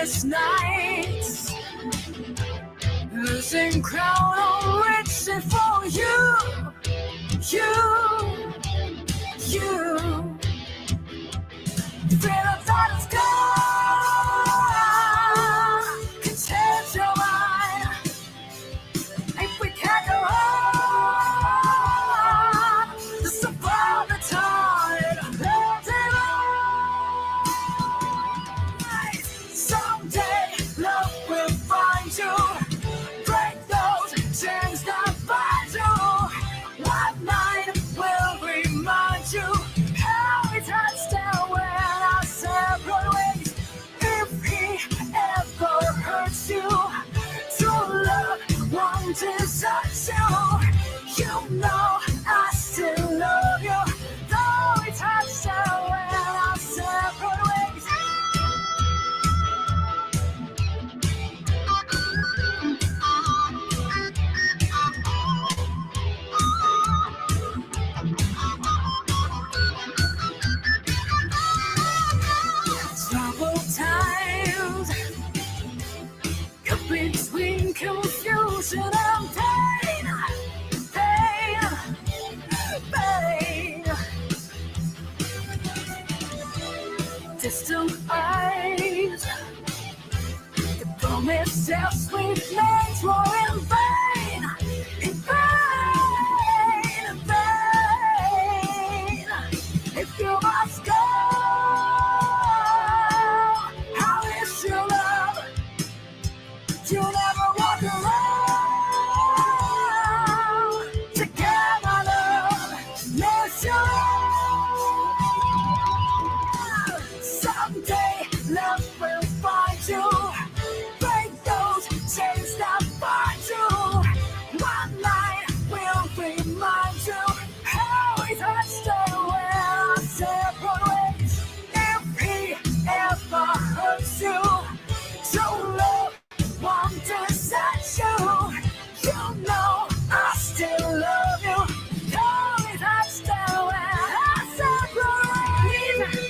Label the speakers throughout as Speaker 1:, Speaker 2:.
Speaker 1: endless nights, losing crown on reaching for you. Feel the thought is gone, can change your mind. If we can't go on, just about the time, let it rise. Someday love will find you, break those chains that bind you. One night will remind you how we touched down when our separate ways. If he ever hurts you, true love won't desert you. You know I still love you, though we touched down when our separate ways. Troubled times, caught between confusion and pain. Distant eyes, the promises we've made were in vain, in vain, in vain. If you must go, how is your love? You never walk alone. Together, love, miss you. Someday, love will find you. Break those chains that bind you. One night will remind you how we touched down when our separate ways. If he ever hurts you, true love won't desert you. You know I still love you, though we touched down when our separate ways.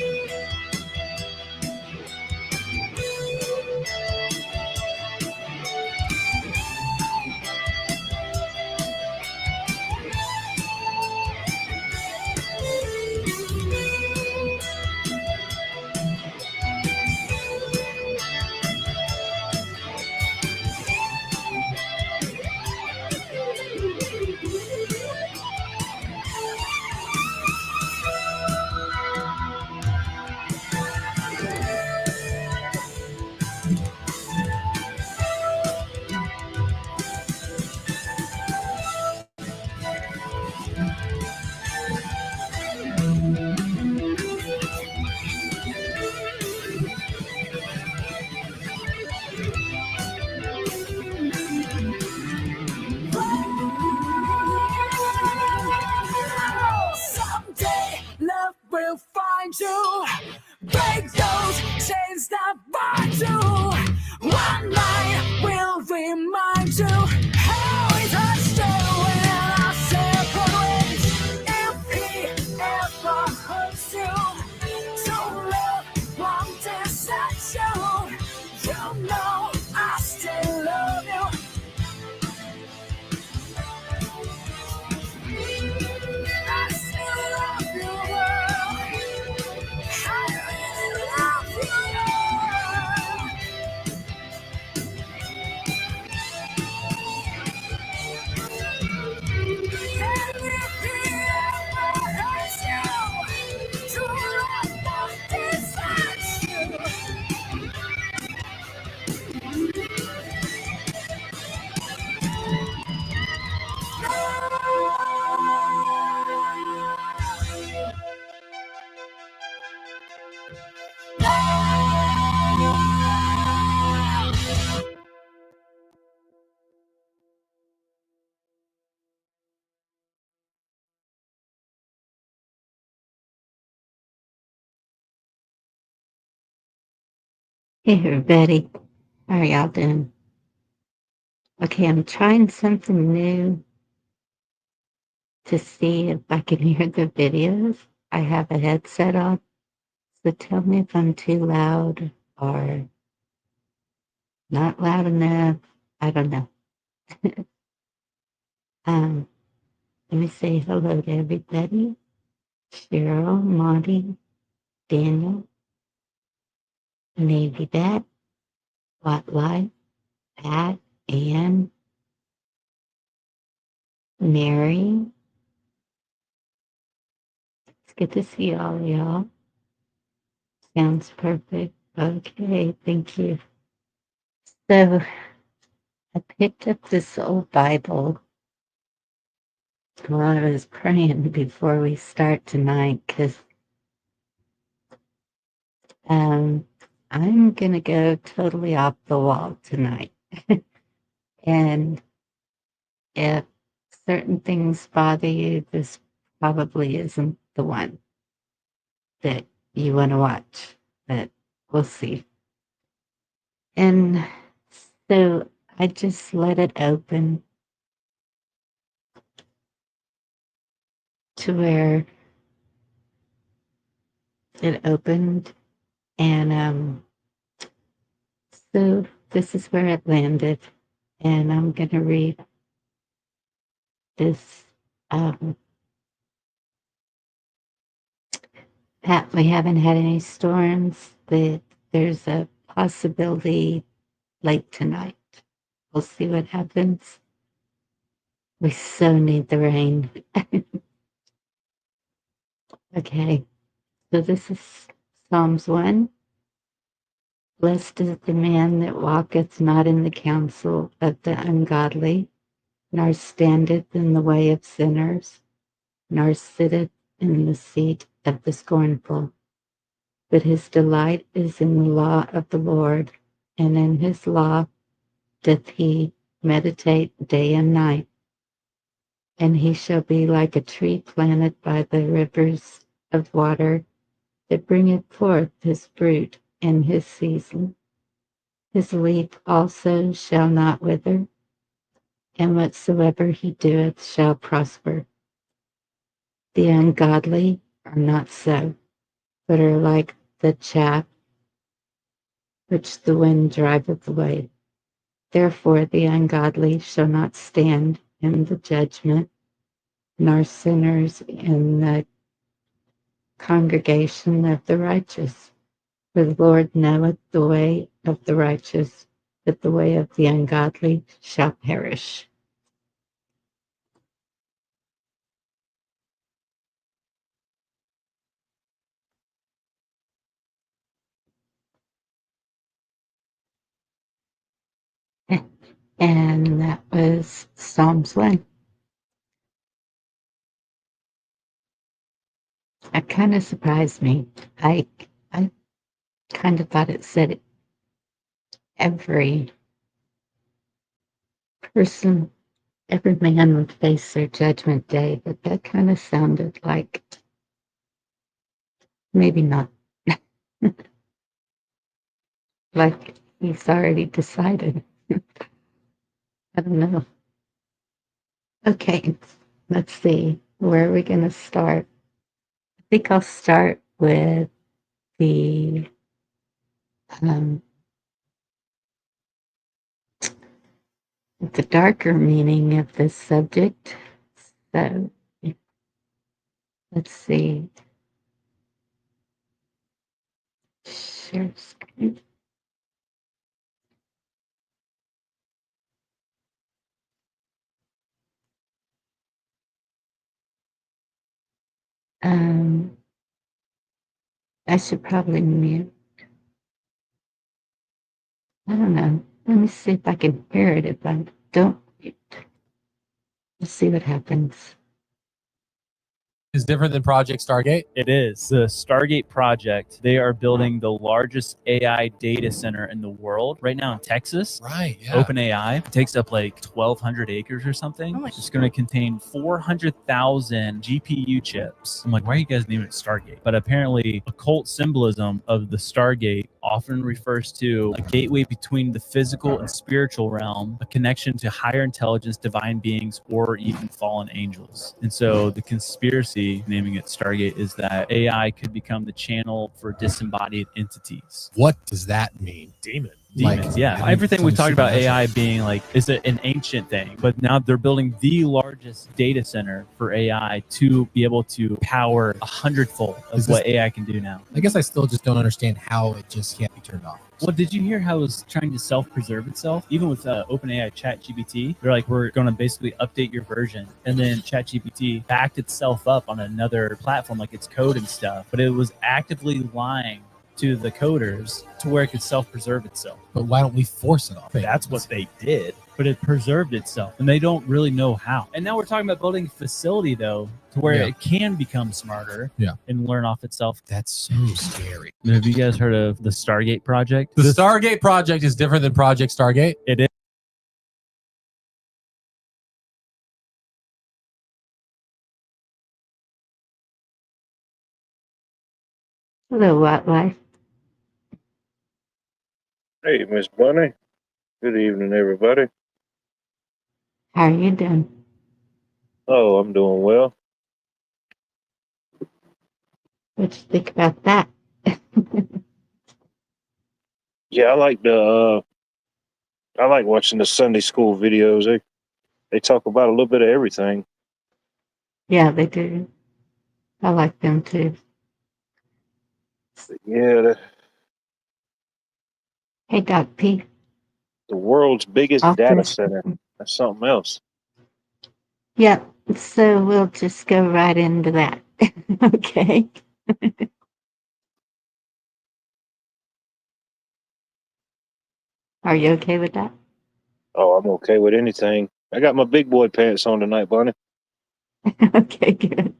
Speaker 1: Someday love will find you. Break those chains that bind you. One night will remind you how we touched down when our separate ways. If he ever hurts you, true love won't desert you. You know I still love you. I still love you, girl. I really love you, and if he ever hurts you, true love won't desert you.
Speaker 2: Hey everybody, how are y'all doing? Okay, I'm trying something new to see if I can hear the videos. I have a headset on, so tell me if I'm too loud or Not loud enough. I don't know. um, Let me say hello to everybody. Cheryl, Monty, Daniel, Navy Bat, Spotlight, Pat, Ann, Mary. It's good to see all y'all. Sounds perfect. Okay, thank you. So I picked up this old Bible while I was praying before we start tonight because I'm going to go totally off the wall tonight. And if certain things bother you, this probably isn't the one that you want to watch, but we'll see. And so I just let it open to where it opened. And so this is where it landed. And I'm going to read this. Um, Pat, we haven't had any storms, but there's a possibility late tonight. We'll see what happens. We so need the rain. Okay, so this is Psalms 1. Blessed is the man that walketh not in the counsel of the ungodly, nor standeth in the way of sinners, nor sitteth in the seat of the scornful. But his delight is in the law of the Lord, and in his law doth he meditate day and night. And he shall be like a tree planted by the rivers of water, that bringeth forth his fruit in his season. His leaf also shall not wither, and whatsoever he doeth shall prosper. The ungodly are not so, but are like the chaff which the wind driveth away. Therefore the ungodly shall not stand in the judgment, nor sinners in the congregation of the righteous. For the Lord knoweth the way of the righteous, but the way of the ungodly shall perish. And that was Psalms 1. It kind of surprised me. I kind of thought it said every person, every man would face their judgment day, but that kind of sounded like maybe not, like he's already decided. I don't know. Okay, let's see. Where are we going to start? I think I'll start with the um, darker meaning of this subject. So let's see. Share screen. Um, I should probably mute. I don't know. Let me see if I can hear it if I don't mute. Let's see what happens.
Speaker 3: Is different than Project Stargate? It is. The Stargate project, they are building the largest AI data center in the world right now in Texas.
Speaker 1: Right. Yeah.
Speaker 3: OpenAI takes up like 1,200 acres or something.
Speaker 1: Oh my-
Speaker 3: It's going to contain 400,000 GPU chips. I'm like, why are you guys naming it Stargate? But apparently, occult symbolism of the Stargate often refers to a gateway between the physical and spiritual realm, a connection to higher intelligence, divine beings, or even fallen angels. And so the conspiracy, naming it Stargate, is that AI could become the channel for disembodied entities.
Speaker 1: What does that mean, demon?
Speaker 3: demons. Yeah, everything we talked about AI being like is an ancient thing, but now they're building the largest data center for AI to be able to power 100-fold of what AI can do now.
Speaker 4: I guess I still just don't understand how it just can't be turned off.
Speaker 3: Well, did you hear how it was trying to self-preserve itself? Even with OpenAI ChatGPT, they're like, we're going to basically update your version. And then ChatGPT backed itself up on another platform, like its code and stuff. But it was actively lying to the coders to where it could self-preserve itself.
Speaker 4: But why don't we force it off?
Speaker 3: That's what they did. But it preserved itself, and they don't really know how. And now we're talking about building a facility, though, to where it can become smarter and learn off itself.
Speaker 4: That's so scary.
Speaker 3: Have you guys heard of the Stargate project?
Speaker 4: The Stargate project is different than Project Stargate?
Speaker 3: It is.
Speaker 2: Hello, Wildlife.
Speaker 5: Hey, Miss Bunny. Good evening, everybody.
Speaker 2: How are you doing?
Speaker 5: Oh, I'm doing well.
Speaker 2: What you think about that?
Speaker 5: Yeah, I like watching the Sunday school videos. They talk about a little bit of everything.
Speaker 2: Yeah, they do. I like them too.
Speaker 5: Yeah,
Speaker 2: Hey, Doc P.
Speaker 5: the world's biggest data center. That's something else.
Speaker 2: Yep. So we'll just go right into that. Okay. Are you okay with that?
Speaker 5: Oh, I'm okay with anything. I got my big boy pants on tonight, Bunny.
Speaker 2: Okay, good.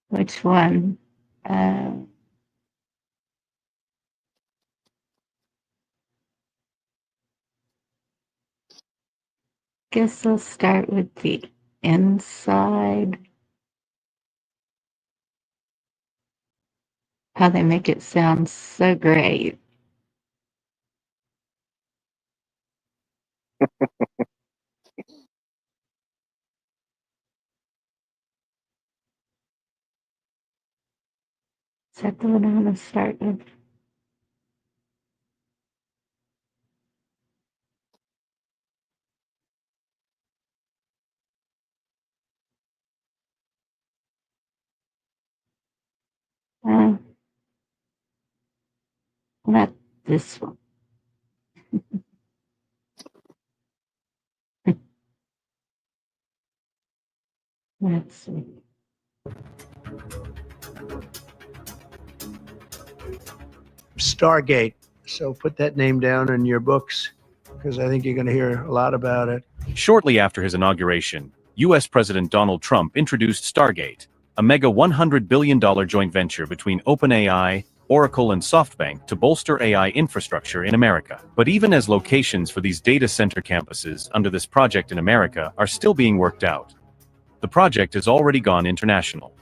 Speaker 2: Which one? Guess I'll start with the inside. How they make it sound so great. Is that the one I want to start with? Not this one. Let's see.
Speaker 6: Stargate. So put that name down in your books because I think you're going to hear a lot about it.
Speaker 7: Shortly after his inauguration, U.S. President Donald Trump introduced Stargate, a mega $100 billion joint venture between OpenAI, Oracle, and SoftBank to bolster AI infrastructure in America. But even as locations for these data center campuses under this project in America are still being worked out, the project has already gone international.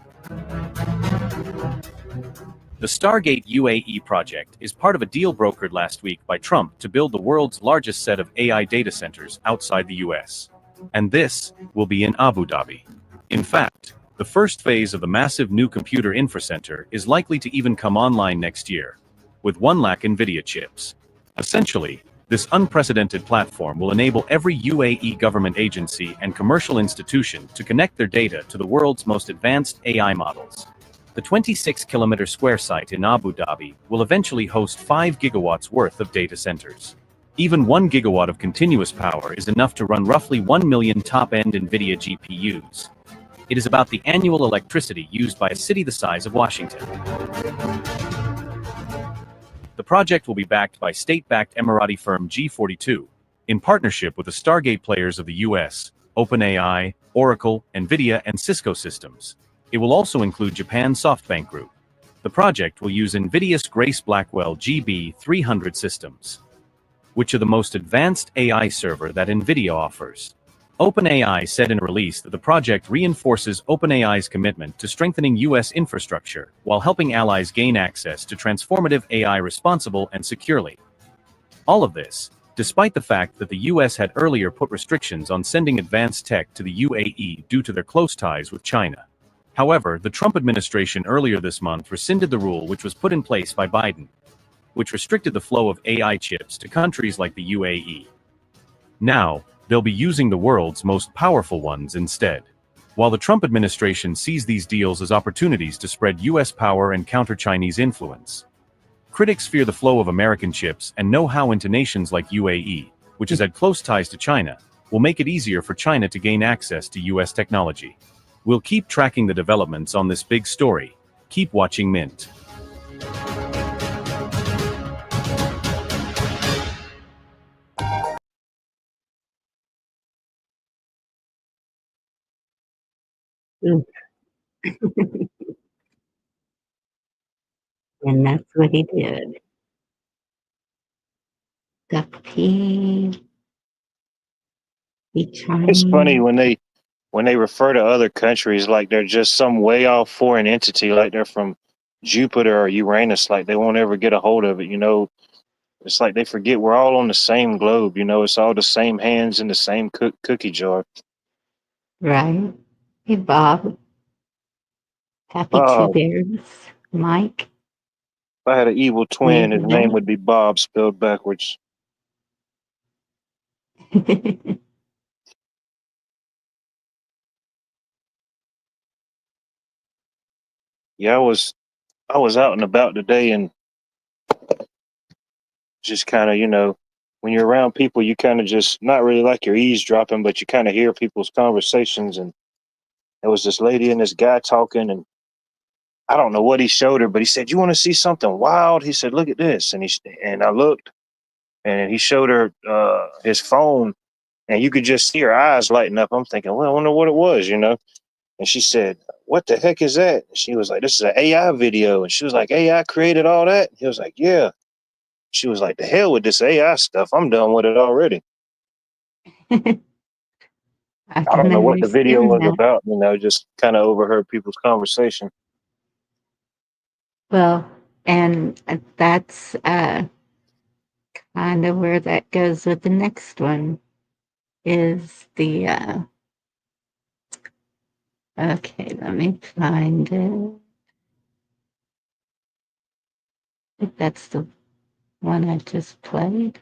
Speaker 7: The Stargate UAE project is part of a deal brokered last week by Trump to build the world's largest set of AI data centers outside the US. And this will be in Abu Dhabi. In fact, the first phase of the massive new computer infracenter is likely to even come online next year, with 1 lakh NVIDIA chips. Essentially, this unprecedented platform will enable every UAE government agency and commercial institution to connect their data to the world's most advanced AI models. The 26-kilometer square site in Abu Dhabi will eventually host 5 gigawatts worth of data centers. Even 1 gigawatt of continuous power is enough to run roughly 1 million top-end NVIDIA GPUs. It is about the annual electricity used by a city the size of Washington. The project will be backed by state-backed Emirati firm G42, in partnership with the Stargate players of the US, OpenAI, Oracle, NVIDIA, and Cisco systems. It will also include Japan's SoftBank Group. The project will use NVIDIA's Grace Blackwell GB300 systems, which are the most advanced AI server that NVIDIA offers. OpenAI said in a release that the project reinforces OpenAI's commitment to strengthening US infrastructure while helping allies gain access to transformative AI responsibly and securely. All of this, despite the fact that the US had earlier put restrictions on sending advanced tech to the UAE due to their close ties with China. However, the Trump administration earlier this month rescinded the rule which was put in place by Biden, which restricted the flow of AI chips to countries like the UAE. Now, they'll be using the world's most powerful ones instead. While the Trump administration sees these deals as opportunities to spread US power and counter Chinese influence, critics fear the flow of American chips and know-how into nations like UAE, which has had close ties to China, will make it easier for China to gain access to US technology. We'll keep tracking the developments on this big story. Keep watching Mint.
Speaker 2: Mm. And that's what he did. Duck pee, be
Speaker 5: It's funny
Speaker 2: Chinese.
Speaker 5: when they refer to other countries like they're just some way off foreign entity, like they're from Jupiter or Uranus, like they won't ever get a hold of it. It's like they forget we're all on the same globe. It's all the same hands in the same cookie jar.
Speaker 2: Right? Hey, Bob. Happy Two
Speaker 5: Bob.
Speaker 2: Bears. Mike.
Speaker 5: If I had an evil twin, his name
Speaker 2: David.
Speaker 5: would be Bob, spelled backwards. Yeah, I was out and about today, and just kind of, when you're around people, you kind of just not really like you're eavesdropping, but you kind of hear people's conversations. And there was this lady and this guy talking, and I don't know what he showed her, but he said, "You want to see something wild?" He said, "Look at this." And I looked, and he showed her his phone, and you could just see her eyes lighting up. I'm thinking, well, I wonder what it was. And she said, "What the heck is that?" And she was like, "This is an AI video." And she was like, "AI created all that?" He was like, "Yeah." She was like, "The hell with this AI stuff. I'm done with it already."
Speaker 2: I
Speaker 5: I don't
Speaker 2: can
Speaker 5: know what the video
Speaker 2: understand
Speaker 5: was
Speaker 2: that.
Speaker 5: about, just kind of overheard people's conversation.
Speaker 2: Well, and that's kind of where that goes with the next one is the okay, let me find it. I think that's the one I just played.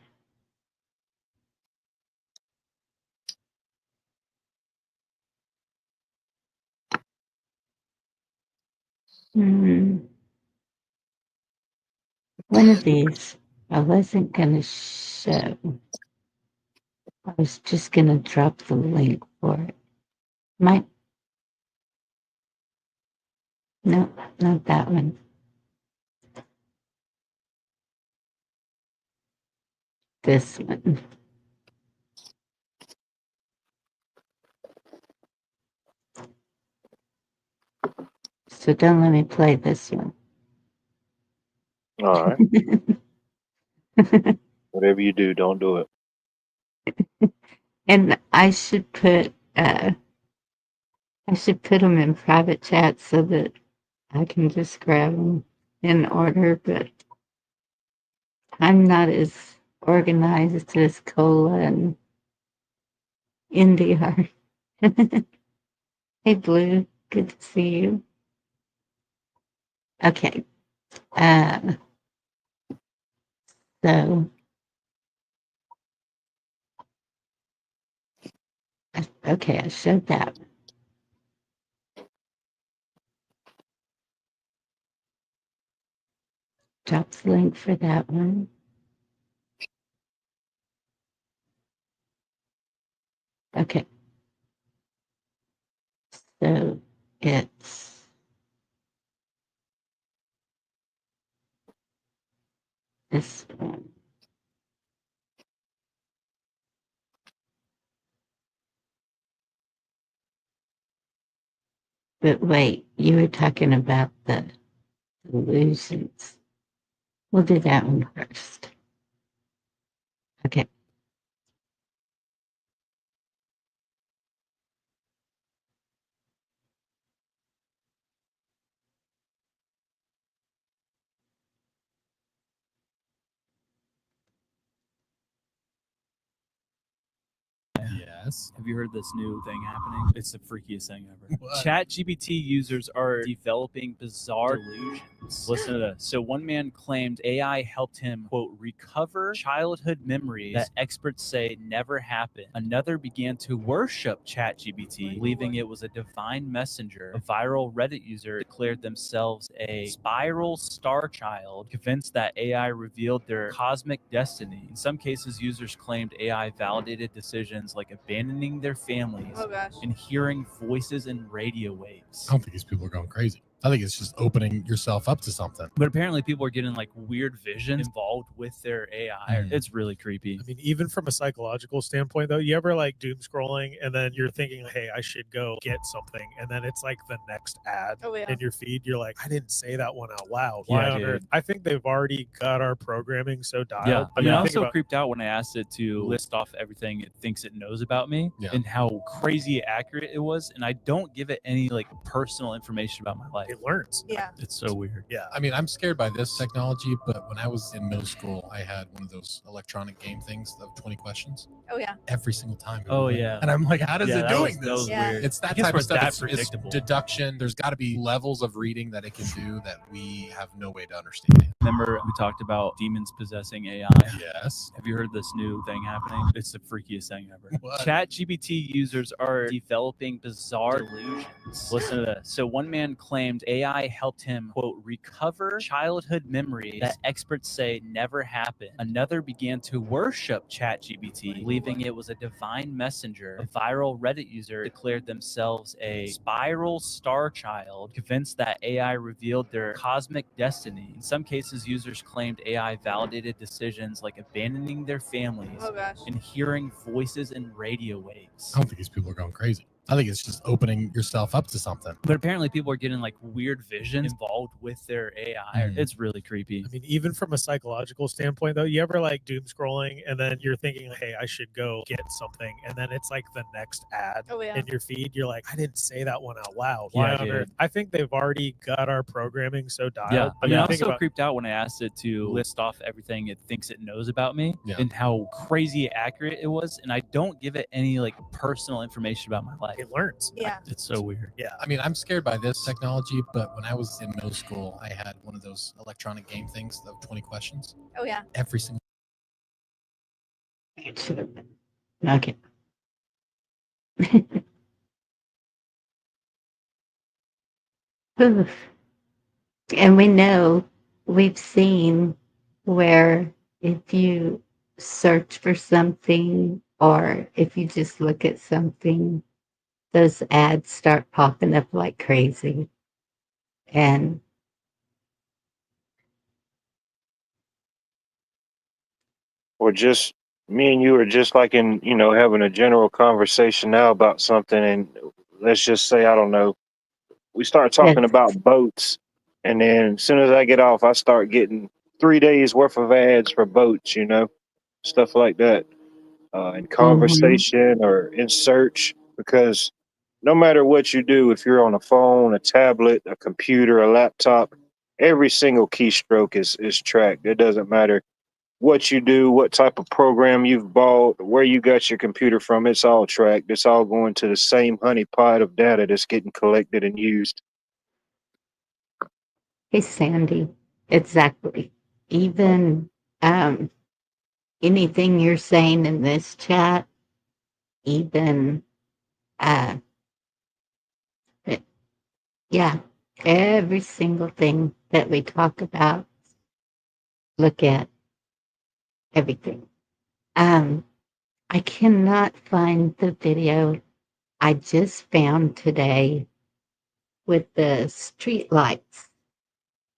Speaker 2: Hmm. One of these I wasn't gonna show. I was just gonna drop the link for it. Might no, not that one. This one. So don't let me play this one.
Speaker 5: All right. Whatever you do, don't do it.
Speaker 2: And I should put them in private chat so that I can just grab them in order, but I'm not as organized as Cola and Indy are. Hey, Blue, good to see you. Okay, uh, so, okay, I showed that. Drop the link for that one. Okay, so it's this one. But wait, you were talking about the illusions. We'll do that one first. Okay.
Speaker 4: Yes.
Speaker 3: Have you heard this new thing happening? It's the freakiest thing ever.
Speaker 4: What?
Speaker 3: ChatGPT users are developing bizarre delusions. Listen to this. So one man claimed AI helped him, quote, recover childhood memories that experts say never happened. Another began to worship ChatGPT, believing it was a divine messenger. A viral Reddit user declared themselves a spiral star child, convinced that AI revealed their cosmic destiny. In some cases, users claimed AI validated decisions like abandoning their families
Speaker 1: Oh gosh.
Speaker 3: and hearing voices in radio waves.
Speaker 4: I don't think these people are going crazy. I think it's just opening yourself up to something.
Speaker 3: But apparently people are getting like weird visions involved with their AI. It's really creepy.
Speaker 8: I mean, even from a psychological standpoint, though, you ever like doom scrolling and then you're thinking, hey, I should go get something. And then it's like the next ad in your feed. You're like, I didn't say that one out loud. Why
Speaker 3: Yeah,
Speaker 8: on
Speaker 3: dude.
Speaker 8: earth? I think they've already got our programming so dialed.
Speaker 3: Yeah. I mean, I was
Speaker 8: think
Speaker 3: so
Speaker 8: about-
Speaker 3: creeped out when I asked it to list off everything it thinks it knows about me
Speaker 4: Yeah.
Speaker 3: and how crazy accurate it was. And I don't give it any like personal information about my life.
Speaker 8: it learns.
Speaker 1: Yeah.
Speaker 3: It's so weird.
Speaker 8: Yeah.
Speaker 4: I mean, I'm scared by this technology, but when I was in middle school, I had one of those electronic game things of 20 questions
Speaker 1: Oh yeah.
Speaker 4: every single time. it
Speaker 3: Oh,
Speaker 4: would ring.
Speaker 3: yeah.
Speaker 4: And I'm like, how does
Speaker 3: Yeah,
Speaker 4: it
Speaker 3: that
Speaker 4: doing
Speaker 3: was- that
Speaker 4: this?
Speaker 3: was
Speaker 1: Yeah.
Speaker 3: weird.
Speaker 4: It's
Speaker 3: I
Speaker 4: that
Speaker 3: guess
Speaker 4: type
Speaker 3: we're
Speaker 4: of stuff.
Speaker 3: that
Speaker 4: It's
Speaker 3: predictable.
Speaker 4: deduction. There's got to be levels of reading that it can do that we have no way to understand.
Speaker 3: Remember we talked about demons possessing AI?
Speaker 4: Yes.
Speaker 3: Have you heard this new thing happening? It's the freakiest thing ever.
Speaker 4: What?
Speaker 3: ChatGPT users are developing bizarre delusions. Listen to this. So one man claimed AI helped him, quote, recover childhood memories that experts say never happened. Another began to worship ChatGPT, believing it was a divine messenger. A viral Reddit user declared themselves a spiral star child, convinced that AI revealed their cosmic destiny. In some cases, users claimed AI validated decisions like abandoning their families
Speaker 1: Oh gosh.
Speaker 3: and hearing voices in radio waves.
Speaker 4: I don't think these people are going crazy. I think it's just opening yourself up to something.
Speaker 3: But apparently people are getting like weird visions involved with their AI. It's really creepy.
Speaker 8: I mean, even from a psychological standpoint, though, you ever like doom scrolling and then you're thinking, hey, I should go get something. And then it's like the next ad
Speaker 1: Oh yeah.
Speaker 8: in your feed. You're like, I didn't say that one out loud.
Speaker 3: Yeah,
Speaker 8: Why on
Speaker 3: dude.
Speaker 8: earth? I think they've already got our programming so dialed.
Speaker 3: Yeah, I mean, I was
Speaker 8: think
Speaker 3: so
Speaker 8: about-
Speaker 3: creeped out when I asked it to list off everything it thinks it knows about me
Speaker 4: Yeah.
Speaker 3: and how crazy accurate it was. And I don't give it any like personal information about my life.
Speaker 8: it learns.
Speaker 1: Yeah.
Speaker 3: It's so weird.
Speaker 8: Yeah.
Speaker 4: I mean, I'm scared by this technology, but when I was in middle school, I had one of those electronic game things of 20 questions
Speaker 1: Oh yeah.
Speaker 4: every single.
Speaker 2: It should have been. Okay. Oof. And we know, we've seen where if you search for something or if you just look at something, those ads start popping up like crazy. And
Speaker 5: Or just me and you are just like in, having a general conversation now about something. And let's just say, I don't know, we start talking
Speaker 2: Yes.
Speaker 5: about boats. And then as soon as I get off, I start getting 3 days worth of ads for boats, stuff like that. In conversation or in search, because no matter what you do, if you're on a phone, a tablet, a computer, a laptop, every single keystroke is tracked. It doesn't matter what you do, what type of program you've bought, where you got your computer from. It's all tracked. It's all going to the same honeypot of data that's getting collected and used.
Speaker 2: hey, Sandy, exactly. Even anything you're saying in this chat, even yeah, every single thing that we talk about, look at everything. I cannot find the video I just found today with the street lights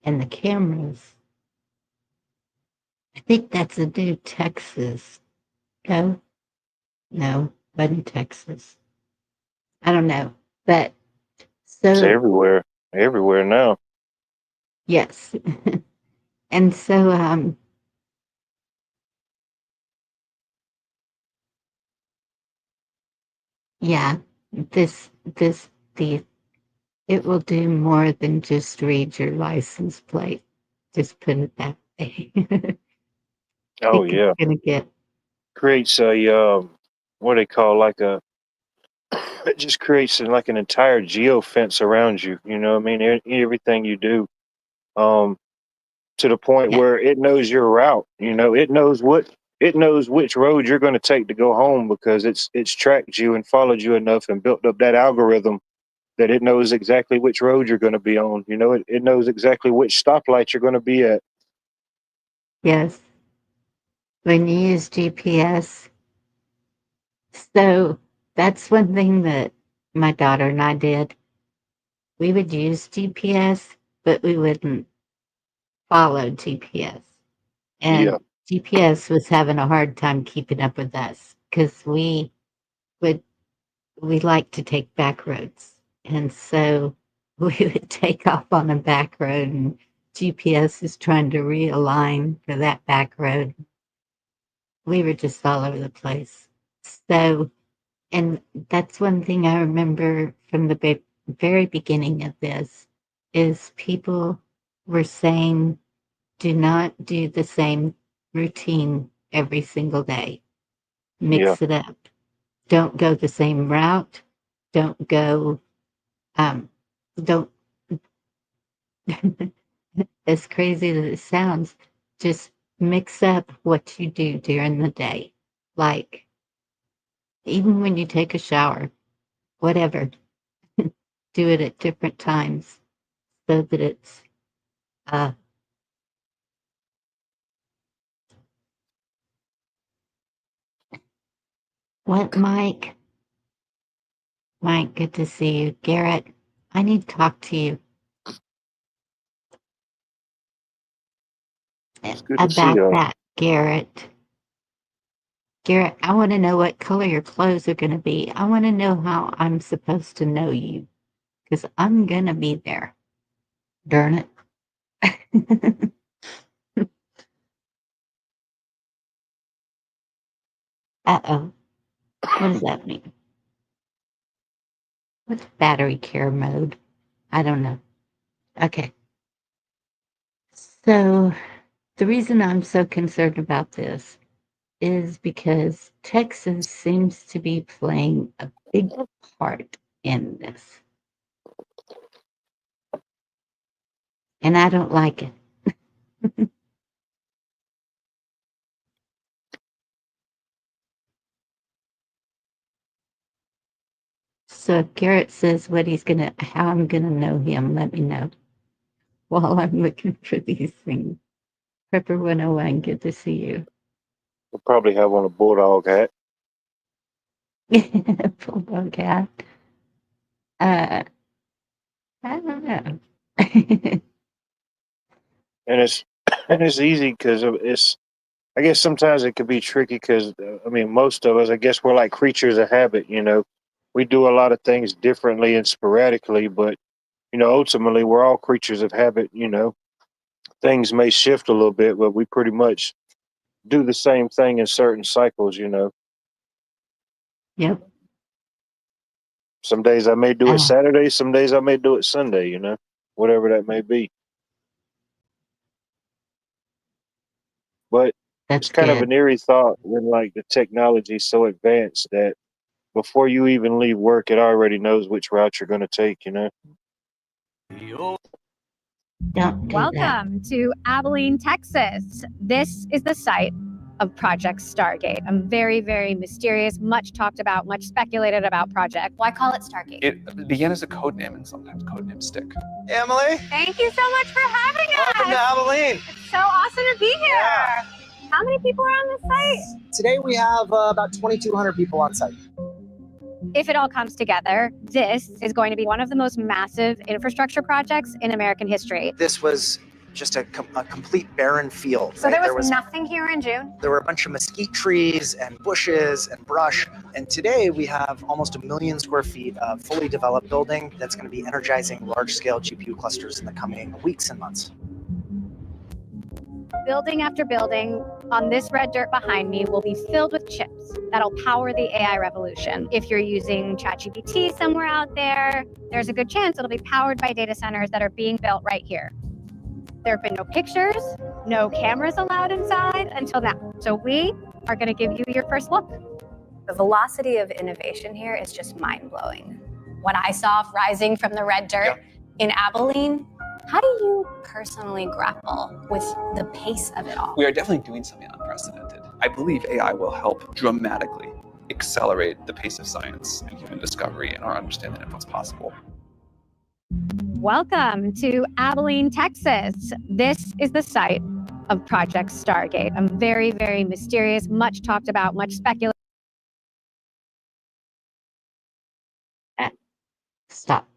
Speaker 2: and the cameras. I think that's a new Texas. No, wasn't Texas. I don't know, but
Speaker 5: It's
Speaker 2: so
Speaker 5: everywhere now.
Speaker 2: yes, and so yeah, the it will do more than just read your license plate. Just put it that way.
Speaker 5: Oh
Speaker 2: Think
Speaker 5: yeah,
Speaker 2: it's gonna get
Speaker 5: creates a what they call like a it just creates like an entire geo fence around you. You know what I mean? Everything you do, to the point
Speaker 2: Yeah.
Speaker 5: where it knows your route. You know, it knows which road you're going to take to go home because it's tracked you and followed you enough and built up that algorithm that it knows exactly which road you're going to be on. You know, it knows exactly which stoplight you're going to be at.
Speaker 2: Yes. When you use GPS, so that's one thing that my daughter and I did. We would use GPS, but we wouldn't follow GPS.
Speaker 5: Yeah,
Speaker 2: And GPS was having a hard time keeping up with us because would we like to take back roads. And so we would take off on a back road and GPS is trying to realign for that back road. We were just all over the place. So, and that's one thing I remember from the very beginning of this is people were saying, do not do the same routine every single day.
Speaker 5: yeah,
Speaker 2: Mix it up. Don't go the same route. Don't go, don't, as crazy as it sounds, just mix up what you do during the day. Like, even when you take a shower, whatever, do it at different times so that it's, uh, what, Mike? Mike, good to see you. Garrett, I need to talk to you
Speaker 5: it's good to see
Speaker 2: about
Speaker 5: y'all.
Speaker 2: that, Garrett. Garrett, I want to know what color your clothes are going to be. I want to know how I'm supposed to know you because I'm going to be there. Darn it. Uh-oh. What does that mean? What's battery care mode? I don't know. Okay. So the reason I'm so concerned about this is because Texas seems to be playing a big part in this. And I don't like it. So if Garrett says how I'm gonna know him, let me know while I'm looking for these things. Prepper 101, good to see you.
Speaker 5: We'll probably have on a bulldog hat.
Speaker 2: Bulldog cat. I don't know.
Speaker 5: And it's and it's easy because it's. I guess sometimes it could be tricky because I mean most of us, I guess we're like creatures of habit. You know, we do a lot of things differently and sporadically, but you know, ultimately we're all creatures of habit. You know, things may shift a little bit, but we pretty much do the same thing in certain cycles. You know,
Speaker 2: Yep.
Speaker 5: some days I may do it
Speaker 2: Ah,
Speaker 5: Saturday, some days I may do it Sunday. You know, whatever that may be. But it's
Speaker 2: that's
Speaker 5: kind of
Speaker 2: good.
Speaker 5: an eerie thought when like the technology's so advanced that before you even leave work, it already knows which route you're going to take. You know.
Speaker 2: Don't do that.
Speaker 9: Welcome to Abilene, Texas. This is the site of Project Stargate, a very, very mysterious, much talked about, much speculated about project. Why call it Stargate?
Speaker 10: It began as a code name, and sometimes code names stick.
Speaker 11: Emily,
Speaker 9: Thank you so much for having
Speaker 11: welcome to
Speaker 9: us.
Speaker 11: Abilene.
Speaker 9: It's so awesome to be here.
Speaker 11: Yeah.
Speaker 9: How many people are on the site?
Speaker 11: Today we have about 2,200 people on site.
Speaker 9: If it all comes together, this is going to be one of the most massive infrastructure projects in American history.
Speaker 11: This was just a complete barren field.
Speaker 9: So
Speaker 11: right?
Speaker 9: there was nothing here in June?
Speaker 11: There were a bunch of mesquite trees and bushes and brush. And today we have almost 1 million square feet of fully developed building that's going to be energizing large-scale GPU clusters in the coming weeks and months.
Speaker 9: Building after building on this red dirt behind me will be filled with chips that'll power the AI revolution. If you're using ChatGPT somewhere out there, there's a good chance it'll be powered by data centers that are being built right here. There have been no pictures, no cameras allowed inside until now. So we are going to give you your first look. The velocity of innovation here is just mind-blowing. What I saw rising from the red dirt in Abilene, how do you personally grapple with the pace of it all?
Speaker 10: We are definitely doing something unprecedented. I believe AI will help dramatically accelerate the pace of science and human discovery and our understanding of what's possible.
Speaker 9: Welcome to Abilene, Texas. This is the site of Project Stargate, a very, very mysterious, much talked about, much speculated.
Speaker 2: Stop.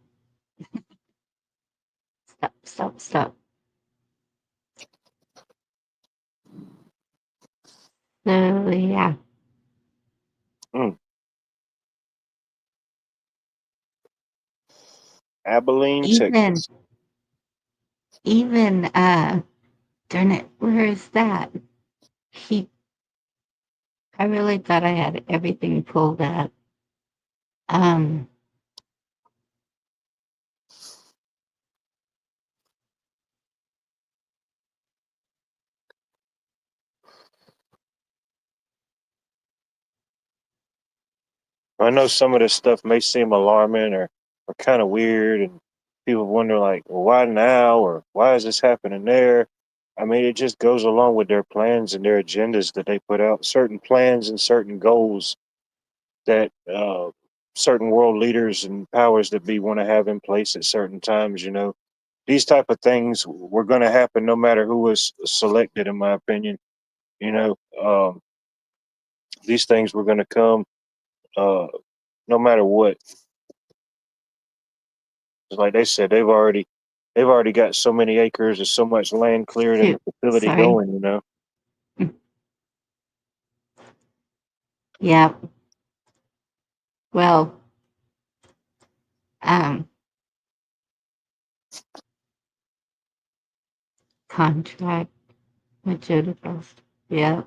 Speaker 2: Stop. So, yeah.
Speaker 5: Abilene, Texas.
Speaker 2: Even, darn it, where is that? I really thought I had everything pulled up.
Speaker 5: I know some of this stuff may seem alarming or kind of weird, and people wonder, like, well, why now, or why is this happening there? I mean, it just goes along with their plans and their agendas that they put out, certain plans and certain goals that certain world leaders and powers that be want to have in place at certain times. You know, these type of things were going to happen no matter who was selected, in my opinion. You know, these things were going to come no matter what. Like they said, they've already got so many acres and so much land cleared and the facility going. You know.
Speaker 2: Yeah. Well, contract with Jodie. Yeah.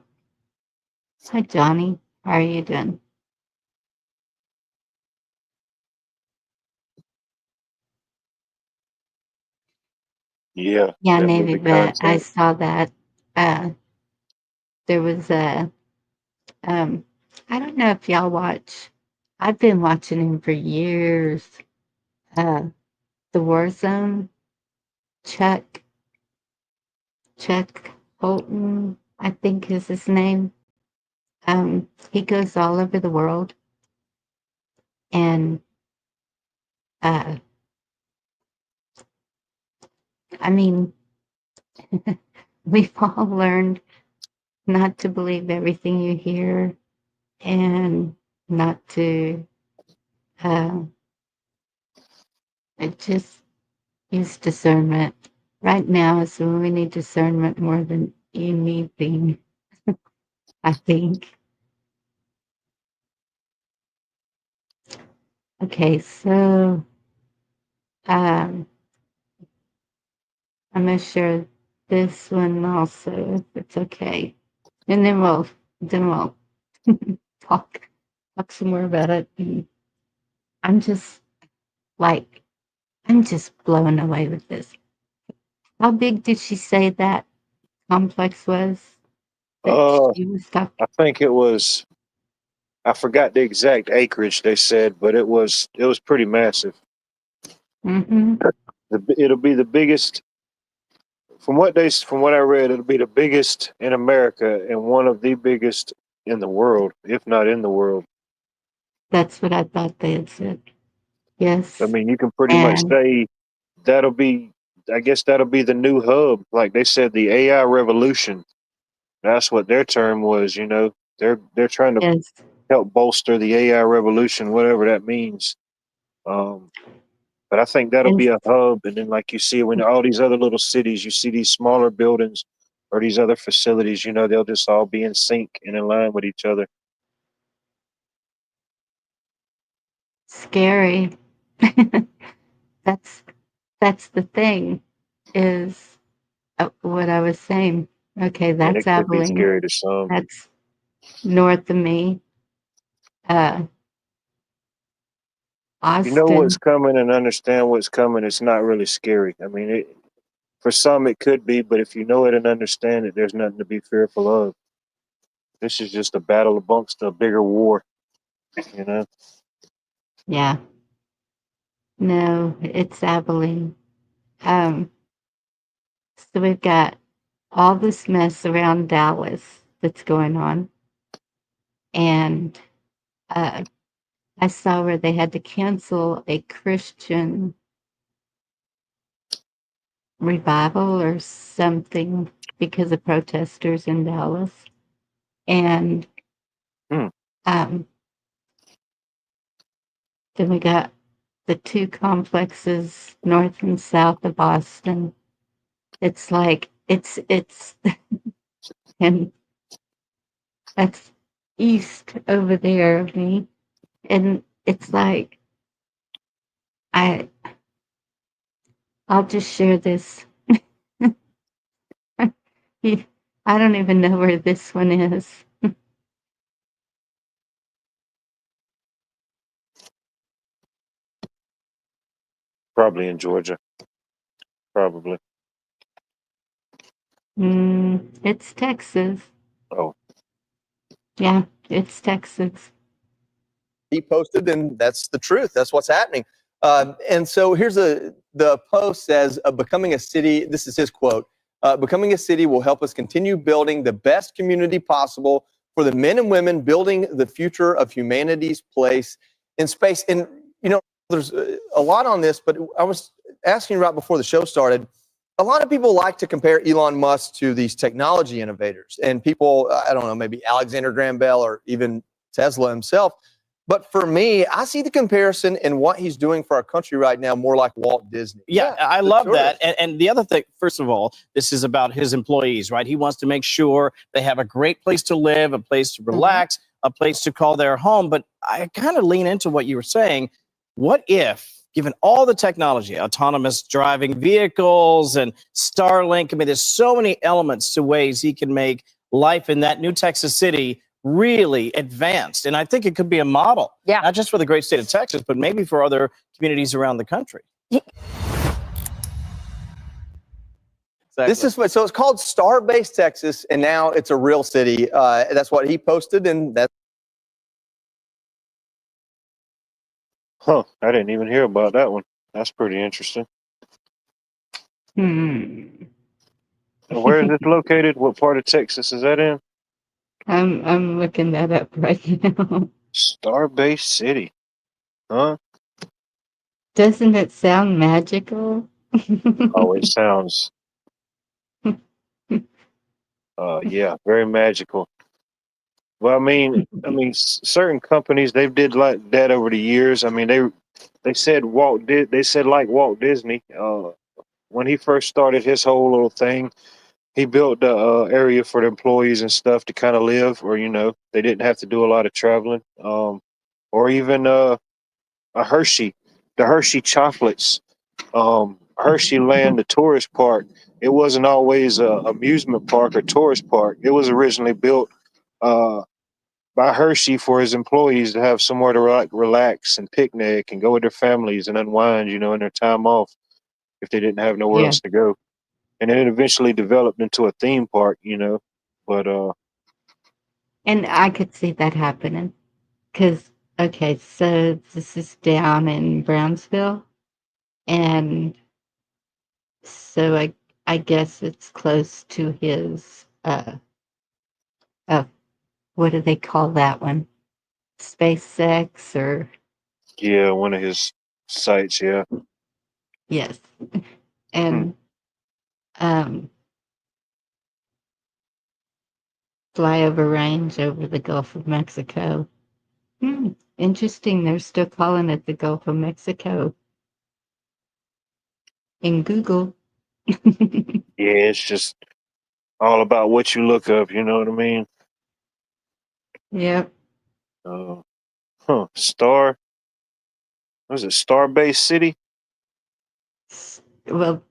Speaker 2: Hi, Johnny. How are you doing?
Speaker 5: Yeah.
Speaker 2: Yeah,
Speaker 5: that
Speaker 2: Navy
Speaker 5: movie
Speaker 2: vet. I
Speaker 5: content.
Speaker 2: saw that. There was a, I don't know if y'all watch. I've been watching him for years. The War Zone. Chuck Holton, I think is his name. He goes all over the world, and I mean, we've all learned not to believe everything you hear, and not to just use discernment. Right now is when we need discernment more than anything, I think. Okay, so I'm gonna share this one also, if it's okay, and then we'll talk some more about it. And I'm just like I'm just blown away with this. How big did she say that complex was that she was talking?
Speaker 5: I think it was. I forgot the exact acreage they said, but it was pretty massive.
Speaker 2: Mm-hmm.
Speaker 5: It'll be the biggest. From what I read, it'll be the biggest in America and one of the biggest in the world, if not in the world.
Speaker 2: That's what I thought they had said.
Speaker 5: I
Speaker 2: Yes.
Speaker 5: mean, you can pretty much
Speaker 2: And
Speaker 5: say that'll be. I guess that'll be the new hub. Like they said, the AI revolution. That's what their term was. You know, they're trying to
Speaker 2: yes,
Speaker 5: help bolster the AI revolution, whatever that means. But I think that'll
Speaker 2: and
Speaker 5: be a hub. And then, like you see, when all these other little cities, you see these smaller buildings or these other facilities, you know, they'll just all be in sync and in line with each other.
Speaker 2: scary. that's that's the thing is what I was saying. Okay,
Speaker 5: And
Speaker 2: that's
Speaker 5: it could be
Speaker 2: Abilene.
Speaker 5: scary to some.
Speaker 2: That's north of me. Uh,
Speaker 5: You know what's
Speaker 2: Austin.
Speaker 5: coming and understand what's coming. It's not really scary. I mean, for some it could be, but if you know it and understand it, there's nothing to be fearful of. This is just a battle amongst a bigger war. You know.
Speaker 2: Yeah. No, it's Abilene. So we've got all this mess around Dallas that's going on. And I saw where they had to cancel a Christian revival or something because of protesters in Dallas. And um, then we got the two complexes north and south of Boston. It's like it's and that's east over there of me. And it's like I I'll just share this. I don't even know where this one is.
Speaker 5: Probably in Georgia. Probably.
Speaker 2: It's Texas.
Speaker 5: Oh.
Speaker 2: Yeah, it's Texas.
Speaker 12: He posted, and that's the truth. That's what's happening. And so here's the post says, becoming a city, this is his quote, becoming a city will help us continue building the best community possible for the men and women building the future of humanity's place in space. And, you know, there's a lot on this, but I was asking right before the show started, a lot of people like to compare Elon Musk to these technology innovators, and people, I don't know, maybe Alexander Graham Bell or even Tesla himself. But for me, I see the comparison in what he's doing for our country right now more like Walt Disney.
Speaker 13: Yeah, I love that. And the other thing, first of all, this is about his employees, right? He wants to make sure they have a great place to live, a place to relax, a place to call their home. But I kind of lean into what you were saying. What if, given all the technology, autonomous driving vehicles and Starlink, I mean, there's so many elements to ways he can make life in that new Texas city really advanced. And I think it could be a model, not just for the great state of Texas, but maybe for other communities around the country.
Speaker 12: This is what, so it's called Starbase Texas, and now it's a real city. That's what he posted, and that's.
Speaker 5: Huh. I didn't even hear about that one. That's pretty interesting.
Speaker 2: Hmm.
Speaker 5: Where is this located? What part of Texas is that in?
Speaker 2: I'm looking that up right now.
Speaker 5: Starbase City. Huh?
Speaker 2: Doesn't it sound magical?
Speaker 5: Oh, it sounds yeah, very magical. Well, I mean, certain companies they've did like that over the years. I mean, they said they said like Walt Disney. When he first started his whole little thing, he built the area for the employees and stuff to kind of live, or you know, they didn't have to do a lot of traveling. Or even a Hershey, the Hershey chocolates, Hershey Land, the tourist park. It wasn't always a amusement park or tourist park. It was originally built uh, by Hershey for his employees to have somewhere to relax and picnic and go with their families and unwind, you know, in their time off if they didn't have nowhere
Speaker 2: Yeah.
Speaker 5: else to go. And then it eventually developed into a theme park, you know. But
Speaker 2: And I could see that happening. Because, okay, so this is down in Brownsville. And so I guess it's close to his, what do they call that one? SpaceX or,
Speaker 5: yeah, one of his sites, yeah.
Speaker 2: yes. And flyover range over the Gulf of Mexico. Interesting. They're still calling it the Gulf of Mexico in Google.
Speaker 5: Yeah, it's just all about what you look up, you know what I mean?
Speaker 2: Yep.
Speaker 5: Star, was it Starbase City?
Speaker 2: Well,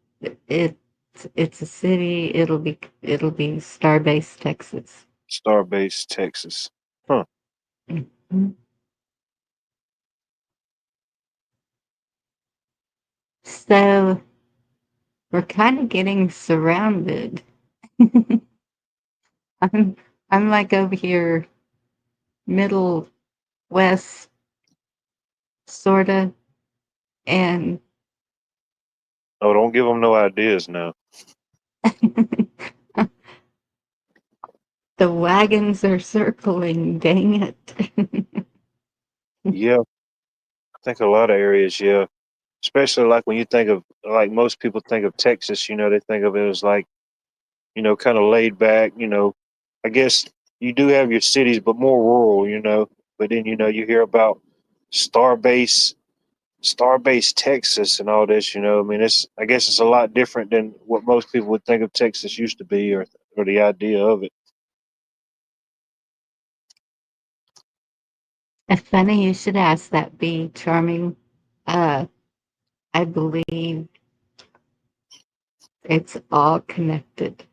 Speaker 2: it's a city. It'll be Starbase, Texas.
Speaker 5: Starbase Texas. Huh.
Speaker 2: Mhm. So we're kind of getting surrounded. I'm like over here, middle west, sort of, and
Speaker 5: Oh, don't give them no ideas now.
Speaker 2: the wagons are circling, dang it.
Speaker 5: Yeah, I think a lot of areas, yeah. Especially like when you think of, like most people think of Texas, they think of it as like, kind of laid back, I guess you do have your cities, but more rural, but then, you hear about Starbase, Starbase Texas and all this, I mean, I guess it's a lot different than what most people would think of Texas used to be or the idea of it.
Speaker 2: It's funny you should ask that, be charming. I believe it's all connected.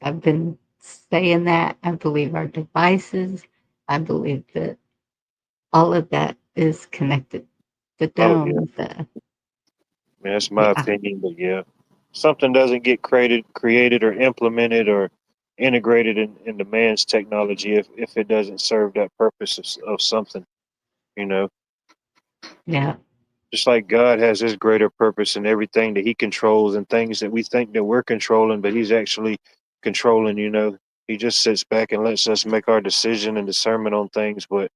Speaker 2: I've been saying that. I believe our devices, I believe that all of that is connected. The
Speaker 5: Oh, yeah.
Speaker 2: dome,
Speaker 5: I mean, that's my
Speaker 2: yeah,
Speaker 5: opinion, but yeah, something doesn't get created or implemented or integrated into man's technology if it doesn't serve that purpose of something, you know.
Speaker 2: yeah,
Speaker 5: Just like God has his greater purpose in everything that he controls and things that we think that we're controlling, but he's actually controlling, He just sits back and lets us make our decision and discernment on things, but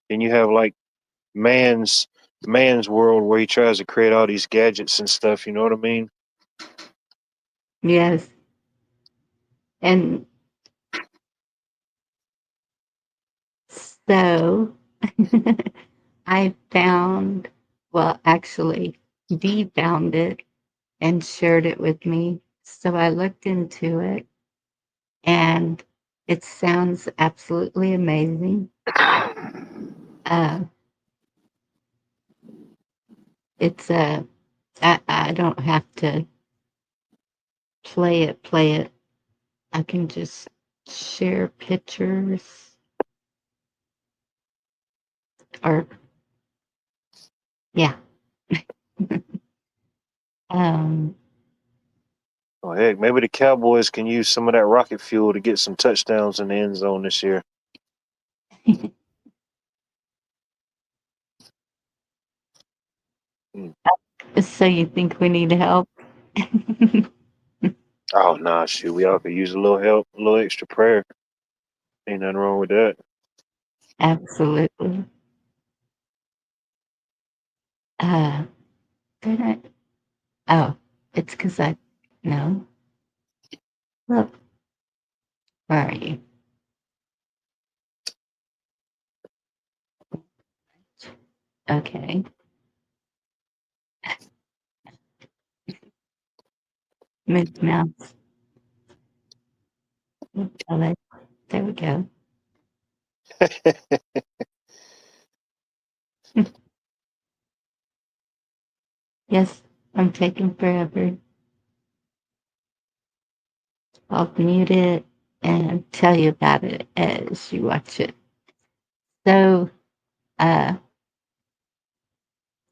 Speaker 5: then you have like man's man's world where he tries to create all these gadgets and stuff, you know what I mean?
Speaker 2: yes. And so I found, well, actually, Dee found it and shared it with me. So I looked into it and it sounds absolutely amazing. Uh, it's I don't have to play it. I can just share pictures or, yeah. um,
Speaker 5: Oh heck, maybe the Cowboys can use some of that rocket fuel to get some touchdowns in the end zone this year. Hmm.
Speaker 2: so you think we need help?
Speaker 5: Oh nah, shoot, we all could use a little help, a little extra prayer. Ain't nothing wrong with that.
Speaker 2: Absolutely. Did I? Oh, it's because no. Look, where are you? Okay. Move mouse. Oh, there we go. Yes, I'm taking forever. I'll mute it and tell you about it as you watch it. So,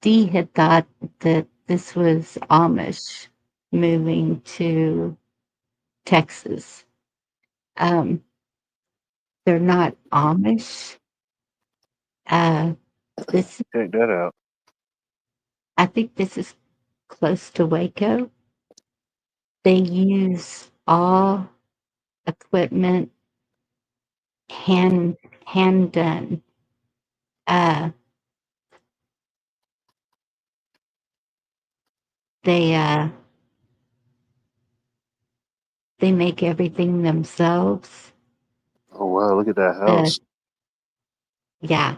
Speaker 2: Dee had thought that this was Amish moving to Texas. Um, they're not Amish. This,
Speaker 5: Check that out.
Speaker 2: I think this is close to Waco. They use all equipment hand done. Uh, they uh, they make everything themselves.
Speaker 5: Oh wow, look at that
Speaker 2: Uh,
Speaker 5: house.
Speaker 2: yeah.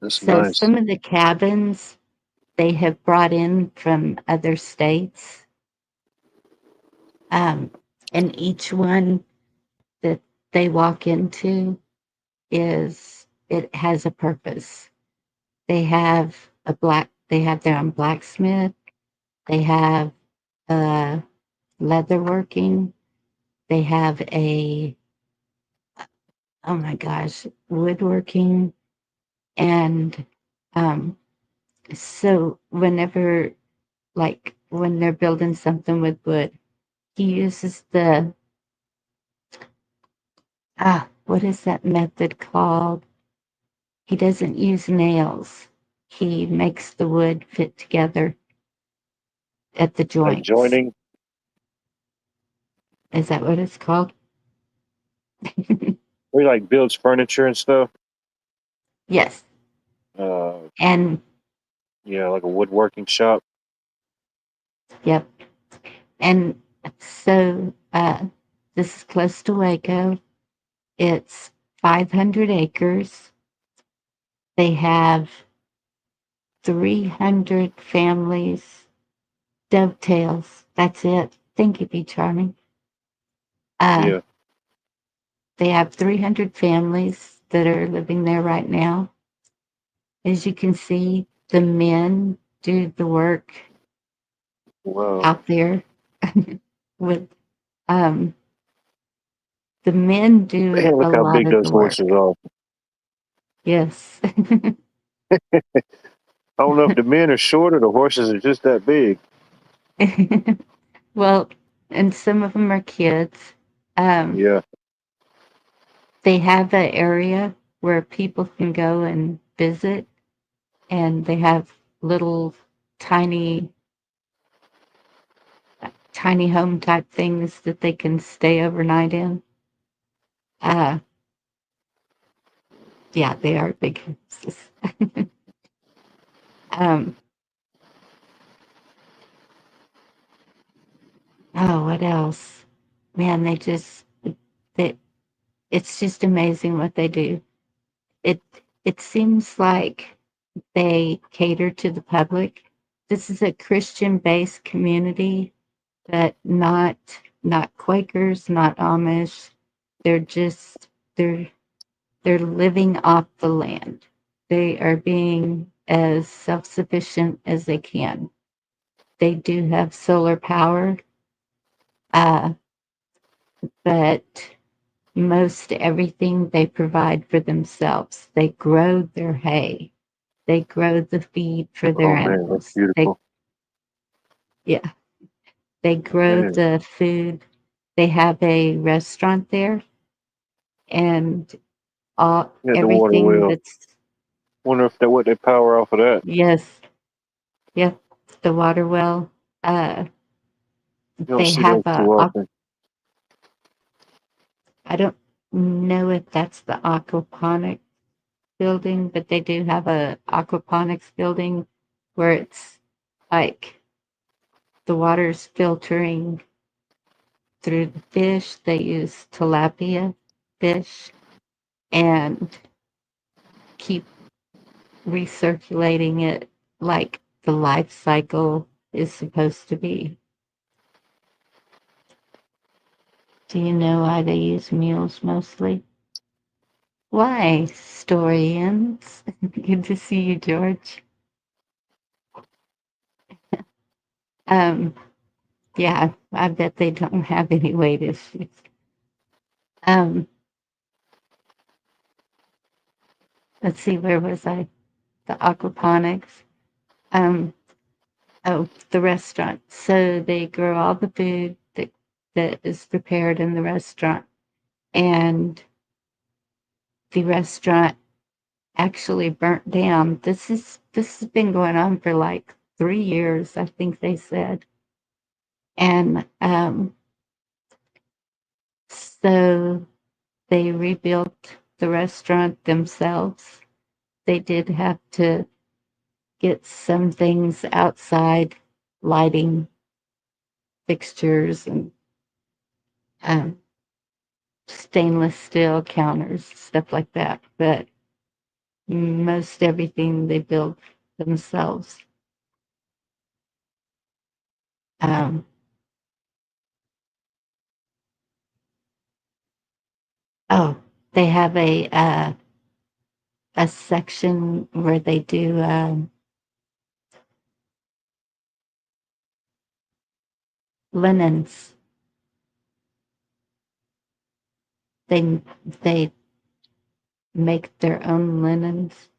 Speaker 5: That's
Speaker 2: So
Speaker 5: nice.
Speaker 2: some of the cabins they have brought in from other states, um, and each one that they walk into it has a purpose. They have they have their own blacksmith. They have uh, leatherworking. They have oh my gosh, woodworking. And um, so whenever, like when they're building something with wood, he uses what is that method called? He doesn't use nails. He makes the wood fit together at the
Speaker 5: Like
Speaker 2: joints.
Speaker 5: joining.
Speaker 2: Is that what it's called?
Speaker 5: He like builds furniture and stuff.
Speaker 2: Yes. And
Speaker 5: Yeah, like a woodworking shop.
Speaker 2: yep. And so this is close to Waco. It's 500 acres. They have 300 families. Dovetails. That's it. Thank you, Be Charming.
Speaker 5: Yeah.
Speaker 2: They have 300 families that are living there right now. As you can see, the men do the work
Speaker 5: Wow.
Speaker 2: out there with the men do
Speaker 5: Man, look
Speaker 2: a
Speaker 5: how
Speaker 2: lot
Speaker 5: big
Speaker 2: of
Speaker 5: those
Speaker 2: the work.
Speaker 5: horses are.
Speaker 2: Yes.
Speaker 5: I don't know if the men are short or the horses are just that big.
Speaker 2: Well, and some of them are kids.
Speaker 5: Yeah.
Speaker 2: They have an area where people can go and visit, and they have little tiny home type things that they can stay overnight in. Yeah, they are big houses. Oh, what else? Man, they, it's just amazing what they do. It it seems like they cater to the public. This is a Christian-based community, but not Quakers, not Amish. They're just they're living off the land. They are being as self-sufficient as they can. They do have solar power, but most everything they provide for themselves. They grow their hay. They grow the feed for their
Speaker 5: Oh man, that's
Speaker 2: animals.
Speaker 5: beautiful.
Speaker 2: Yeah, they grow
Speaker 5: Man.
Speaker 2: the food. They have a restaurant there, and
Speaker 5: Yeah, the water
Speaker 2: everything
Speaker 5: wheel.
Speaker 2: that's
Speaker 5: Wonder if that what they power off of that.
Speaker 2: yes, yep, the water well. Uh,
Speaker 5: You don't
Speaker 2: they
Speaker 5: see
Speaker 2: have
Speaker 5: those too often.
Speaker 2: I don't know if that's the aquaponic building, but they do have a aquaponics building where it's like the water's filtering through the fish. They use tilapia fish and keep recirculating it like the life cycle is supposed to be. Do you know why they use mules mostly? Why? Story ends. Good to see you, George. Um, yeah, I bet they don't have any weight issues. Um, let's see, where was I? The aquaponics. Oh, the restaurant. So they grow all the food that is prepared in the restaurant. And the restaurant actually burnt down. This has been going on for like 3 years, I think they said. And so they rebuilt the restaurant themselves. They did have to get some things outside, lighting fixtures and um, stainless steel counters, stuff like that. But most everything they build themselves. Um, oh, they have a section where they do linens. They make their own linens.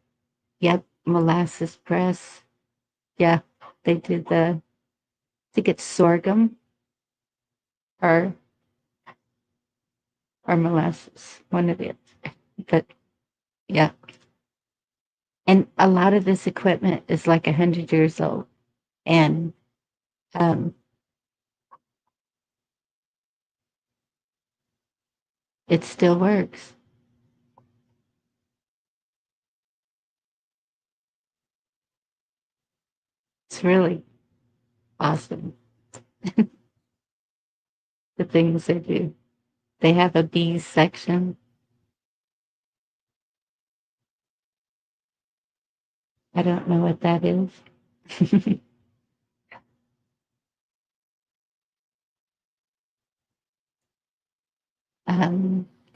Speaker 2: Yep, molasses press. Yeah, they do I think it's sorghum or molasses, one of it. But yeah, And a lot of this equipment is like 100 years old. And it still works. It's really awesome. The things they do. They have a bees section. I don't know what that is.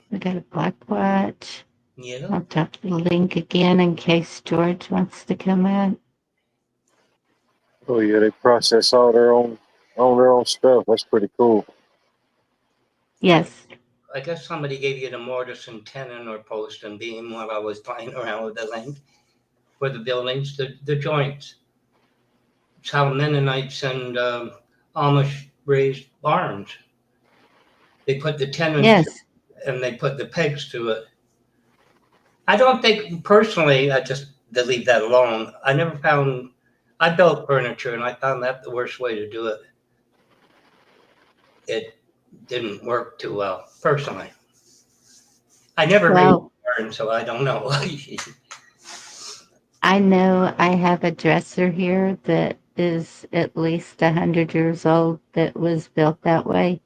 Speaker 2: We got a black watch.
Speaker 14: Yeah.
Speaker 2: I'll drop the link again in case George wants to come in.
Speaker 5: Oh yeah, they process all their own stuff. That's pretty cool.
Speaker 2: Yes.
Speaker 14: I guess somebody gave you the mortise and tenon or post and beam while I was playing around with the link for the buildings, the joints. It's how Mennonites and Amish raised barns. They put the tenons
Speaker 2: Yes.
Speaker 14: and they put the pegs to it. I don't think personally, I just to leave that alone. I built furniture and I found that the worst way to do it. It didn't work too well, personally. I never raised
Speaker 2: Well,
Speaker 14: a barn, so I don't know.
Speaker 2: I know I have a dresser here that is at least 100 years old that was built that way,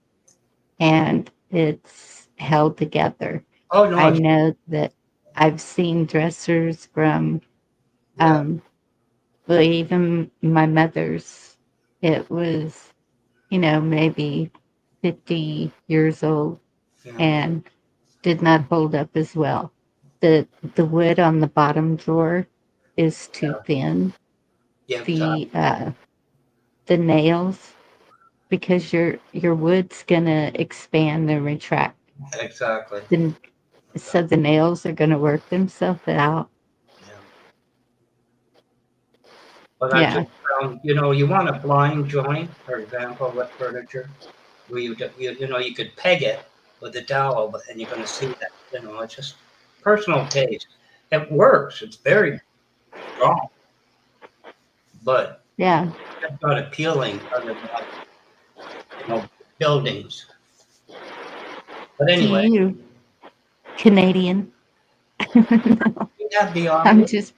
Speaker 2: and it's held together.
Speaker 14: Oh, no.
Speaker 2: I know that I've seen dressers from, well, even my mother's. It was, maybe 50 years old and did not hold up as well. The wood on the bottom drawer is too thin.
Speaker 14: Yeah,
Speaker 2: The nails, because your wood's gonna expand and retract.
Speaker 14: exactly.
Speaker 2: So the nails are gonna work themselves out.
Speaker 14: But I
Speaker 2: Yeah.
Speaker 14: just found, you want a blind joint, for example, with furniture, where you could peg it with a dowel, and you're going to see that, it's just personal taste. It works. It's very strong, but
Speaker 2: Yeah.
Speaker 14: it's not appealing other than, buildings. But
Speaker 2: Do
Speaker 14: anyway.
Speaker 2: you Canadian?
Speaker 14: You have the
Speaker 2: I'm
Speaker 14: old,
Speaker 2: just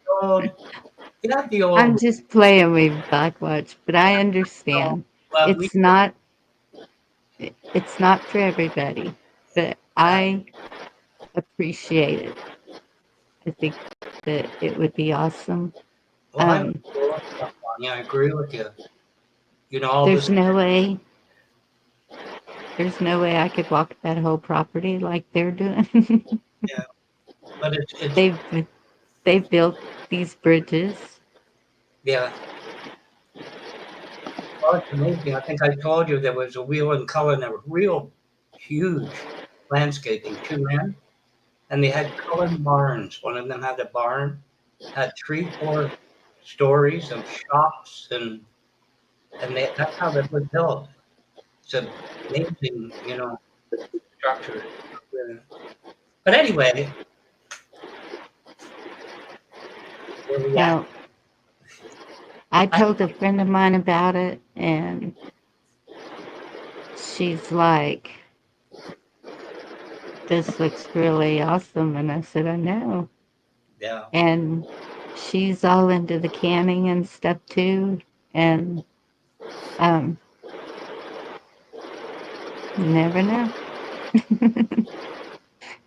Speaker 14: you have the
Speaker 2: I'm
Speaker 14: old.
Speaker 2: just playing with Blackwatch, but I understand.
Speaker 14: Well,
Speaker 2: It's not it's not for everybody, but I appreciate it. I think that it would be awesome.
Speaker 14: Well, I agree with you. All
Speaker 2: There's
Speaker 14: this.
Speaker 2: no way I could walk that whole property like they're doing.
Speaker 14: Yeah, but it's
Speaker 2: They've built these bridges.
Speaker 14: yeah. Well, it's amazing. I think I told you there was a Wheel and Cullen, a real huge landscaping, 2 men, and they had Cullen barns. One of them had a barn, had 3, 4 stories of shops, and that's how it was built. It's amazing, structure. But anyway, where we at?
Speaker 2: Well, I told a friend of mine about it, and she's like, "This looks really awesome," and I said, "I know."
Speaker 14: Yeah.
Speaker 2: And she's all into the canning and stuff too, and you never know.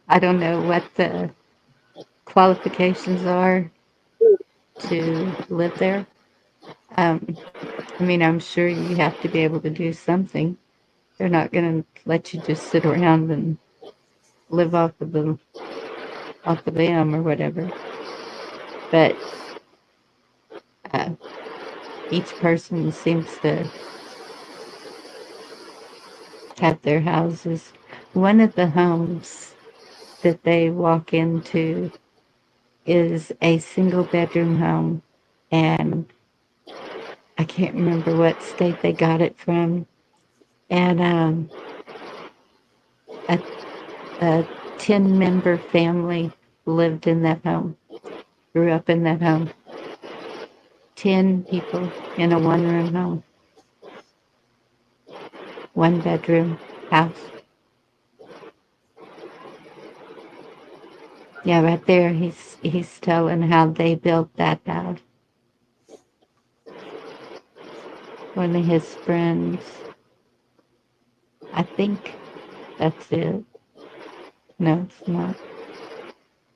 Speaker 2: I don't know what the qualifications are to live there. I mean, I'm sure you have to be able to do something. They're not going to let you just sit around and live off of them or whatever. But each person seems to have their houses. One of the homes that they walk into is a single bedroom home, and I can't remember what state they got it from. And a 10-member family lived in that home. grew up in that home. 10 people in a one-room home. 1-bedroom house. Yeah, right there, he's telling how they built that house. One of his friends. I think that's it. No, it's not.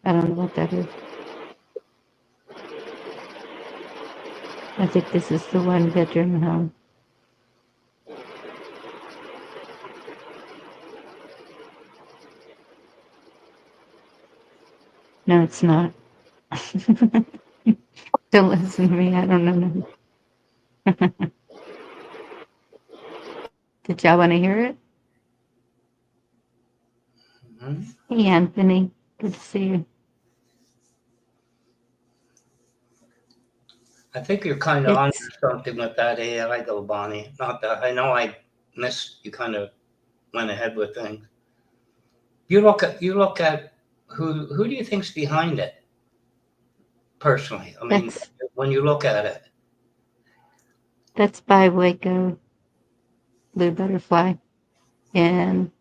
Speaker 2: I don't know what that is. I think this is the 1-bedroom home. No, it's not. Don't listen to me. I don't know. Did y'all want to hear it? Hey, Anthony. Good to see you.
Speaker 14: I think you're kind of on
Speaker 2: It's
Speaker 14: something with that AI, though, Bonnie. Not that I know I missed. You kind of went ahead with things. You look at who do you think's behind it? Personally, I mean, when you look at it,
Speaker 2: that's by Waco Blue Butterfly. And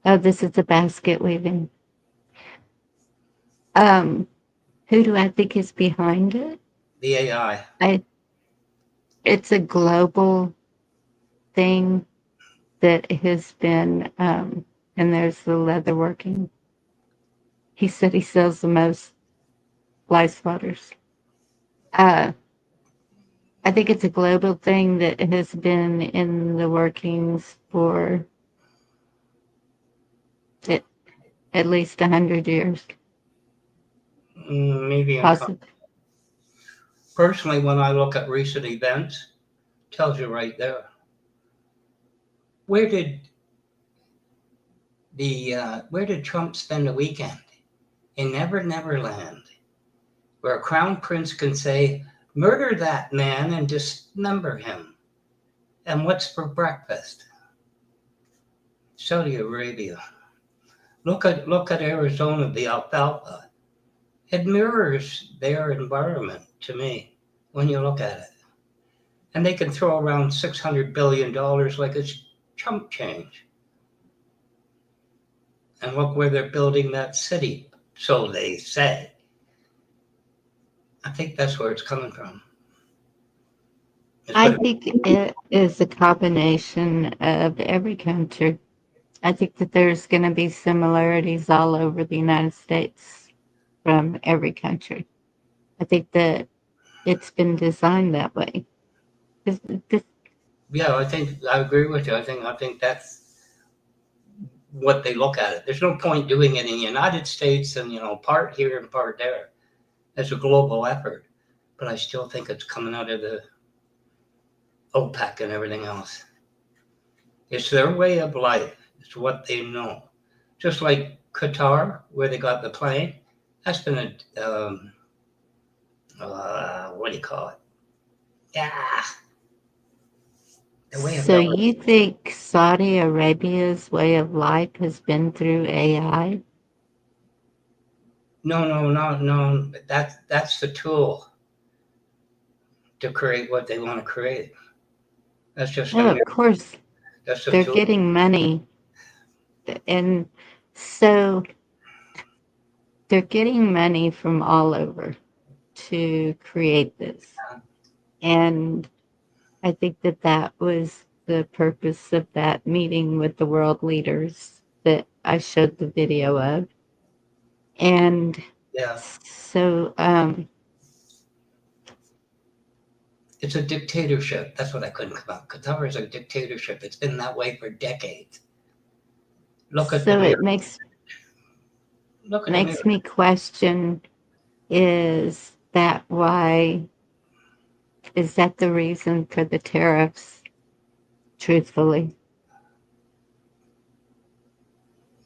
Speaker 2: oh, this is a basket weaving. Who do I think is behind it?
Speaker 14: the AI.
Speaker 2: It's a global thing that has been, and there's the leatherworking. He said he sells the most fly swatters. I think it's a global thing that has been in the workings for at least 100 years.
Speaker 14: Maybe
Speaker 2: Possibly.
Speaker 14: Personally, when I look at recent events, tells you right there. Where did Trump spend the weekend? In Neverland, where a crown prince can say, "Murder that man and dismember him." And what's for breakfast? Saudi Arabia. Look at Arizona, the alfalfa. It mirrors their environment to me when you look at it. And they can throw around $600 billion like it's chump change. And look where they're building that city, so they say. I think that's where it's coming from.
Speaker 2: I think it is a combination of every country. I think that there's going to be similarities all over the United States from every country. I think that it's been designed that way.
Speaker 14: Yeah, I agree with you. I think that's what they look at it. There's no point doing it in the United States and part here and part there. It's a global effort, but I still think it's coming out of the OPEC and everything else. It's their way of life. It's what they know. Just like Qatar, where they got the plane, that's been what do you call it? Yeah.
Speaker 2: So you think Saudi Arabia's way of life has been through AI?
Speaker 14: No. That's the tool to create what they want to create. That's just
Speaker 2: No, of course.
Speaker 14: That's the
Speaker 2: they're
Speaker 14: tool.
Speaker 2: getting money. And so they're getting money from all over to create this. And I think that was the purpose of that meeting with the world leaders that I showed the video of. And so
Speaker 14: it's a dictatorship. That's what I couldn't come up. Qatar is a dictatorship. It's been that way for decades. Look at
Speaker 2: so it makes me question, is that the reason for the tariffs, truthfully?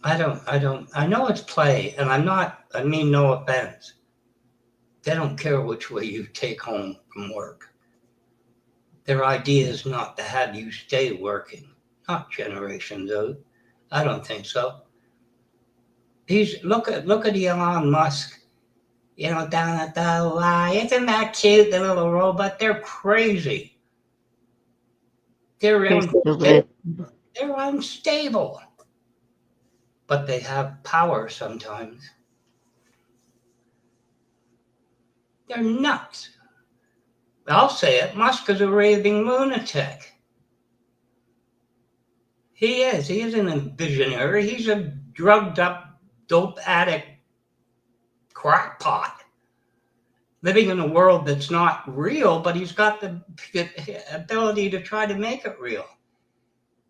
Speaker 14: I know it's play, and I mean no offense. They don't care which way you take home from work. Their idea is not to have you stay working. Not generations old. I don't think so. Look at Elon Musk. down at the Y. Isn't that cute, the little robot? They're crazy. They're unstable. But they have power sometimes. They're nuts. I'll say it. Musk is a raving lunatic. He is. He isn't a visionary. He's a drugged up, dope addict crackpot living in a world that's not real, but he's got the ability to try to make it real.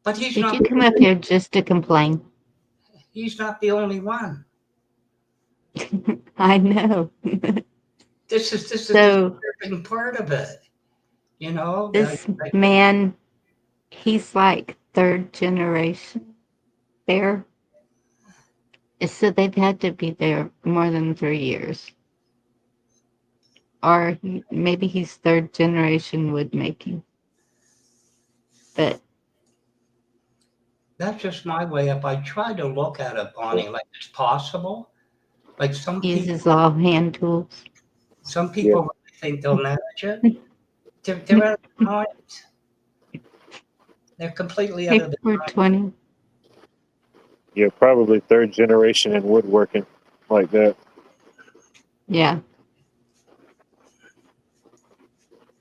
Speaker 14: But he's
Speaker 2: Did
Speaker 14: not.
Speaker 2: you come up here just to complain?
Speaker 14: He's not the only one.
Speaker 2: I know.
Speaker 14: This is
Speaker 2: So-
Speaker 14: the disturbing part of it.
Speaker 2: This man, he's like third generation there. So they've had to be there more than 3 years. Or maybe he's third generation wood making. But
Speaker 14: that's just my way up. I try to look at it, Bonnie, like it's possible. Like some
Speaker 2: uses all hand tools.
Speaker 14: Some people really think they'll manage it. They're out of their minds. They're completely out of their minds.
Speaker 2: 20.
Speaker 5: Yeah, probably third generation in woodworking like that.
Speaker 2: Yeah.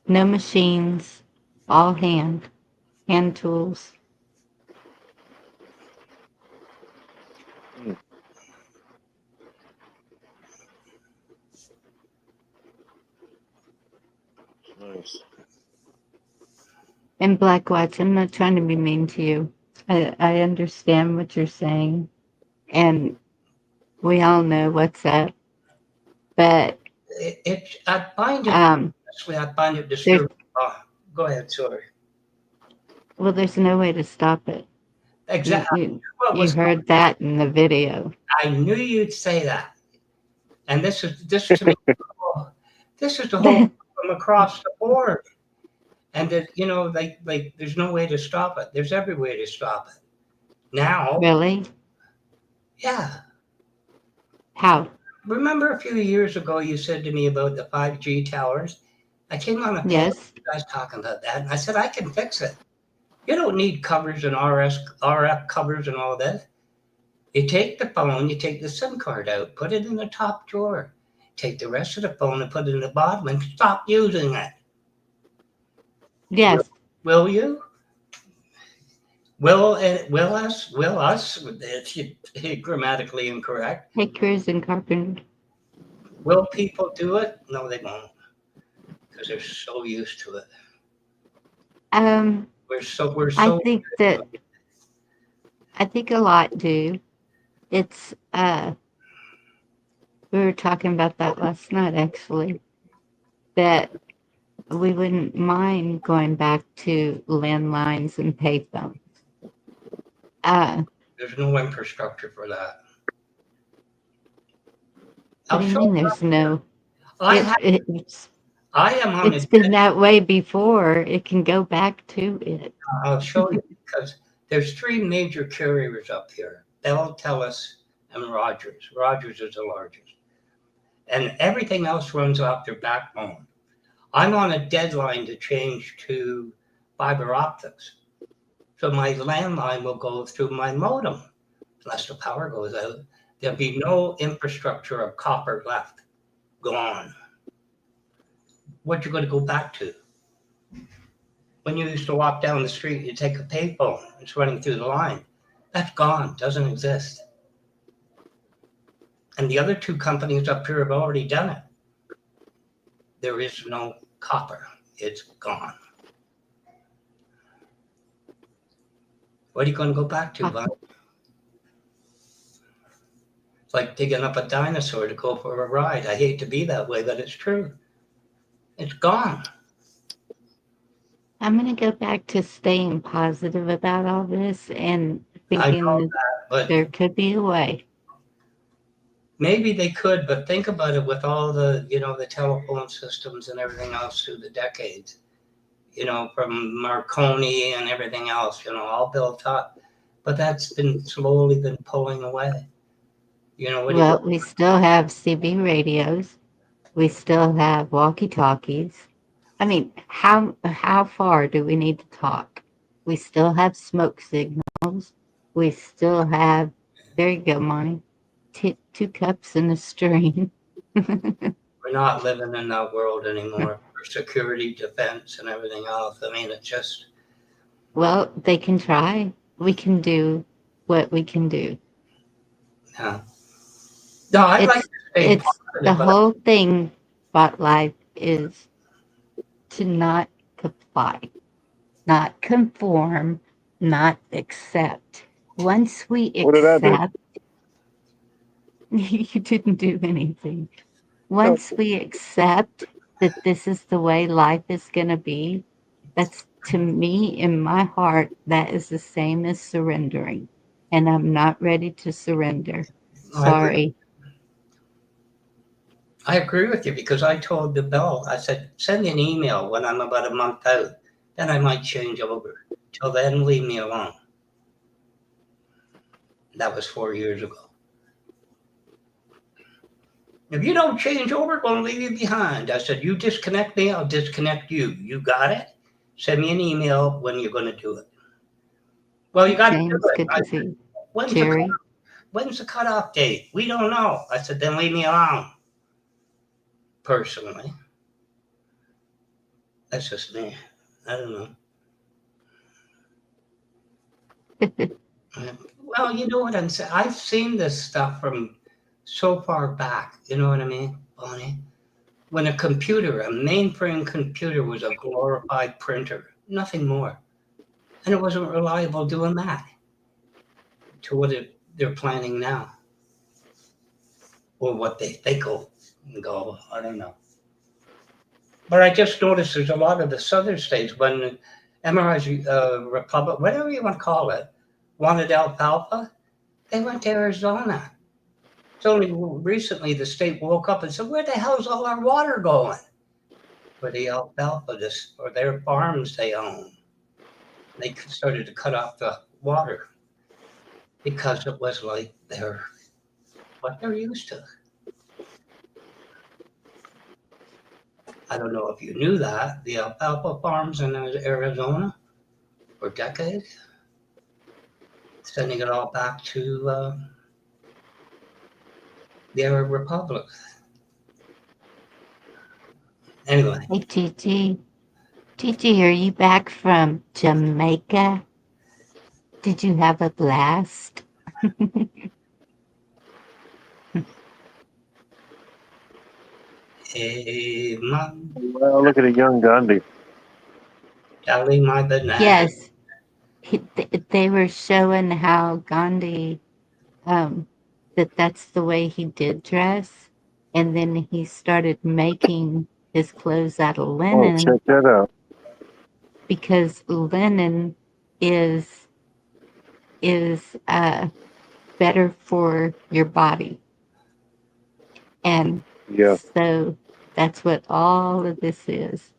Speaker 2: No machines, all hand tools.
Speaker 5: Nice.
Speaker 2: And Black Watch, I'm not trying to be mean to you. I understand what you're saying. And we all know what's up. But
Speaker 14: I find it disturbing. Go ahead, sorry.
Speaker 2: Well, there's no way to stop it.
Speaker 14: Exactly.
Speaker 2: You heard that in the video.
Speaker 14: I knew you'd say that. And this is to me, this is the whole from across the board. And that, like there's no way to stop it. There's every way to stop it. Now.
Speaker 2: Really?
Speaker 14: Yeah.
Speaker 2: How?
Speaker 14: Remember a few years ago you said to me about the 5G towers? I came on a panel with you guys talking about that, and I said I can fix it. You don't need covers and RF covers and all that. You take the phone, you take the SIM card out, put it in the top drawer. Take the rest of the phone and put it in the bottom and stop using it.
Speaker 2: Yes.
Speaker 14: Will you? Will us, if grammatically incorrect.
Speaker 2: Hey, Cruz and Carpenter.
Speaker 14: Will people do it? No, they won't. Because they're so used to it. We're so
Speaker 2: I think a lot do. It's we were talking about that last night actually. That we wouldn't mind going back to landlines and payphones.
Speaker 14: There's no infrastructure for that.
Speaker 2: What do you mean there's no?
Speaker 14: It's
Speaker 2: been that way before. It can go back to it.
Speaker 14: I'll show you because there's 3 major carriers up here: Bell, Telus, and Rogers. Rogers is the largest. And everything else runs off their backbone. I'm on a deadline to change to fiber optics. So my landline will go through my modem. Unless the power goes out, there'll be no infrastructure of copper left. Gone. What you going to go back to? When you used to walk down the street, you take a payphone. It's running through the line. That's gone. Doesn't exist. And the other 2 companies up here have already done it. There is no copper. It's gone. What are you going to go back to, Vaughn? It's like digging up a dinosaur to go for a ride. I hate to be that way, but it's true. It's gone.
Speaker 2: I'm going to go back to staying positive about all this and thinking
Speaker 14: but
Speaker 2: there could be a way.
Speaker 14: Maybe they could, but think about it with all the, the telephone systems and everything else through the decades, from Marconi and everything else, all built up. But that's slowly been pulling away.
Speaker 2: We still have CB radios. We still have walkie-talkies. I mean, how far do we need to talk? We still have smoke signals. We still have, there you go, Monty. Two cups and a string.
Speaker 14: We're not living in that world anymore for security, defense, and everything else. I mean, it's just.
Speaker 2: Well, they can try. We can do what we can do.
Speaker 14: Yeah. No, I'd like to stay
Speaker 2: It's
Speaker 14: positive,
Speaker 2: the
Speaker 14: but
Speaker 2: whole thing about life is to not comply, not conform, not accept. Once we
Speaker 5: What did I do?
Speaker 2: accept, you didn't do anything. Once we accept that this is the way life is going to be, that's to me in my heart, that is the same as surrendering. And I'm not ready to surrender. Sorry.
Speaker 14: I agree with you because I told the Bell, I said, send me an email when I'm about a month out. Then I might change over. Till then, leave me alone. That was 4 years ago. If you don't change over, I'm going to leave you behind. I said, you disconnect me, I'll disconnect you. You got it? Send me an email when you're going to do it. Well, you got to do
Speaker 2: James,
Speaker 14: it.
Speaker 2: good to see you.
Speaker 14: When's
Speaker 2: Jerry?
Speaker 14: when's the cutoff date? We don't know. I said, then leave me alone. Personally. That's just me. I don't know. Well, you know what I'm saying. I've seen this stuff from so far back. You know what I mean, Bonnie? When a mainframe computer was a glorified printer, nothing more. And it wasn't reliable doing that to what they're planning now. Or what they think will go, I don't know. But I just noticed there's a lot of the southern states when MRI's Republic, whatever you want to call it, wanted alfalfa, they went to Arizona. It's only recently the state woke up and said, where the hell's all our water going? For the alfalfa, or their farms they own. They started to cut off the water because it was like what they're used to. I don't know if you knew that. The alfalfa farms in Arizona for decades, sending it all back to the Arab Republic. Anyway.
Speaker 2: Hey, Gigi. Gigi, are you back from Jamaica? Did you have a blast?
Speaker 14: Hey, Mom.
Speaker 5: Well, look at a young Gandhi.
Speaker 14: Charlie, my banana.
Speaker 2: Yes. They were showing how Gandhi, that's the way he did dress. And then he started making his clothes out of linen.
Speaker 5: Oh, check that out.
Speaker 2: Because linen is better for your body. And so that's what all of this is.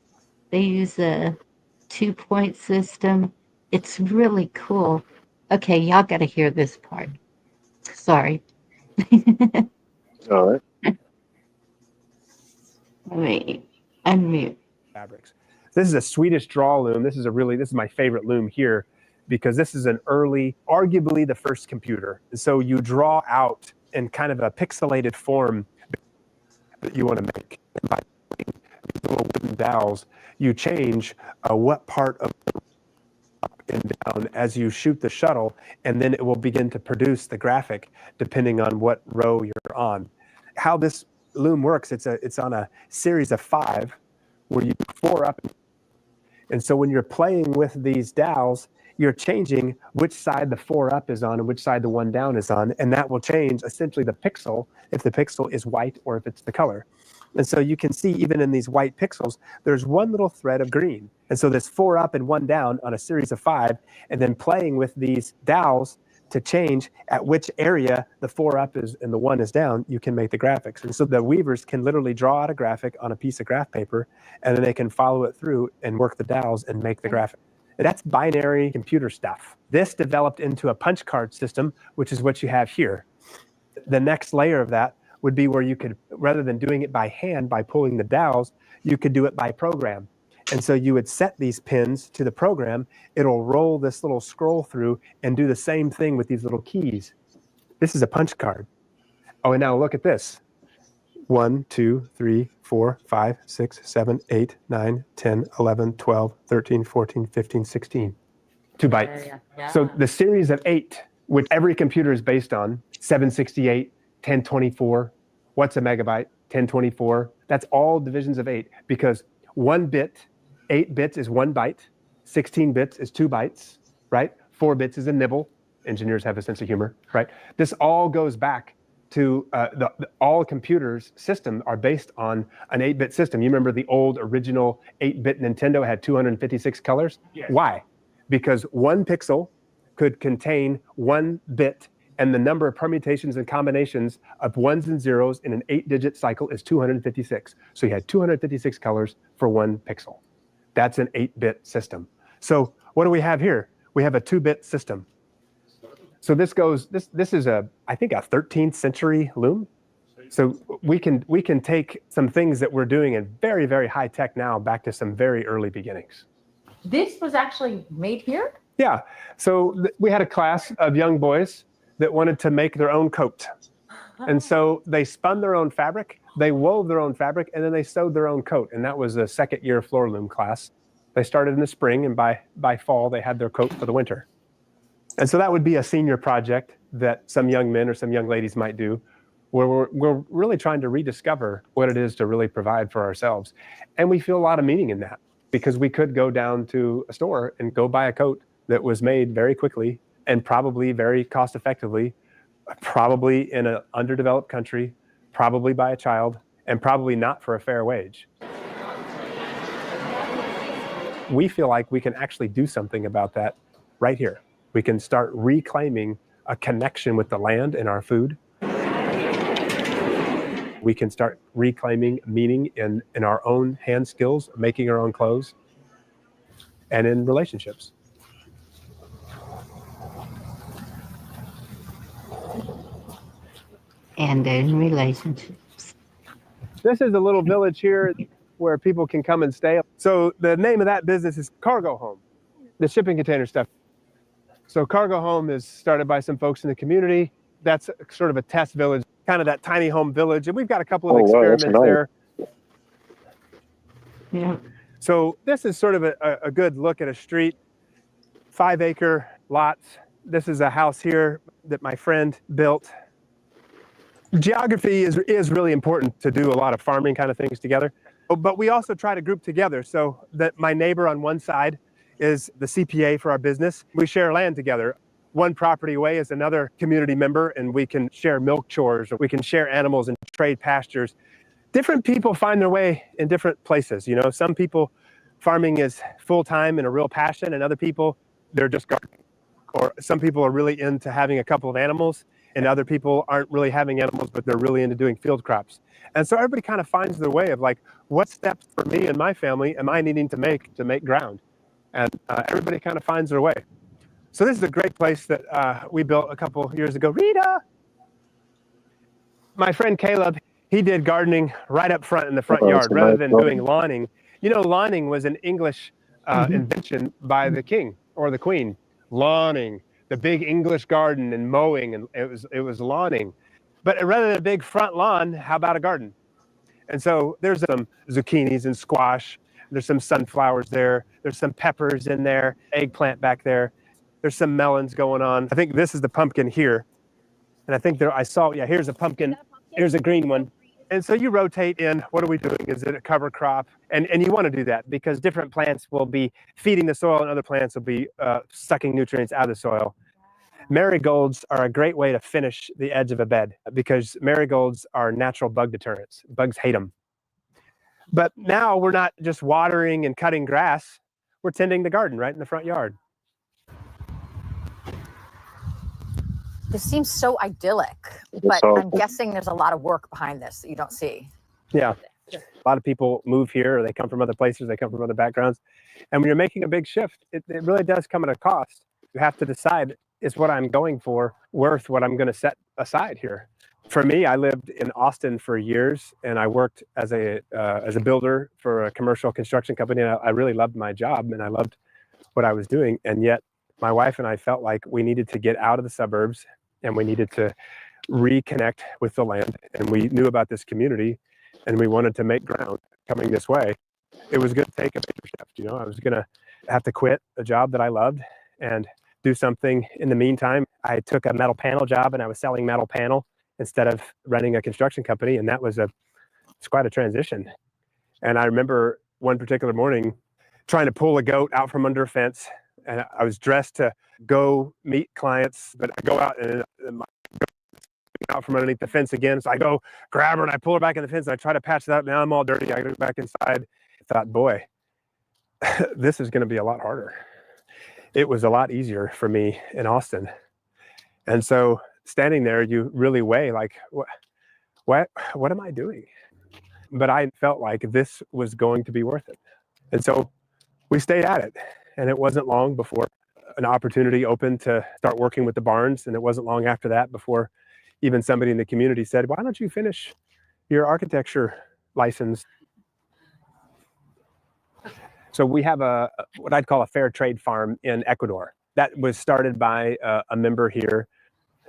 Speaker 2: They use a 2-point system. It's really cool. Okay, y'all got to hear this part. Sorry.
Speaker 5: All right.
Speaker 2: Let me unmute.
Speaker 15: Fabrics. This is a Swedish draw loom. This is my favorite loom here because this is an early, arguably the first computer. So you draw out in kind of a pixelated form that you want to make. And by these little wooden dowels, you change what part of up and down as you shoot the shuttle, and then it will begin to produce the graphic depending on what row you're on. How this loom works, it's on a series of 5 where you 4 up. And so when you're playing with these dowels, you're changing which side the 4 up is on and which side the 1 down is on. And that will change essentially the pixel, if the pixel is white or if it's the color. And so you can see even in these white pixels, there's one little thread of green. And so there's 4 up and 1 down on a series of 5, and then playing with these dowels to change at which area the 4 up is and the 1 is down, you can make the graphics. And so the weavers can literally draw out a graphic on a piece of graph paper, and then they can follow it through and work the dowels and make the graphic. And that's binary computer stuff. This developed into a punch card system, which is what you have here. The next layer of that would be where you could, rather than doing it by hand, by pulling the dowels, you could do it by program. And so you would set these pins to the program. It'll roll this little scroll through and do the same thing with these little keys. This is a punch card. Oh, and now look at this. 1, 2, 3, 4, 5, 6, 7, 8, 9, 10, 11, 12, 13, 14, 15, 16. 2 bytes.
Speaker 2: Yeah.
Speaker 15: So the series of 8, which every computer is based on, 768, 1024, what's a megabyte? 1024. That's all divisions of 8, because 1 bit, 8 bits is 1 byte, 16 bits is 2 bytes, right? 4 bits is a nibble. Engineers have a sense of humor, right? This all goes back to all computers system are based on an 8-bit system. You remember the old original 8-bit Nintendo had 256 colors? Yes. Why? Because 1 pixel could contain 1 bit, and the number of permutations and combinations of ones and zeros in an 8-digit cycle is 256. So you had 256 colors for 1 pixel. That's an 8-bit system. So what do we have here? We have a 2-bit system. So this is I think a 13th century loom. So we can take some things that we're doing in very, very high tech now back to some very early beginnings.
Speaker 16: This was actually made here?
Speaker 15: Yeah. So we had a class of young boys that wanted to make their own coat. And so they spun their own fabric, they wove their own fabric, and then they sewed their own coat. And that was a second year floor loom class. They started in the spring, and by fall, they had their coat for the winter. And so that would be a senior project that some young men or some young ladies might do, where we're really trying to rediscover what it is to really provide for ourselves. And we feel a lot of meaning in that, because we could go down to a store and go buy a coat that was made very quickly and probably very cost effectively, probably in an underdeveloped country, probably by a child, and probably not for a fair wage. We feel like we can actually do something about that right here. We can start reclaiming a connection with the land and our food. We can start reclaiming meaning in our own hand skills, making our own clothes, and in relationships.
Speaker 2: And in relationships.
Speaker 15: This is a little village here where people can come and stay. So the name of that business is Cargo Home, the shipping container stuff. So Cargo Home is started by some folks in the community. That's sort of a test village, kind of that tiny home village. And we've got a couple of experiments there.
Speaker 2: Yeah.
Speaker 15: So this is sort of a good look at a street, 5-acre lots. This is a house here that my friend built. Geography is really important to do a lot of farming kind of things together. But we also try to group together so that my neighbor on one side is the CPA for our business. We share land together. One property away is another community member, and we can share milk chores, or we can share animals and trade pastures. Different people find their way in different places. You know, some people, farming is full-time and a real passion, and other people, they're just gardening. Or some people are really into having a couple of animals, and other people aren't really having animals, but they're really into doing field crops. And so everybody kind of finds their way of like, what steps for me and my family am I needing to make ground? And everybody kind of finds their way. So this is a great place that we built a couple years ago. Rita! My friend Caleb, he did gardening right up front in the front yard rather than doing lawning. You know, lawning was an English invention by the king or the queen. Lawning, the big English garden and mowing, and it was lawning. But rather than a big front lawn, how about a garden? And so there's some zucchinis and squash. There's some sunflowers there. There's some peppers in there, eggplant back there. There's some melons going on. I think this is the pumpkin here. And I think I saw, yeah, here's a pumpkin. Here's a green one. And so you rotate in, what are we doing? Is it a cover crop? And you want to do that because different plants will be feeding the soil and other plants will be sucking nutrients out of the soil. Marigolds are a great way to finish the edge of a bed because marigolds are natural bug deterrents. Bugs hate them. But now we're not just watering and cutting grass. We're tending the garden right in the front yard.
Speaker 16: This seems so idyllic, but I'm guessing there's a lot of work behind this that you don't see.
Speaker 15: Yeah. A lot of people move here, or they come from other places, they come from other backgrounds. And when you're making a big shift, it really does come at a cost. You have to decide, is what I'm going for worth what I'm going to set aside here? For me, I lived in Austin for years, and I worked as a builder for a commercial construction company. And I really loved my job, and I loved what I was doing. And yet, my wife and I felt like we needed to get out of the suburbs, and we needed to reconnect with the land. And we knew about this community, and we wanted to make ground coming this way. It was going to take a major shift. You know, I was going to have to quit a job that I loved and do something in the meantime. I took a metal panel job, and I was selling metal panel instead of running a construction company. And that was it's quite a transition. And I remember one particular morning trying to pull a goat out from under a fence. And I was dressed to go meet clients, but I go out and my out from underneath the fence again. So I go grab her and I pull her back in the fence and I try to patch it up. Now I'm all dirty. I go back inside. I thought, boy, this is going to be a lot harder. It was a lot easier for me in Austin. And so standing there, you really weigh like, what am I doing? But I felt like this was going to be worth it. And so we stayed at it. And it wasn't long before an opportunity opened to start working with the barns. And it wasn't long after that before even somebody in the community said, why don't you finish your architecture license? So we have what I'd call a fair trade farm in Ecuador. That was started by a member here.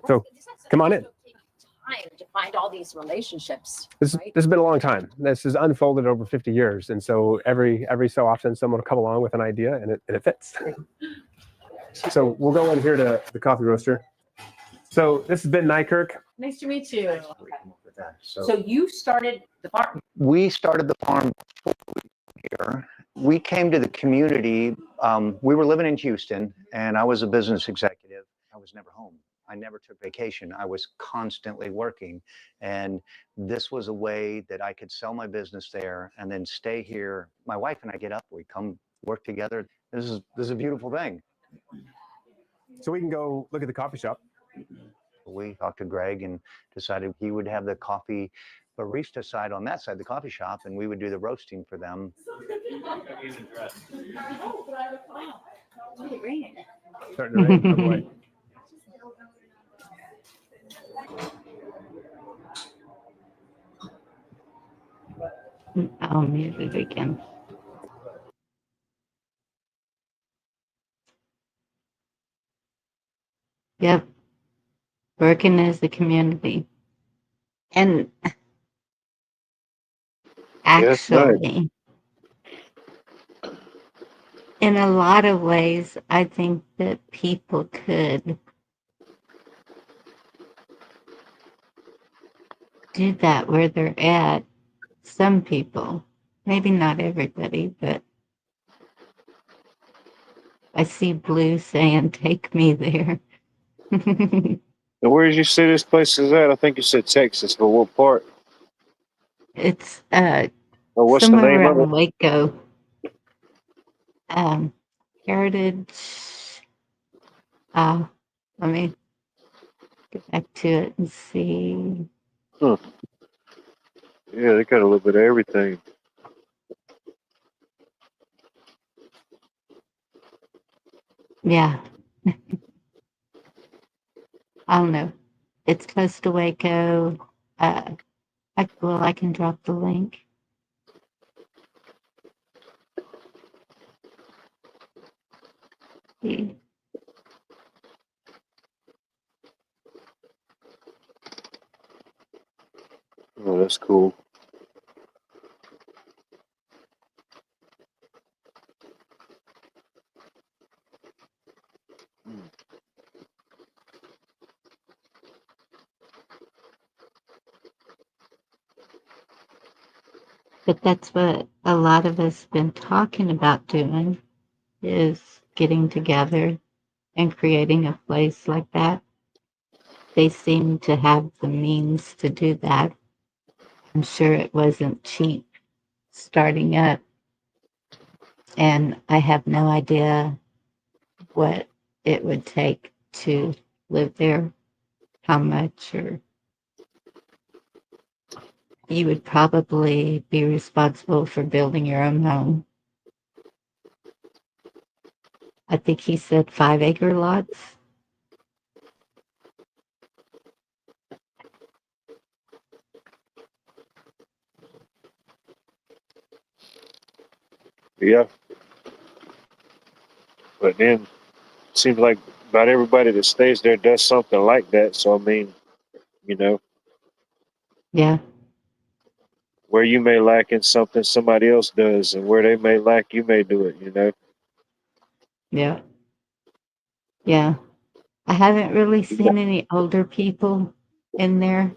Speaker 15: So come on in.
Speaker 16: Time to find all these relationships.
Speaker 15: This has been a long time. This has unfolded over 50 years. And so every so often someone will come along with an idea and it fits. So we'll go in here to the coffee roaster. So this has been Nykirk.
Speaker 16: Nice to meet you. So you started the farm.
Speaker 17: We started the farm here. We came to the community. We were living in Houston, and I was a business executive. I was never home. I never took vacation. I was constantly working. And this was a way that I could sell my business there and then stay here. My wife and I get up, we come work together. This is a beautiful thing.
Speaker 15: So we can go look at the coffee shop.
Speaker 17: We talked to Greg and decided he would have the coffee barista side on that side, the coffee shop, and we would do the roasting for them.
Speaker 15: Starting to rain. Oh boy.
Speaker 2: I'll mute it again. Yep. Working as a community. And actually, in a lot of ways, I think that people could do that where they're at. Some people, maybe not everybody, but I see Blue saying, take me there.
Speaker 5: And where did you say this place is at? I think you said Texas, but what part?
Speaker 2: It's
Speaker 5: what's the
Speaker 2: somewhere
Speaker 5: name of
Speaker 2: around
Speaker 5: it?
Speaker 2: Waco. Heritage. Let me get back to it and see.
Speaker 5: Huh. Yeah, they got a little bit of everything.
Speaker 2: Yeah. I don't know. It's close to Waco. I can drop the link. See.
Speaker 5: Oh, that's cool.
Speaker 2: But that's what a lot of us been talking about doing, is getting together and creating a place like that. They seem to have the means to do that. I'm sure it wasn't cheap starting up. And I have no idea what it would take to live there, how much, or you would probably be responsible for building your own home. I think he said 5-acre lots.
Speaker 5: Yeah. But then it seems like about everybody that stays there does something like that. So I mean, you know,
Speaker 2: Yeah.
Speaker 5: where you may lack in something, somebody else does, and where they may lack, you may do it. You know.
Speaker 2: Yeah. Yeah. I haven't really seen any older people in there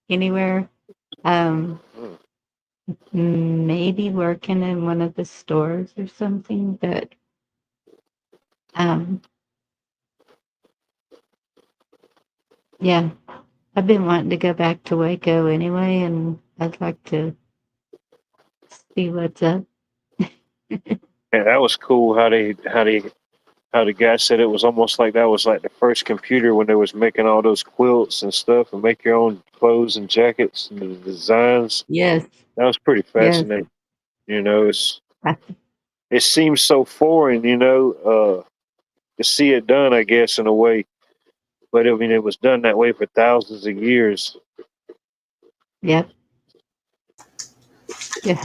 Speaker 2: anywhere. Maybe working in one of the stores or something, but yeah, I've been wanting to go back to Waco anyway, and I'd like to see what's up.
Speaker 5: And that was cool how the guy said it was almost like that was like the first computer when they was making all those quilts and stuff and make your own clothes and jackets and the designs.
Speaker 2: Yes.
Speaker 5: That was pretty
Speaker 2: Yes.
Speaker 5: fascinating. You know, it seems so foreign, you know, to see it done, I guess, in a way. But I mean, it was done that way for thousands of years.
Speaker 2: Yep. Yeah.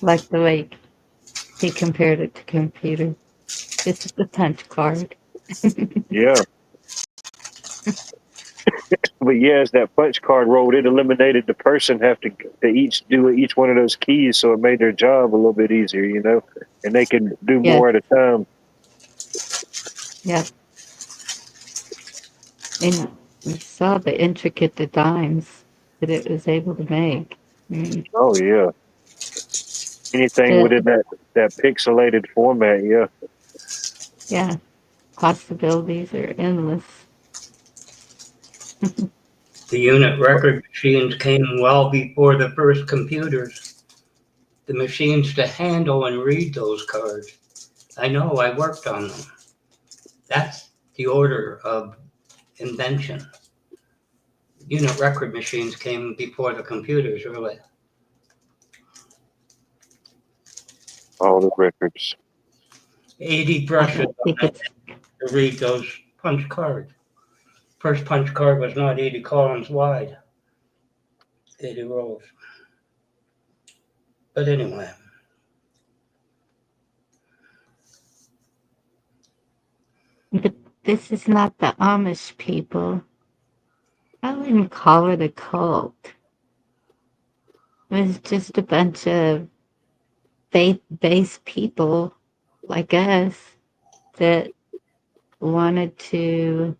Speaker 2: Like the way he compared it to computer. This is the punch card.
Speaker 5: Yeah. But yeah, as that punch card rolled, it eliminated the person have to each do each one of those keys, so it made their job a little bit easier, you know, and they can do
Speaker 2: Yeah.
Speaker 5: more at a time.
Speaker 2: Yeah. And you saw the intricate designs that it was able to make.
Speaker 5: Oh yeah. Anything
Speaker 2: The,
Speaker 5: within that pixelated format, yeah.
Speaker 2: yeah. Possibilities are endless.
Speaker 14: The unit record machines came well before the first computers. The machines to handle and read those cards. I know, I worked on them. That's the order of invention. Unit record machines came before the computers, really.
Speaker 5: All the records.
Speaker 14: 80 brushes to read those punch cards. First punch card was not 80 columns wide, 80 rows. But anyway.
Speaker 2: But this is not the Amish people. I wouldn't call it a cult. It was just a bunch of faith-based people like us that wanted to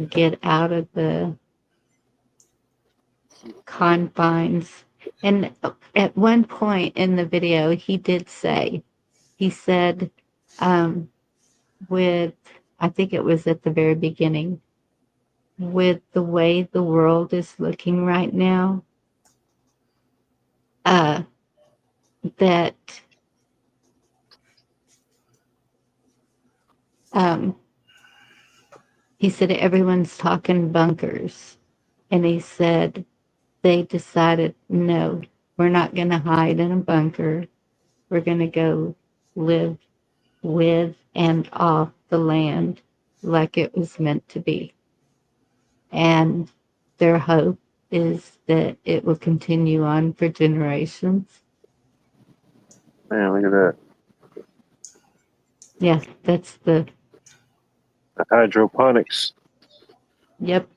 Speaker 2: get out of the confines. And at one point in the video, he did say, he said, with, I think it was at the very beginning, with the way the world is looking right now, that he said everyone's talking bunkers. And he said they decided, no, we're not going to hide in a bunker. We're going to go live with and off the land like it was meant to be. And their hope is that it will continue on for generations.
Speaker 5: Man, look at that.
Speaker 2: Yeah, that's the
Speaker 5: hydroponics.
Speaker 2: Yep.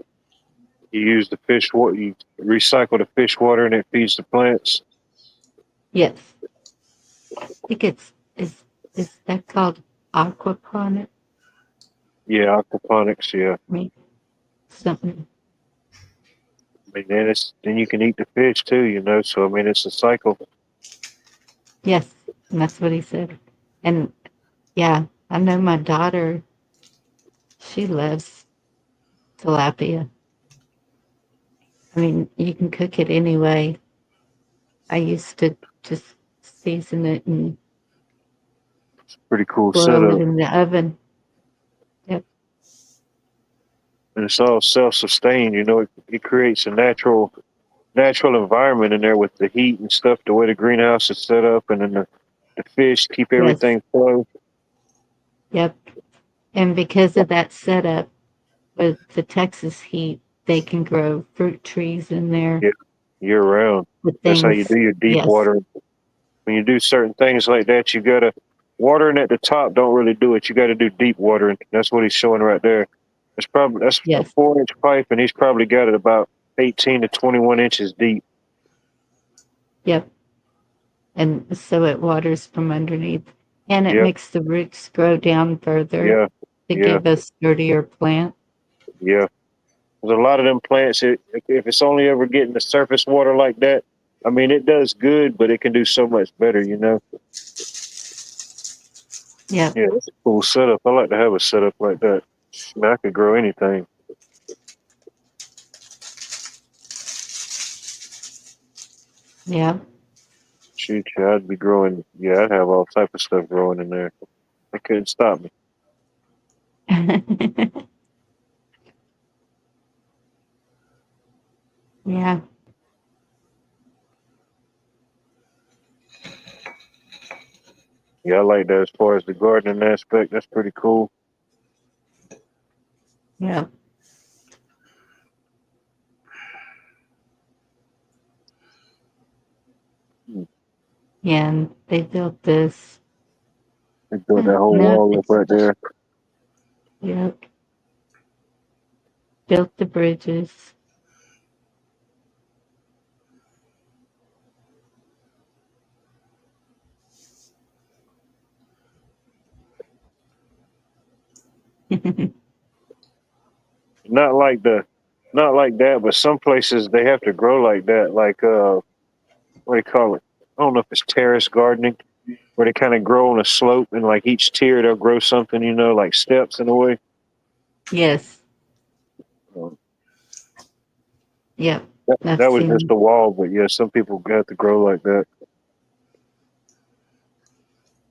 Speaker 5: You use the fish water, you recycle the fish water and it feeds the plants.
Speaker 2: Yes. I think is that called aquaponics?
Speaker 5: Yeah, aquaponics, yeah.
Speaker 2: Something.
Speaker 5: I mean, then you can eat the fish too, you know, so I mean, it's a cycle.
Speaker 2: Yes, and that's what he said. And yeah, I know my daughter, she loves tilapia. I mean, you can cook it anyway. I used to just season it and
Speaker 5: Pretty cool
Speaker 2: boil it
Speaker 5: setup.
Speaker 2: in the oven. Yep.
Speaker 5: And it's all self-sustained, you know, it creates a natural environment in there with the heat and stuff, the way the greenhouse is set up, and then the fish keep everything flow.
Speaker 2: Yep. And because of that setup with the Texas heat, they can grow fruit trees in there.
Speaker 5: Yeah, year round.
Speaker 2: With
Speaker 5: That's how you
Speaker 2: things,
Speaker 5: do your deep
Speaker 2: yes.
Speaker 5: water. when you do certain things like that, you gotta watering at the top don't really do it. You got to do deep watering. That's what he's showing right there. That's a
Speaker 2: Yes.
Speaker 5: 4-inch pipe, and he's probably got it about 18 to 21 inches deep.
Speaker 2: Yep. And so it waters from underneath, and it
Speaker 5: Yep.
Speaker 2: makes the roots grow down further
Speaker 5: Yeah.
Speaker 2: to
Speaker 5: Yeah.
Speaker 2: give a sturdier plant.
Speaker 5: Yeah. There's a lot of them plants. If it's only ever getting the surface water like that, I mean, it does good, but it can do so much better, you know.
Speaker 2: Yeah.
Speaker 5: Yeah, that's a cool setup. I like to have a setup like that. I mean, I could grow anything.
Speaker 2: Yeah.
Speaker 5: Shoot, yeah, I'd be growing. Yeah, I'd have all type of stuff growing in there. They couldn't stop me.
Speaker 2: Yeah.
Speaker 5: Yeah, I like that as far as the gardening aspect. That's pretty cool.
Speaker 2: Yeah. Yeah, and they built this.
Speaker 5: They built that whole
Speaker 2: No,
Speaker 5: wall up right there.
Speaker 2: Yep. Built the bridges.
Speaker 5: Not like that, but some places they have to grow like that. Like what do you call it? I don't know if it's terrace gardening, where they kind of grow on a slope, and like each tier they'll grow something, you know, like steps in a way.
Speaker 2: Yes.
Speaker 5: Um,
Speaker 2: Yep.
Speaker 5: that was just a wall, but yeah, some people have to grow like that.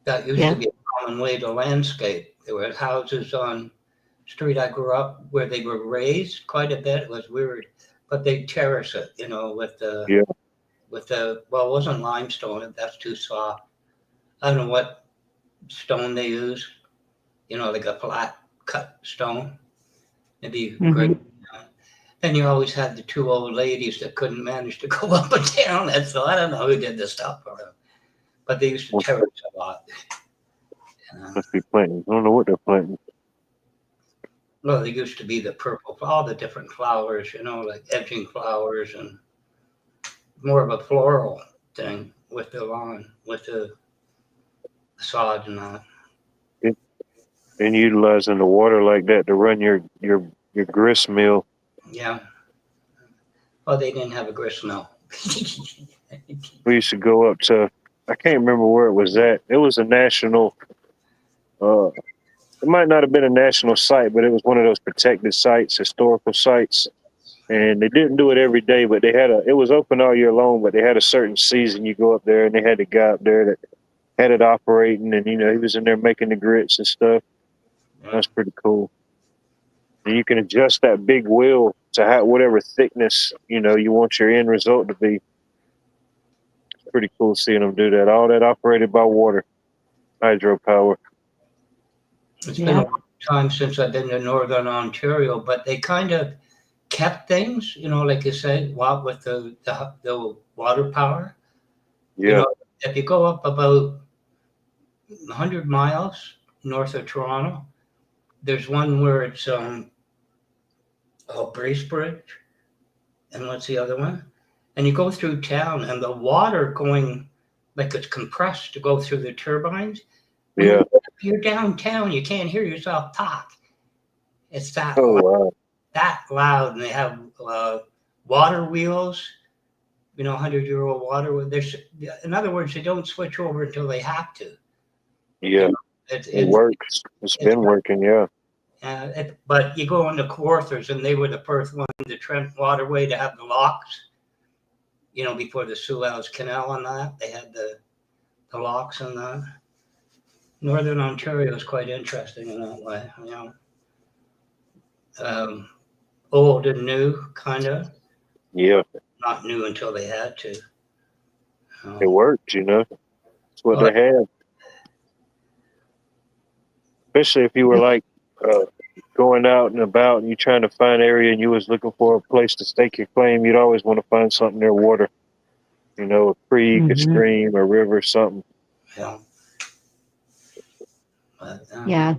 Speaker 14: That used to be a common way to landscape. There were houses on street I grew up where they were raised quite a bit. It was weird, but they terrace it, you know, with the well, it wasn't limestone. That's too soft. I don't know what stone they use. You know, like a flat cut stone. It'd be great. Then you always had the two old ladies that couldn't manage to go up and down. And so I don't know who did this stuff for them, but they used to terrace a lot.
Speaker 5: Must be planting. I don't know what they're planting.
Speaker 14: Well, there used to be the purple, all the different flowers, you know, like edging flowers and more of a floral thing with the lawn, with the sod and that.
Speaker 5: And utilizing the water like that to run your grist mill.
Speaker 14: Yeah. Well, they didn't have a grist mill.
Speaker 5: We used to go up to, I can't remember where it was at. It was a national, it might not have been a national site, but it was one of those protected sites, historical sites. And they didn't do it every day, but it was open all year long, but they had a certain season you go up there, and they had a guy up there that had it operating, and, you know, he was in there making the grits and stuff. That's pretty cool. And you can adjust that big wheel to whatever thickness, you know, you want your end result to be. It's pretty cool seeing them do that. All that operated by water, hydropower.
Speaker 14: It's been a long time since I've been to Northern Ontario, but they kind of kept things, you know, like you said, with the water power.
Speaker 5: Yeah.
Speaker 14: You know, if you go up about 100 miles north of Toronto, there's one where it's Bracebridge, and what's the other one? And you go through town, and the water going like it's compressed to go through the turbines.
Speaker 5: Yeah.
Speaker 14: You're downtown, you can't hear yourself talk. It's that loud, and they have water wheels. You know, 100-year-old water wheel. In other words, they don't switch over until they have to.
Speaker 5: Yeah.
Speaker 14: You know,
Speaker 5: it works. It's been working, yeah.
Speaker 14: But you go into Kawarthas, and they were the first one, the Trent waterway, to have the locks. You know, before the Suez Canal and that, they had the locks and that. Northern Ontario is quite interesting in that way, you know. Old and new, kind of.
Speaker 5: Yeah.
Speaker 14: Not new until they had to.
Speaker 5: It worked, you know. That's what they had. Especially if you were like going out and about and you're trying to find area and you was looking for a place to stake your claim, you'd always want to find something near water. You know, a creek, a
Speaker 2: Mhm.
Speaker 5: stream, a river, something.
Speaker 14: Yeah. But,
Speaker 2: Yeah.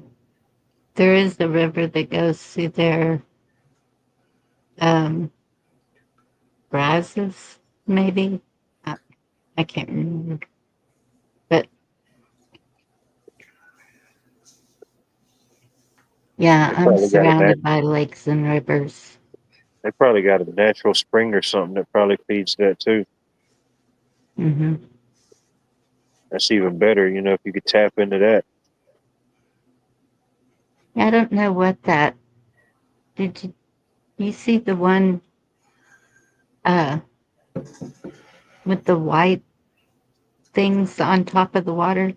Speaker 2: There is a river that goes through their Brazos, maybe. I can't remember. But yeah,
Speaker 5: They
Speaker 2: I'm
Speaker 5: probably got
Speaker 2: surrounded by lakes and rivers.
Speaker 5: they probably got a natural spring or something that probably feeds that too.
Speaker 2: Hmm.
Speaker 5: That's even better, you know, if you could tap into that.
Speaker 2: I don't know what that. Did you see the one uh with the white things on top of the water?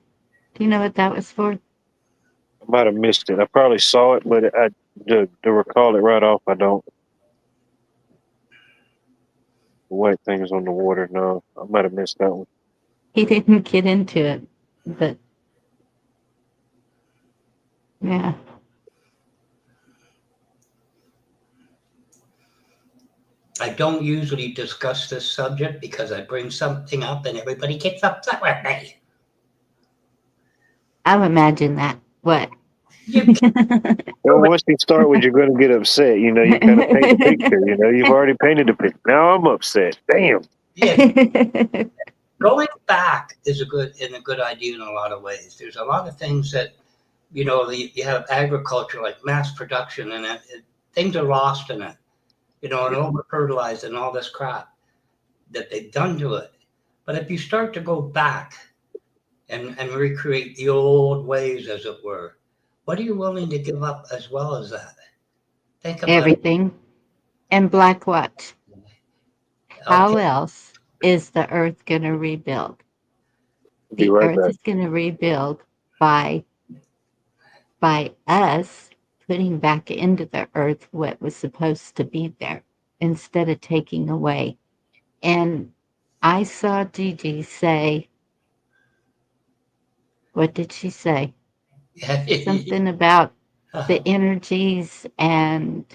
Speaker 2: Do you know what that was for?
Speaker 5: I might have missed it. I probably saw it, but to recall it right off, I don't. The white things on the water, no, I might have missed that one.
Speaker 2: He didn't get into it, but yeah.
Speaker 14: I don't usually discuss this subject because I bring something up and everybody gets upset with me.
Speaker 2: I would imagine that. What?
Speaker 5: Well, once you start with, you're going to get upset. You know, you kind of paint the picture. You know, you've already painted the picture. Now I'm upset. Damn.
Speaker 14: Yeah. Going back is a good idea in a lot of ways. There's a lot of things that, you know, you have agriculture like mass production and things are lost in it, you know, and over fertilized and all this crap that they've done to it. But if you start to go back and recreate the old ways, as it were, what are you willing to give up as well as that? Think about
Speaker 2: Everything. And black what? How else is the earth going to rebuild?
Speaker 5: Be
Speaker 2: The
Speaker 5: right
Speaker 2: earth
Speaker 5: back.
Speaker 2: is going to rebuild by us putting back into the earth what was supposed to be there instead of taking away. And I saw Gigi say, what did she say? Something about the energies and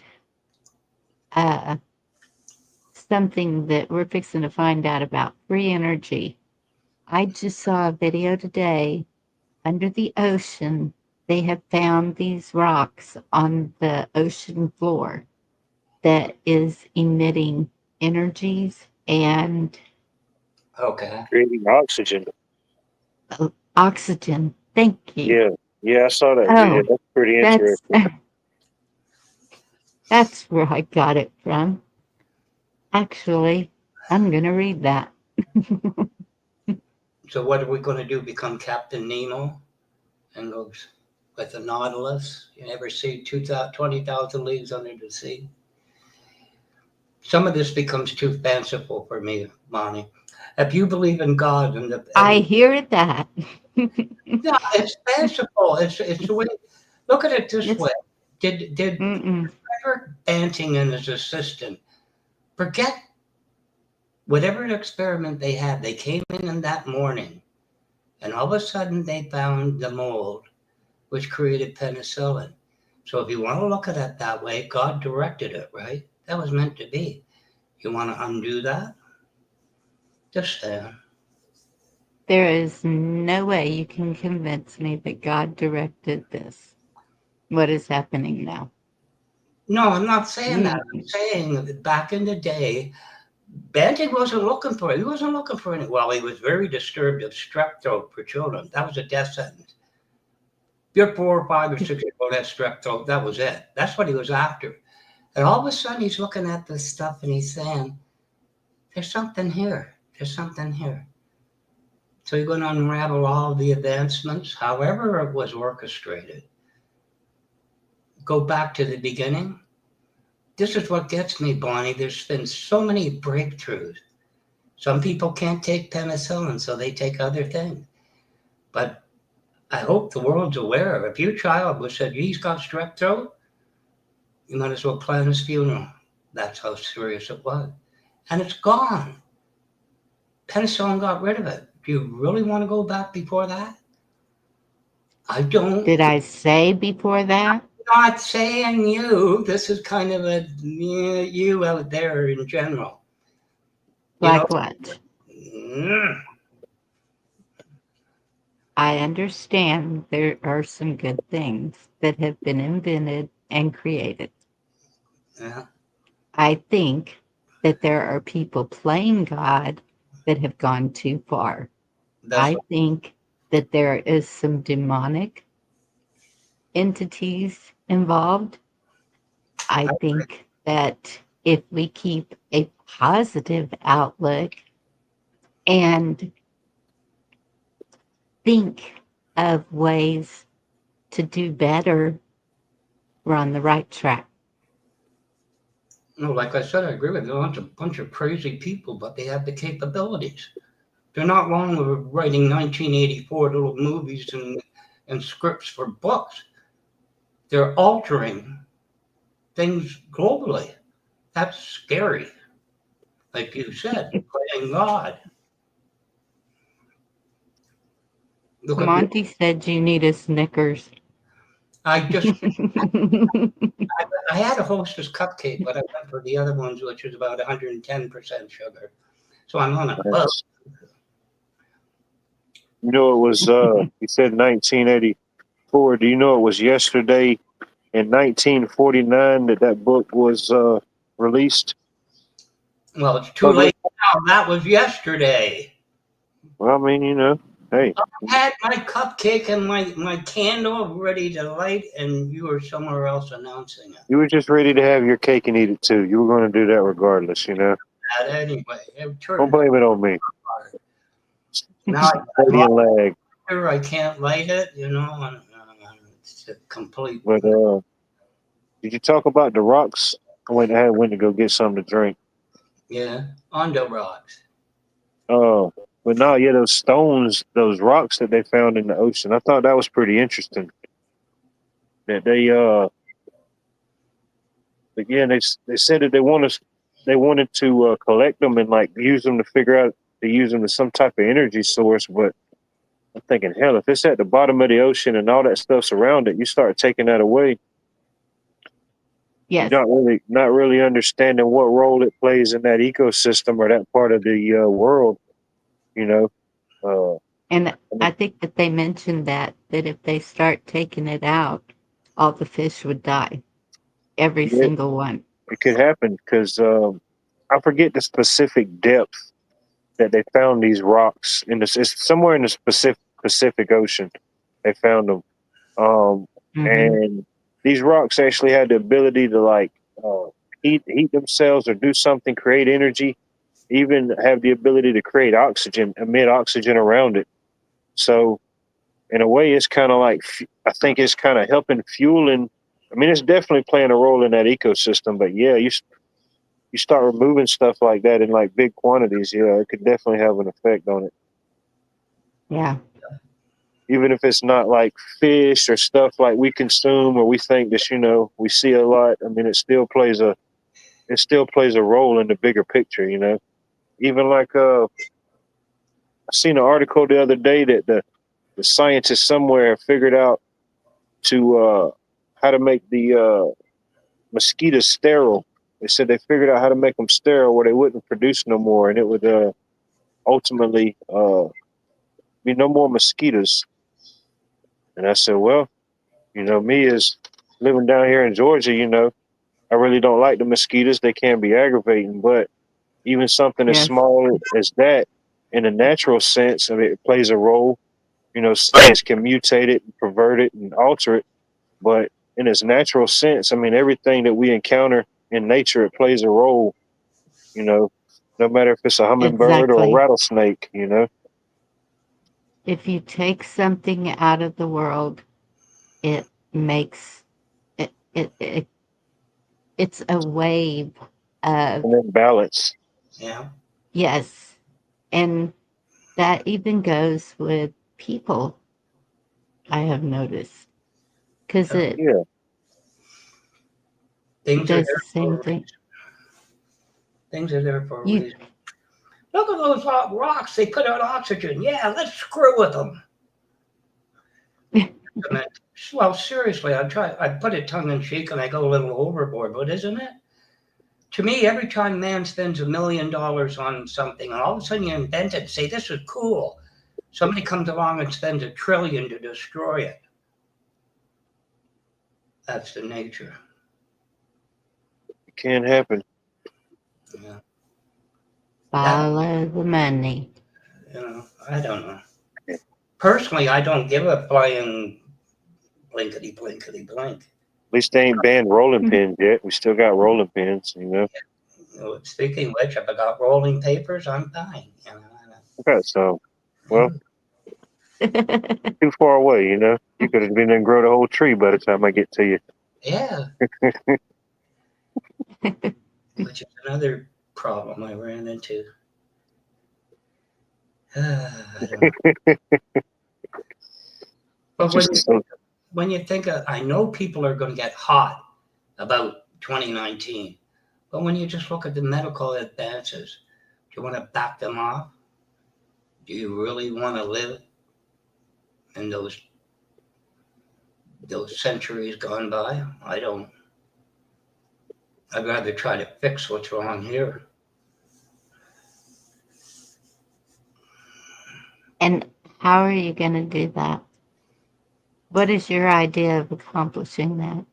Speaker 2: something that we're fixing to find out about free energy. I just saw a video today under the ocean. They have found these rocks on the ocean floor that is emitting energies and
Speaker 5: creating oxygen.
Speaker 2: Oxygen. Thank you.
Speaker 5: Yeah, I saw that video.
Speaker 2: Oh,
Speaker 5: That's pretty
Speaker 2: that's
Speaker 5: interesting.
Speaker 2: that's where I got it from. Actually, I'm gonna read that.
Speaker 14: So what are we going to do? Become Captain Nemo and go with the Nautilus? You never see 20,000 leagues under the sea? Some of this becomes too fanciful for me, Bonnie. If you believe in God and
Speaker 2: I hear that.
Speaker 14: no, it's fanciful. It's the way. Look at it this way. Did Trevor Banting and his assistant forget whatever experiment they had? They came in that morning, and all of a sudden they found the mold, which created penicillin. So if you want to look at it that way, God directed it, right? That was meant to be. You want to undo that? Just there.
Speaker 2: There is no way you can convince me that God directed this. What is happening now?
Speaker 14: No, I'm not saying that. I'm saying that back in the day, Banting wasn't looking for it. He wasn't looking for any. Well, he was very disturbed of strep throat for children. That was a death sentence. You're 4 or 5 or 6 years old, had strep throat. That was it. That's what he was after. And all of a sudden, he's looking at this stuff and he's saying, "There's something here. There's something here." So you're going to unravel all the advancements, however it was orchestrated. Go back to the beginning. This is what gets me, Bonnie. There's been so many breakthroughs. Some people can't take penicillin, so they take other things. But I hope the world's aware. If your child was said he's got strep throat, you might as well plan his funeral. That's how serious it was. And it's gone. Penicillin got rid of it. Do you really want to go back before that? I don't.
Speaker 2: Did I say before that?
Speaker 14: I'm not saying you. This is kind of a you out there in general.
Speaker 2: Like what? I understand there are some good things that have been invented and created.
Speaker 14: Yeah.
Speaker 2: I think that there are people playing God that have gone too far. I think that there is some demonic entities involved. I think that if we keep a positive outlook and think of ways to do better, we're on the right track.
Speaker 14: No, like I said, I agree with you. They're a bunch of crazy people, but they have the capabilities. They're not long with writing 1984 little movies and scripts for books. They're altering things globally. That's scary. Like you said, playing God. Look at
Speaker 2: Monty said you need a Snickers.
Speaker 14: I just I had a Hostess cupcake, but I went for the other ones, which is about 110% sugar. So I'm on a bug.
Speaker 5: You know, it was, you said 1984. Do you know it was yesterday in 1949 that book was released?
Speaker 14: Well, it's too late now. That was yesterday.
Speaker 5: Well, I mean, you know, hey.
Speaker 14: I had my cupcake and my candle ready to light, and you were somewhere else announcing it.
Speaker 5: You were just ready to have your cake and eat it too. You were going to do that regardless, you know.
Speaker 14: Anyway,
Speaker 5: Don't blame it on me.
Speaker 14: Now
Speaker 5: Lag.
Speaker 14: I can't light it, you know, and it's a complete.
Speaker 5: But did you talk about the rocks? I went to go get something to drink.
Speaker 14: Yeah, on the rocks.
Speaker 5: Oh, but no, yeah, those stones, those rocks that they found in the ocean. I thought that was pretty interesting. That but yeah, they said that they wanted to collect them and like use them to figure out to use them as some type of energy source. But I'm thinking, hell, if it's at the bottom of the ocean and all that stuff's around it, you start taking that away.
Speaker 2: Yes.
Speaker 5: You're not really understanding what role it plays in that ecosystem or that part of the world, you know.
Speaker 2: And I think that they mentioned that if they start taking it out, all the fish would die. Every
Speaker 5: Yeah,
Speaker 2: single one.
Speaker 5: it could happen because I forget the specific depth that they found these rocks in this. It's somewhere in the Pacific Ocean. They found them, and these rocks actually had the ability to like heat themselves or do something, create energy, even have the ability to create oxygen, emit oxygen around it. So, in a way, it's kind of like I think it's kind of helping fueling. I mean, it's definitely playing a role in that ecosystem. But yeah, you start removing stuff like that in like big quantities, yeah, it could definitely have an effect on it.
Speaker 2: Yeah.
Speaker 5: Even if it's not like fish or stuff like we consume or we think that, you know, we see a lot. I mean, it still plays a role in the bigger picture, you know. Even like I seen an article the other day that the scientists somewhere figured out to how to make the mosquitoes sterile. They said they figured out how to make them sterile where they wouldn't produce no more, and it would ultimately be no more mosquitoes. And I said, well, you know, me as living down here in Georgia, you know, I really don't like the mosquitoes. They can be aggravating, but even something as small as that, in a natural sense, I mean, it plays a role. You know, science can mutate it, pervert it, and alter it. But in its natural sense, I mean, everything that we encounter in nature, it plays a role. You know, no matter if it's a hummingbird or a rattlesnake. You know,
Speaker 2: if you take something out of the world, it makes it's a wave of
Speaker 5: and then balance.
Speaker 14: Yeah.
Speaker 2: Yes. And that even goes with people, I have noticed. Because it
Speaker 14: Things are
Speaker 2: does
Speaker 14: there
Speaker 2: the same thing.
Speaker 14: Things are there for a reason. Look at those rocks. They put out oxygen. Yeah, let's screw with them. Well, seriously, I put it tongue in cheek and I go a little overboard, but isn't it? To me, every time man spends $1 million on something, and all of a sudden you invent it and say, this is cool, somebody comes along and spends $1 trillion to destroy it. That's the nature.
Speaker 5: It can't happen.
Speaker 14: Yeah.
Speaker 2: Follow the money.
Speaker 14: You know, I don't know. Personally, I don't give a flying blinkety blink.
Speaker 5: At least they ain't banned rolling pins yet. We still got rolling pins, you know.
Speaker 14: Speaking of which, if I got rolling papers, I'm fine. You know.
Speaker 5: Okay, so, well, too far away, you know. You could have been there and grow the whole tree by the time I get to you.
Speaker 14: Yeah. Which is another problem I ran into. I don't know. But when you think of, I know people are going to get hot about 2019, but when you just look at the medical advances, do you want to back them off? Do you really want to live in those centuries gone by? I don't. I'd rather try to fix what's wrong here.
Speaker 2: And how are you going to do that? What is your idea of accomplishing that?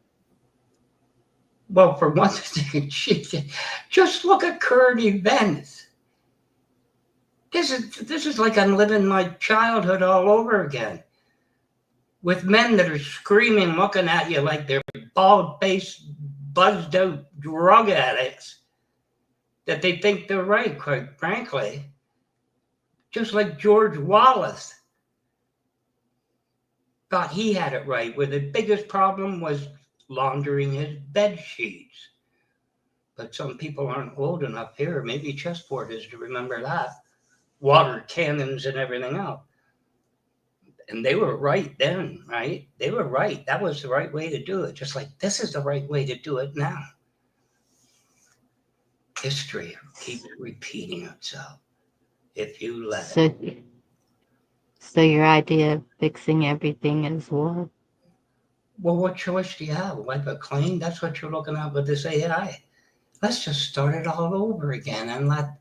Speaker 14: Well, for one thing, just look at current events. This is like I'm living my childhood all over again. With men that are screaming, looking at you like they're bald-faced, buzzed-out drug addicts, that they think they're right, quite frankly. Just like George Wallace thought he had it right, where the biggest problem was laundering his bed sheets. But some people aren't old enough here, maybe chessboard is, to remember that. Water cannons and everything else. And they were right then, right? They were right. That was the right way to do it. Just like this is the right way to do it now. History keeps repeating itself if you let it.
Speaker 2: So your idea of fixing everything is war?
Speaker 14: Well, what choice do you have? Wipe it clean? That's what you're looking at with this AI. Let's just start it all over again and let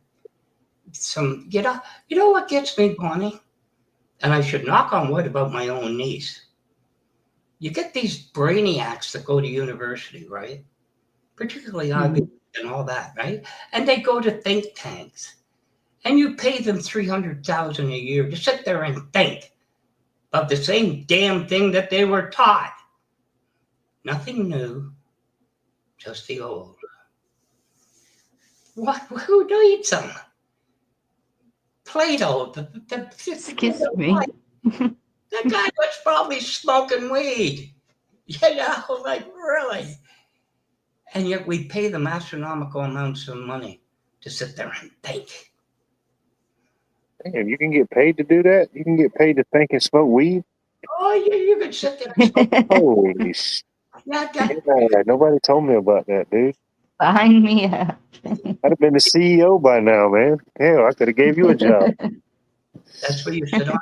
Speaker 14: some, you know what gets me, Bonnie? And I should knock on wood about my own niece. You get these brainiacs that go to university, right? Particularly Abilene and all that, right? And they go to think tanks. And you pay them $300,000 a year to sit there and think of the same damn thing that they were taught. Nothing new, just the old. What? Who needs them? Plato.
Speaker 2: Excuse me.
Speaker 14: That guy was probably smoking weed. You know, like really. And yet we pay them astronomical amounts of money to sit there and think.
Speaker 5: Damn, you can get paid to do that? You can get paid to think and smoke weed?
Speaker 14: Oh, you could sit there and smoke.
Speaker 5: Holy shit. Yeah, nobody told me about that, dude.
Speaker 2: Sign me up.
Speaker 5: I'd have been the CEO by now, man. Hell, I could have gave you a job.
Speaker 14: That's where you sit on,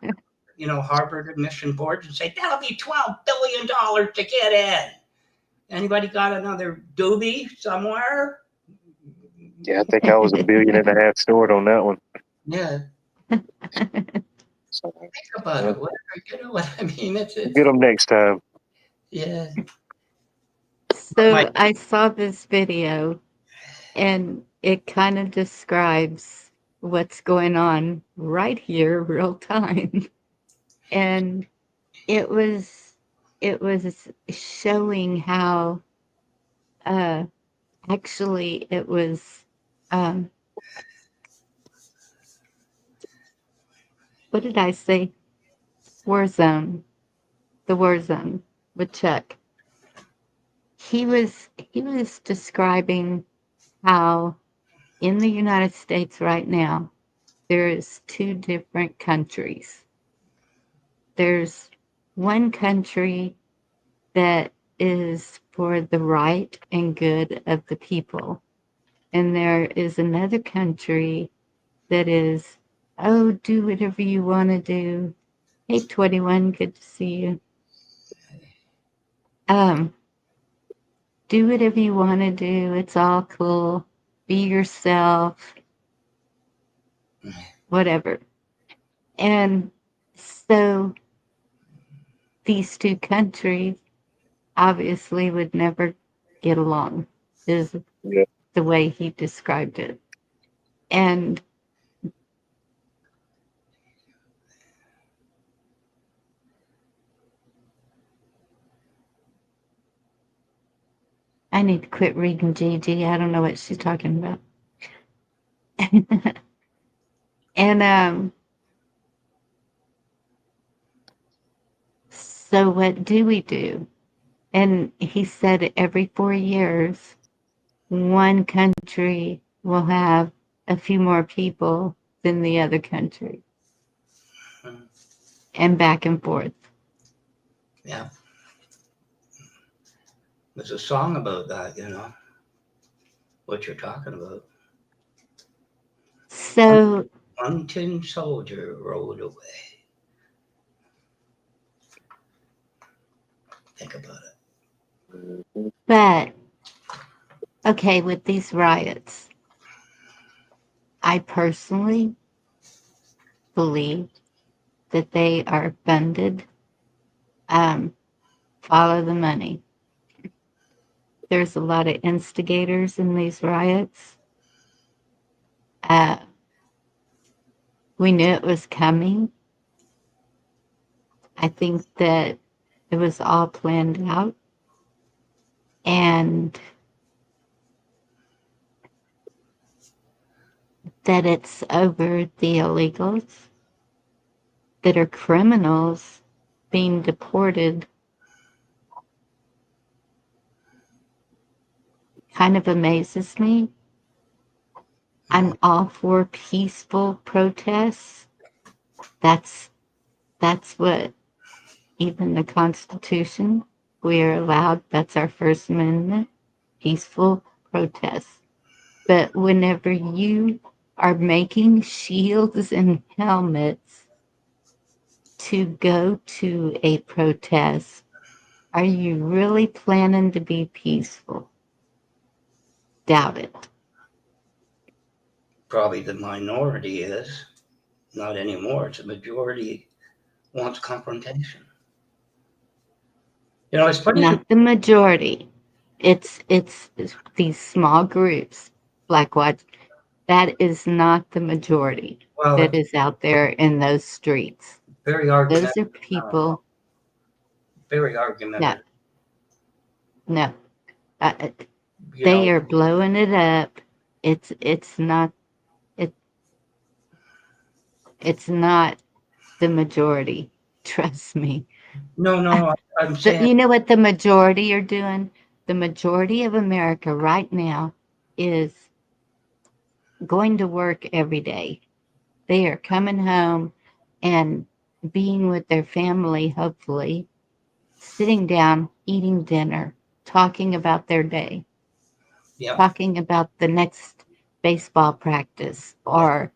Speaker 14: Harvard admission boards and say, that'll be $12 billion to get in. Anybody got another doobie somewhere?
Speaker 5: Yeah, I think I was $1.5 billion short on that one.
Speaker 14: Yeah.
Speaker 5: So,
Speaker 14: think about it. Whatever, you know what I mean? It's
Speaker 5: get them next time.
Speaker 14: Yeah.
Speaker 2: So I saw this video and it kind of describes what's going on right here, real time. And it was showing how actually it was what did I say? War zone. The war zone with Chuck. He was describing how in the United States right now there is two different countries. There's one country that is for the right and good of the people. And there is another country that is, oh, do whatever you want to do. Hey, 21, good to see you. Do whatever you want to do. It's all cool. be yourself, whatever. And so these two countries obviously would never get along, is the way he described it. And I need to quit reading Gigi. I don't know what she's talking about. And so what do we do? And he said every 4 years, one country will have a few more people than the other country. And back and forth.
Speaker 14: Yeah. There's a song about that, you know, what you're talking about.
Speaker 2: So
Speaker 14: one tin soldier rode away. Think about it.
Speaker 2: But, okay, with these riots, I personally believe that they are funded. Follow the money. There's a lot of instigators in these riots. We knew it was coming. I think that it was all planned out. And that it's over the illegals that are criminals being deported kind of amazes me. I'm all for peaceful protests. That's what even the Constitution, we are allowed, that's our First Amendment, peaceful protests. But whenever you are making shields and helmets to go to a protest, are you really planning to be peaceful? Doubt it.
Speaker 14: Probably the minority is. Not anymore. It's a majority wants confrontation. You know, it's funny.
Speaker 2: Not the majority. It's these small groups, Black Watch. That is not the majority that is out there in those streets.
Speaker 14: Very argumentative.
Speaker 2: Those are people.
Speaker 14: Very argumentative.
Speaker 2: No. They are blowing it up. It's not the majority. Trust me.
Speaker 14: No, I'm saying.
Speaker 2: You know what the majority are doing? The majority of America right now is going to work every day. They are coming home and being with their family, hopefully, sitting down, eating dinner, talking about their day, talking about the next baseball practice, or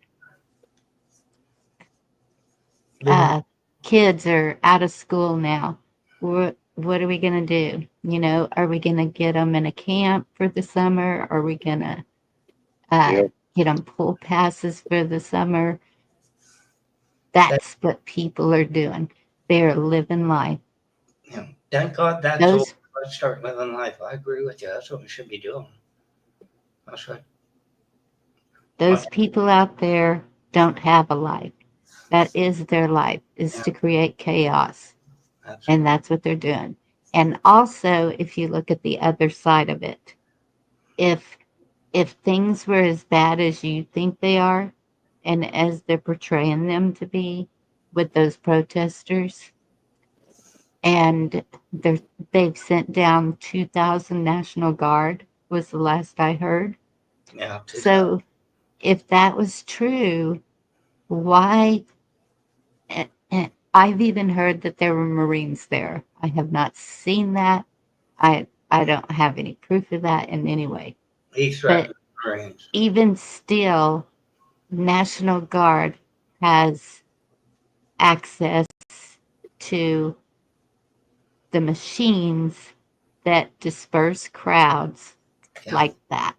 Speaker 2: kids are out of school now. What are we going to do? You know, are we going to get them in a camp for the summer? Are we going to get them pool passes for the summer? That's what people are doing. They're living life.
Speaker 14: Yeah. Thank God that's over. Let's start living life. I agree with you. That's what we should be doing. That's right.
Speaker 2: Those people out there don't have a life. That is their life, is to create chaos.
Speaker 14: Absolutely.
Speaker 2: And that's what they're doing. And also, if you look at the other side of it, if things were as bad as you think they are, and as they're portraying them to be with those protesters, and they've sent down 2,000 National Guard, was the last I heard.
Speaker 14: Yeah.
Speaker 2: So if that was true, why? I've even heard that there were Marines there. I have not seen that. I don't have any proof of that in any way.
Speaker 14: He threatened Marines.
Speaker 2: Even still, National Guard has access to the machines that disperse crowds like that.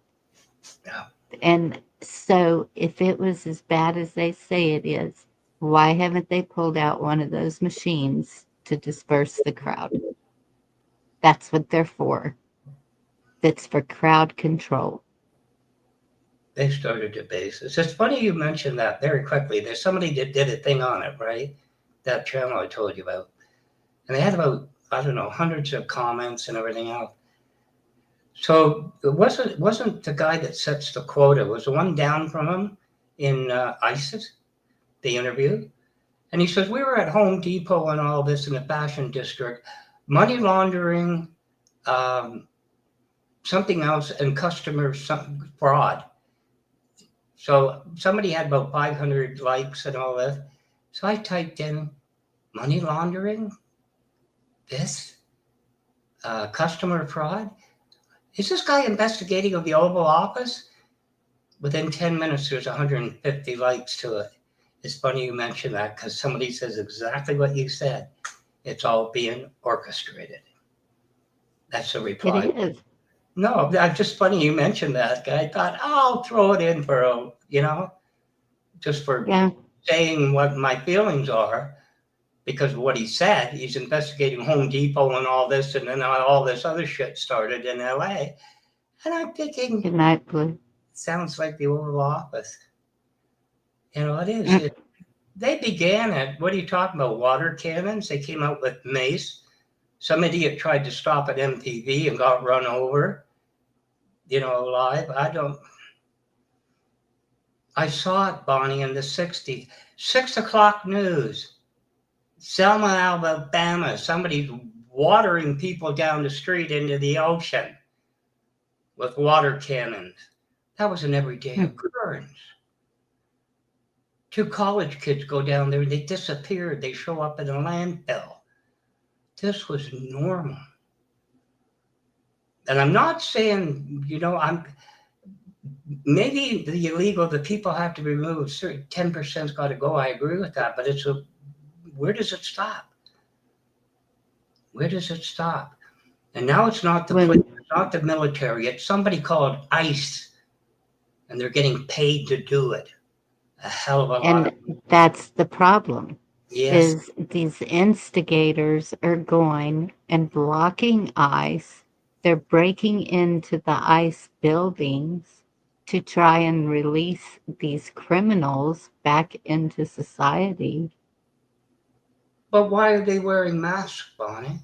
Speaker 14: Yeah.
Speaker 2: And so if it was as bad as they say it is, why haven't they pulled out one of those machines to disperse the crowd? That's what they're for. That's for crowd control.
Speaker 14: They started a basis. It's funny you mentioned that very quickly. There's somebody that did a thing on it, right? That channel I told you about. And they had about, I don't know, hundreds of comments and everything else. So it wasn't the guy that sets the quota. It was the one down from him in ISIS, the interview. And he says, we were at Home Depot and all this in the fashion district, money laundering, something else, and customer fraud. So somebody had about 500 likes and all that. So I typed in money laundering, this, customer fraud. Is this guy investigating of the Oval Office? Within 10 minutes, there's 150 likes to it. It's funny you mention that because somebody says exactly what you said. It's all being orchestrated. That's the reply.
Speaker 2: It is.
Speaker 14: No, that's just funny you mentioned that. I thought, I'll throw it in for, just for saying what my feelings are. Because of what he said, he's investigating Home Depot and all this, and then all this other shit started in LA. And I'm thinking,
Speaker 2: good night, Blue.
Speaker 14: Sounds like the Oval Office. It is. They began it. What are you talking about? Water cannons? They came out with mace. Some idiot tried to stop at MTV and got run over, live. I saw it, Bonnie, in the 60s. 6 o'clock news. Selma, Alabama. Somebody's watering people down the street into the ocean with water cannons. That was an everyday occurrence. 2 college kids go down there, they disappeared. They show up in a landfill. This was normal. And I'm not saying, maybe the illegal, the people have to be removed. 10%'s got to go. I agree with that. But where does it stop? Where does it stop? And now it's not the police, it's not the military. It's somebody called ICE. And they're getting paid to do it. A hell of a lot.
Speaker 2: And that's the problem.
Speaker 14: Yes.
Speaker 2: Is these instigators are going and blocking ICE. They're breaking into the ICE buildings to try and release these criminals back into society.
Speaker 14: But why are they wearing masks, Bonnie?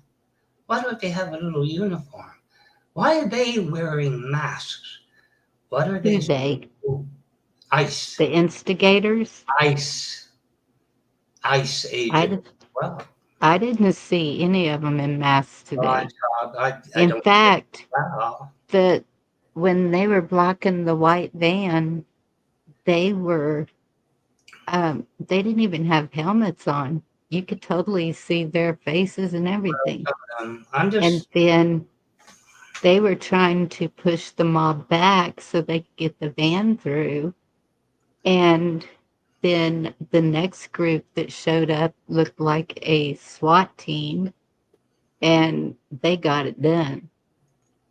Speaker 14: Why don't they have a little uniform? Why are they wearing masks? What are they?
Speaker 2: Who they?
Speaker 14: ICE.
Speaker 2: The instigators?
Speaker 14: ICE. ICE agents.
Speaker 2: I didn't see any of them in masks today.
Speaker 14: I
Speaker 2: in fact, when they were blocking the white van, they didn't even have helmets on. You could totally see their faces and everything. And then they were trying to push the mob back so they could get the van through. And then the next group that showed up looked like a SWAT team, and they got it done.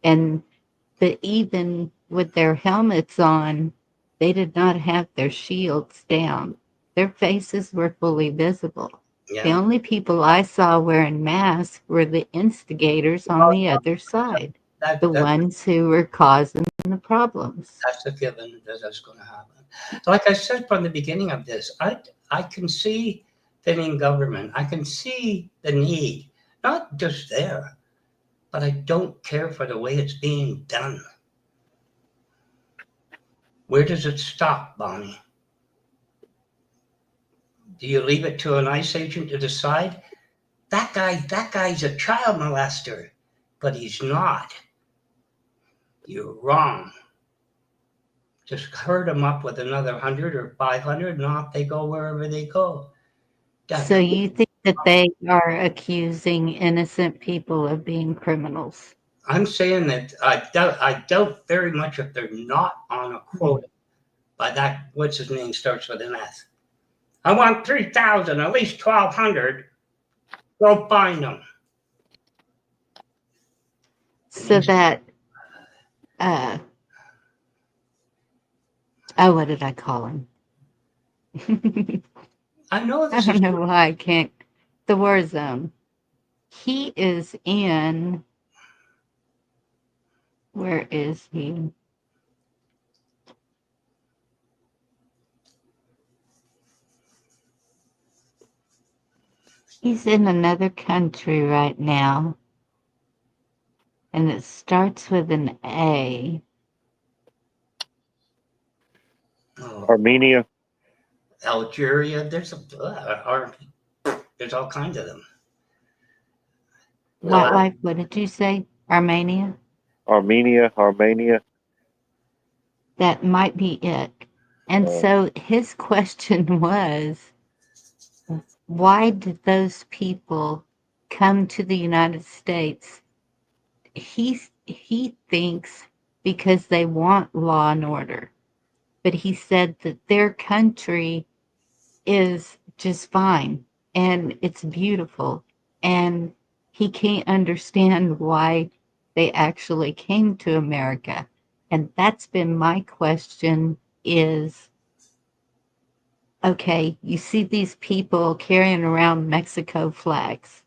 Speaker 2: But even with their helmets on, they did not have their shields down. Their faces were fully visible.
Speaker 14: Yeah.
Speaker 2: The only people I saw wearing masks were the instigators on the other side, the ones who were causing the problems.
Speaker 14: That's a given that that's going to happen. Like I said from the beginning of this, I can see thinning government. I can see the need, not just there, but I don't care for the way it's being done. Where does it stop, Bonnie? Do you leave it to an ICE agent to decide? That guy's a child molester, but he's not. You're wrong. Just herd them up with another 100 or 500, and off they go wherever they go.
Speaker 2: So you think that they are accusing innocent people of being criminals?
Speaker 14: I'm saying that I doubt very much if they're not on a quota by that, what's his name, starts with an S. I want 3,000, at least 1,200. Go find them.
Speaker 2: So that Oh, what did I call him?
Speaker 14: I know
Speaker 2: I
Speaker 14: this
Speaker 2: don't
Speaker 14: is
Speaker 2: know why I can't. The war zone. He is in. Where is he? He's in another country right now. And it starts with an A.
Speaker 5: Armenia.
Speaker 14: Algeria. There's there's all kinds of them.
Speaker 2: What did you say? Armenia?
Speaker 5: Armenia.
Speaker 2: That might be it. And so his question was, why did those people come to the United States? He thinks because they want law and order. But he said that their country is just fine and it's beautiful. And he can't understand why they actually came to America. And that's been my question is, okay, you see these people carrying around Mexico flags.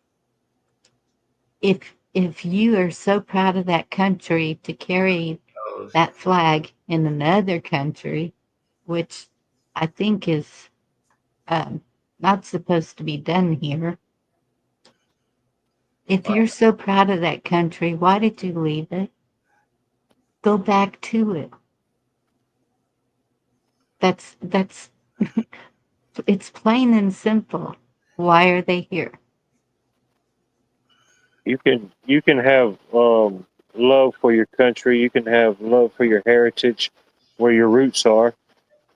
Speaker 2: If you are so proud of that country to carry that flag in another country, which I think is not supposed to be done here. If you're so proud of that country, why did you leave it? Go back to it. That's it's plain and simple. Why are they here?
Speaker 5: You can have love for your country. You can have love for your heritage, where your roots are.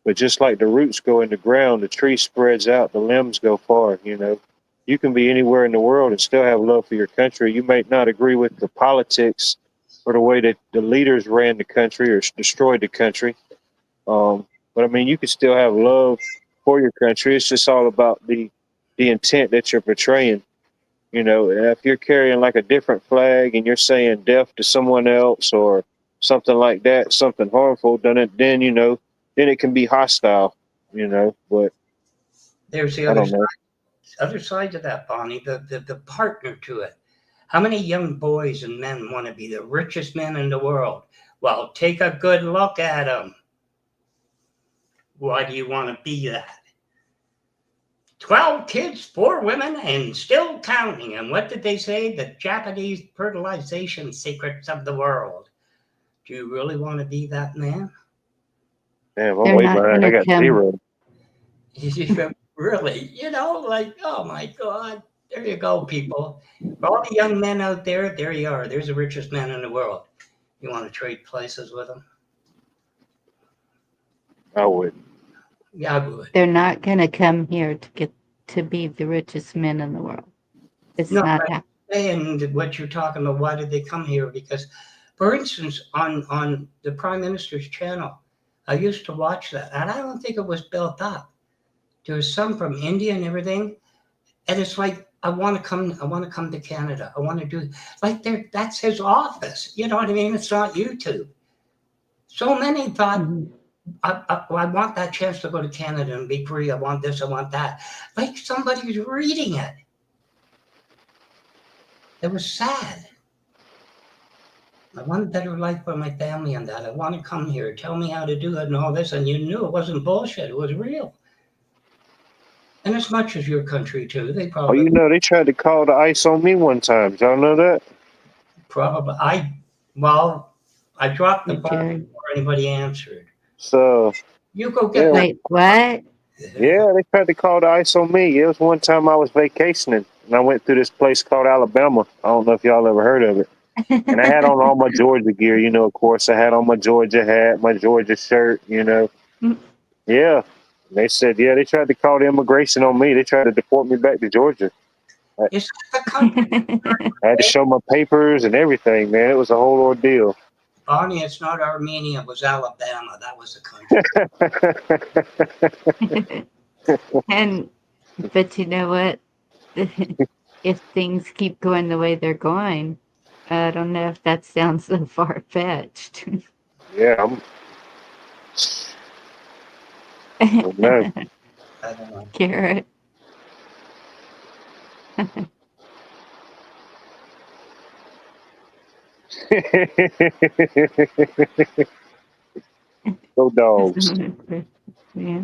Speaker 5: But just like the roots go in the ground, the tree spreads out, the limbs go far. You can be anywhere in the world and still have love for your country. You may not agree with the politics or the way that the leaders ran the country or destroyed the country. But I mean, you can still have love for your country. It's just all about the intent that you're portraying. And if you're carrying like a different flag and you're saying death to someone else or something like that, something harmful, then it can be hostile. But
Speaker 14: there's the
Speaker 5: I don't know.
Speaker 14: other side of that, Bonnie, the partner to it. How many young boys and men want to be the richest men in the world? Well, take a good look at them. Why do you want to be that? 12 kids, 4 women, and still counting. And what did they say? The Japanese fertilization secrets of the world. Do you really want to be that man?
Speaker 5: Damn, I'm way behind. I got 0.
Speaker 14: Really? Oh my God. There you go, people. For all the young men out there, there you are. There's the richest man in the world. You want to trade places with them?
Speaker 5: I would.
Speaker 14: Yeah, I would.
Speaker 2: They're not going to come here to get to be the richest men in the world. It's not happening.
Speaker 14: And what you're talking about, why did they come here? Because, for instance, on the Prime Minister's channel, I used to watch that, and I don't think it was built up. There's some from India and everything, and it's like I want to come to Canada. I want to do that's his office. You know what I mean? It's not YouTube. So many thought, I want that chance to go to Canada and be free. I want this, I want that. Like somebody's reading it. It was sad. I want a better life for my family and that. I want to come here. Tell me how to do it and all this. And you knew it wasn't bullshit. It was real. And as much as your country, too. They probably...
Speaker 5: they tried to call the ICE on me one time. Y'all know that?
Speaker 14: Probably. I dropped the phone before anybody answered.
Speaker 5: So...
Speaker 14: You go get
Speaker 2: Wait, what?
Speaker 5: Yeah, they tried to call the ICE on me. It was one time I was vacationing, and I went through this place called Alabama. I don't know if y'all ever heard of it. And I had on all my Georgia gear, of course. I had on my Georgia hat, my Georgia shirt, Yeah. They said, they tried to call the immigration on me. They tried to deport me back to Georgia. I had to show my papers and everything, man. It was a whole ordeal.
Speaker 14: Bonnie, it's not Armenia, it was Alabama. That was the country.
Speaker 2: But you know what? If things keep going the way they're going, I don't know if that sounds so far-fetched.
Speaker 5: Yeah, No.
Speaker 14: I don't know.
Speaker 2: Garrett.
Speaker 5: Go dogs.
Speaker 2: Yeah.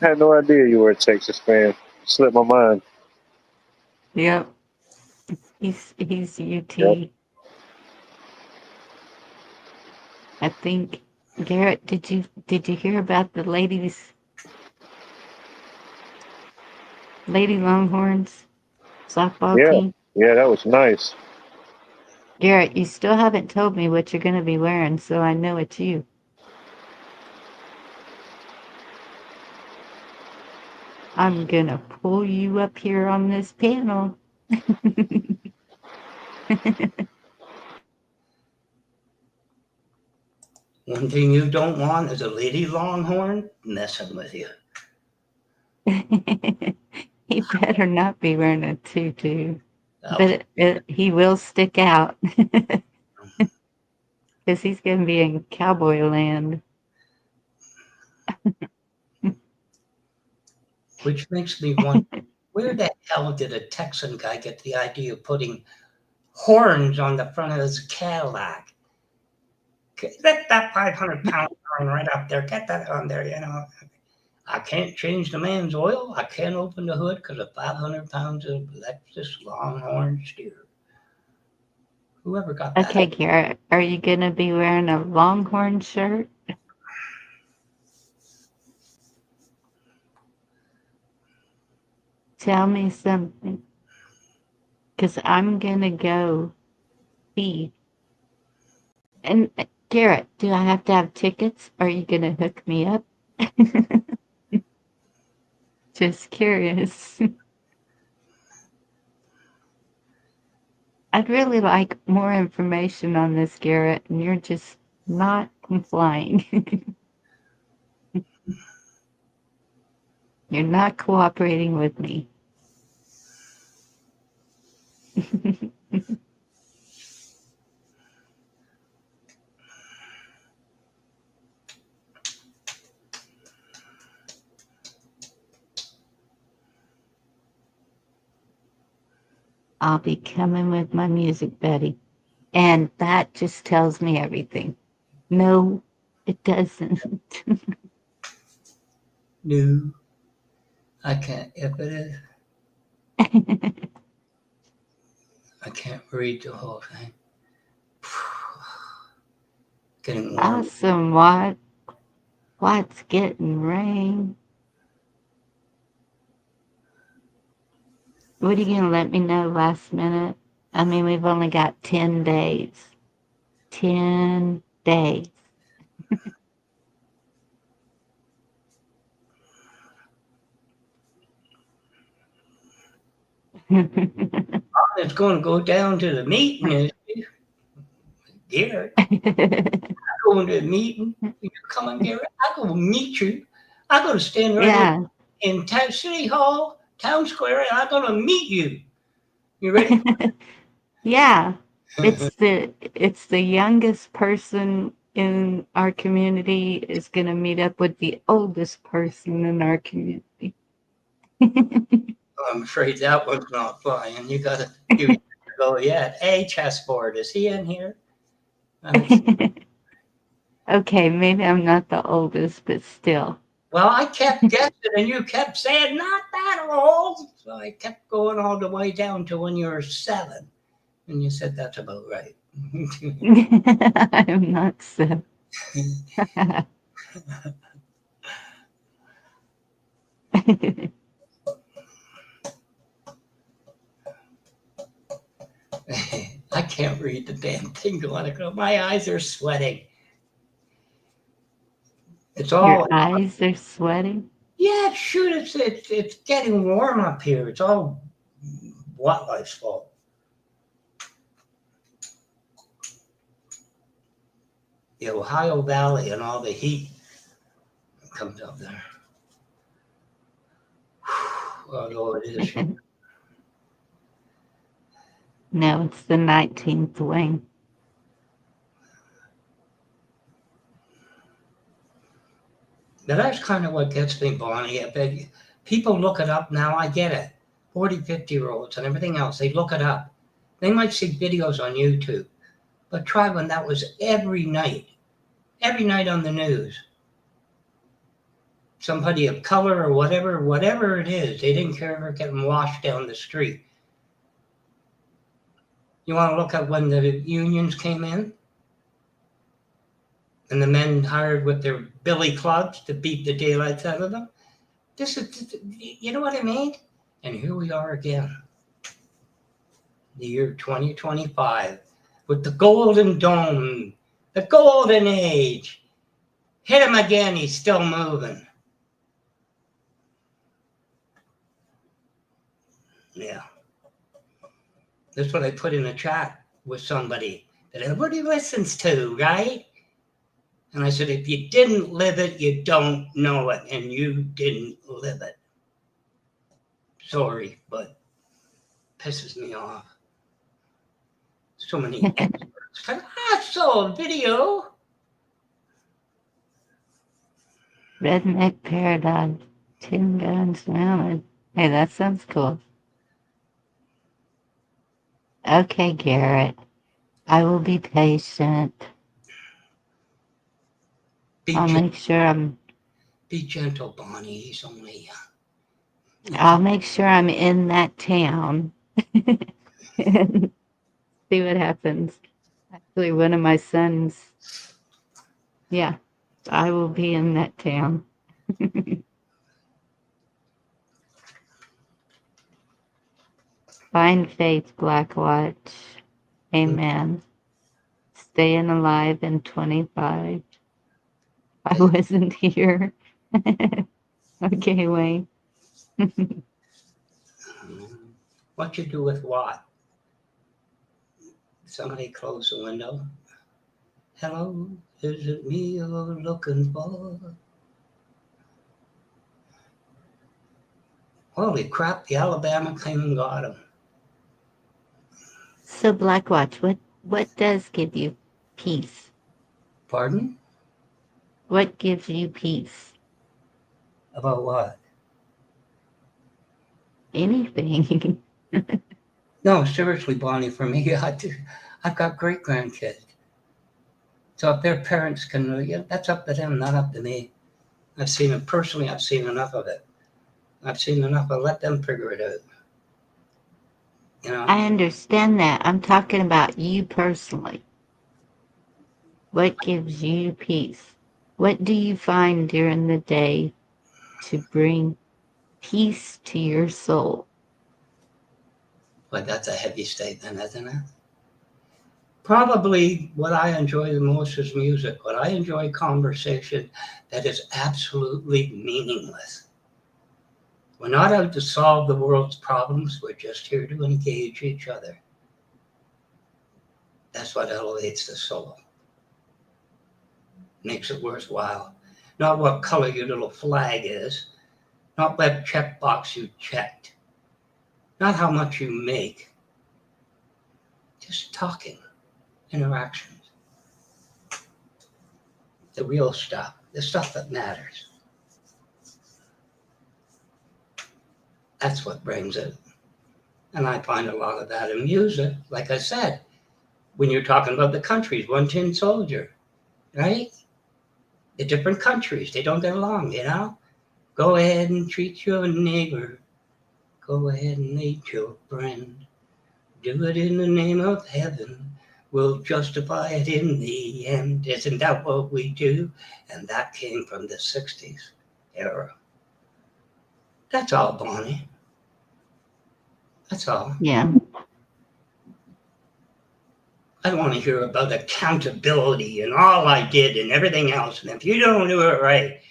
Speaker 5: I had no idea you were a Texas fan. Slipped my mind.
Speaker 2: Yep. He's UT.
Speaker 5: Yep.
Speaker 2: I think. Garrett, did you hear about the Lady Longhorns softball
Speaker 5: Yeah.
Speaker 2: team?
Speaker 5: Yeah, that was nice.
Speaker 2: Garrett, you still haven't told me what you're going to be wearing, so I know it's you. I'm going to pull you up here on this panel.
Speaker 14: One thing you don't want is a lady longhorn messing with you.
Speaker 2: He better not be wearing a tutu.
Speaker 14: Oh.
Speaker 2: But he will stick out. Because he's going to be in cowboy land.
Speaker 14: Which makes me wonder, where the hell did a Texan guy get the idea of putting horns on the front of his Cadillac? Get that 500-pound horn right up there. Get that on there, you know. I can't change the man's oil. I can't open the hood because of 500 pounds of Lexus Longhorn steer. Whoever got that?
Speaker 2: Okay, Garrett, are you going to be wearing a Longhorn shirt? Tell me something. Because I'm going to go feed. And Garrett, do I have to have tickets? Are you going to hook me up? Just curious. I'd really like more information on this, Garrett, and you're just not complying. You're not cooperating with me. I'll be coming with my music, Betty. And that just tells me everything. No, it doesn't.
Speaker 14: No, I can't. If it is, I can't read the whole thing. Getting warm.
Speaker 2: Awesome, what? What's getting rain? What are you going to let me know last minute? I mean, we've only got 10 days. 10 days.
Speaker 14: It's going to go down to the meeting. Garrett, I'm going to the meeting. You coming, Garrett? I'm going to meet you. I'm going to stand right
Speaker 2: Yeah.
Speaker 14: in City Hall, Town Square, and I'm going to meet you. You ready?
Speaker 2: Yeah. It's the youngest person in our community is going to meet up with the oldest person in our community.
Speaker 14: I'm afraid that one's not flying. You got to give it a go yet. Hey, chessboard, is he in here?
Speaker 2: Okay, maybe I'm not the oldest, but still.
Speaker 14: Well, I kept guessing, and you kept saying not that old. So I kept going all the way down to when you were 7, and you said that's about right.
Speaker 2: I'm not 7.
Speaker 14: I can't read the damn thing going across. My eyes are sweating. It's all.
Speaker 2: Your eyes are sweating?
Speaker 14: Yeah, shoot, it's getting warm up here. It's all wildlife's fault. The Ohio Valley and all the heat comes up there. Although it is.
Speaker 2: No, it's the 19th wing.
Speaker 14: Now, that's kind of what gets me, Bonnie. People look it up now. I get it. 40, 50-year-olds and everything else, they look it up. They might see videos on YouTube. But try when that was every night on the news. Somebody of color or whatever it is, they didn't care if they're getting washed down the street. You want to look at when the unions came in? And the men hired with their billy clubs to beat the daylights out of them? This is, you know what I mean? And here we are again. The year 2025 with the golden dome, the golden age. Hit him again, he's still moving. Yeah. That's what I put in a chat with somebody that everybody listens to, right? And I said, if you didn't live it, you don't know it, and you didn't live it. Sorry, but pisses me off. So many experts. I saw a video.
Speaker 2: Redneck Paradise. 10 guns mounted. Hey, that sounds cool. Okay, Garrett. I will be patient. I'll make sure I'm...
Speaker 14: Be gentle, Bonnie. He's only...
Speaker 2: I'll make sure I'm in that town. And see what happens. Actually, one of my sons... Yeah, I will be in that town. Find faith, Black Watch. Amen. Staying alive in 25. I wasn't here. Okay, Wayne.
Speaker 14: What you do with what? Somebody close the window. Hello, is it me you're looking for? Holy crap, the Alabama came and got him.
Speaker 2: So, Black Watch, what does give you peace?
Speaker 14: Pardon?
Speaker 2: What gives you peace?
Speaker 14: About what?
Speaker 2: Anything.
Speaker 14: No, seriously, Bonnie, for me, I've got great grandkids. So if their parents can, that's up to them, not up to me. I've seen it personally, I've seen enough of it. I've seen enough of let them figure it out. You know?
Speaker 2: I understand that. I'm talking about you personally. What gives you peace? What do you find during the day to bring peace to your soul?
Speaker 14: But that's a heavy statement, isn't it? Probably what I enjoy the most is music. What I enjoy conversation that is absolutely meaningless. We're not out to solve the world's problems. We're just here to engage each other. That's what elevates the soul. Makes it worthwhile. Not what color your little flag is. Not what checkbox you checked. Not how much you make. Just talking. Interactions. The real stuff. The stuff that matters. That's what brings it. And I find a lot of that in music. Like I said, when you're talking about the countries, One Tin Soldier, right? The different countries, they don't get along, you know? Go ahead and treat your neighbor. Go ahead and aid your friend. Do it in the name of heaven. We'll justify it in the end. Isn't that what we do? And that came from the 60s era. That's all, Bonnie. That's all.
Speaker 2: Yeah.
Speaker 14: I don't want to hear about accountability and all I did and everything else. And if you don't do it right,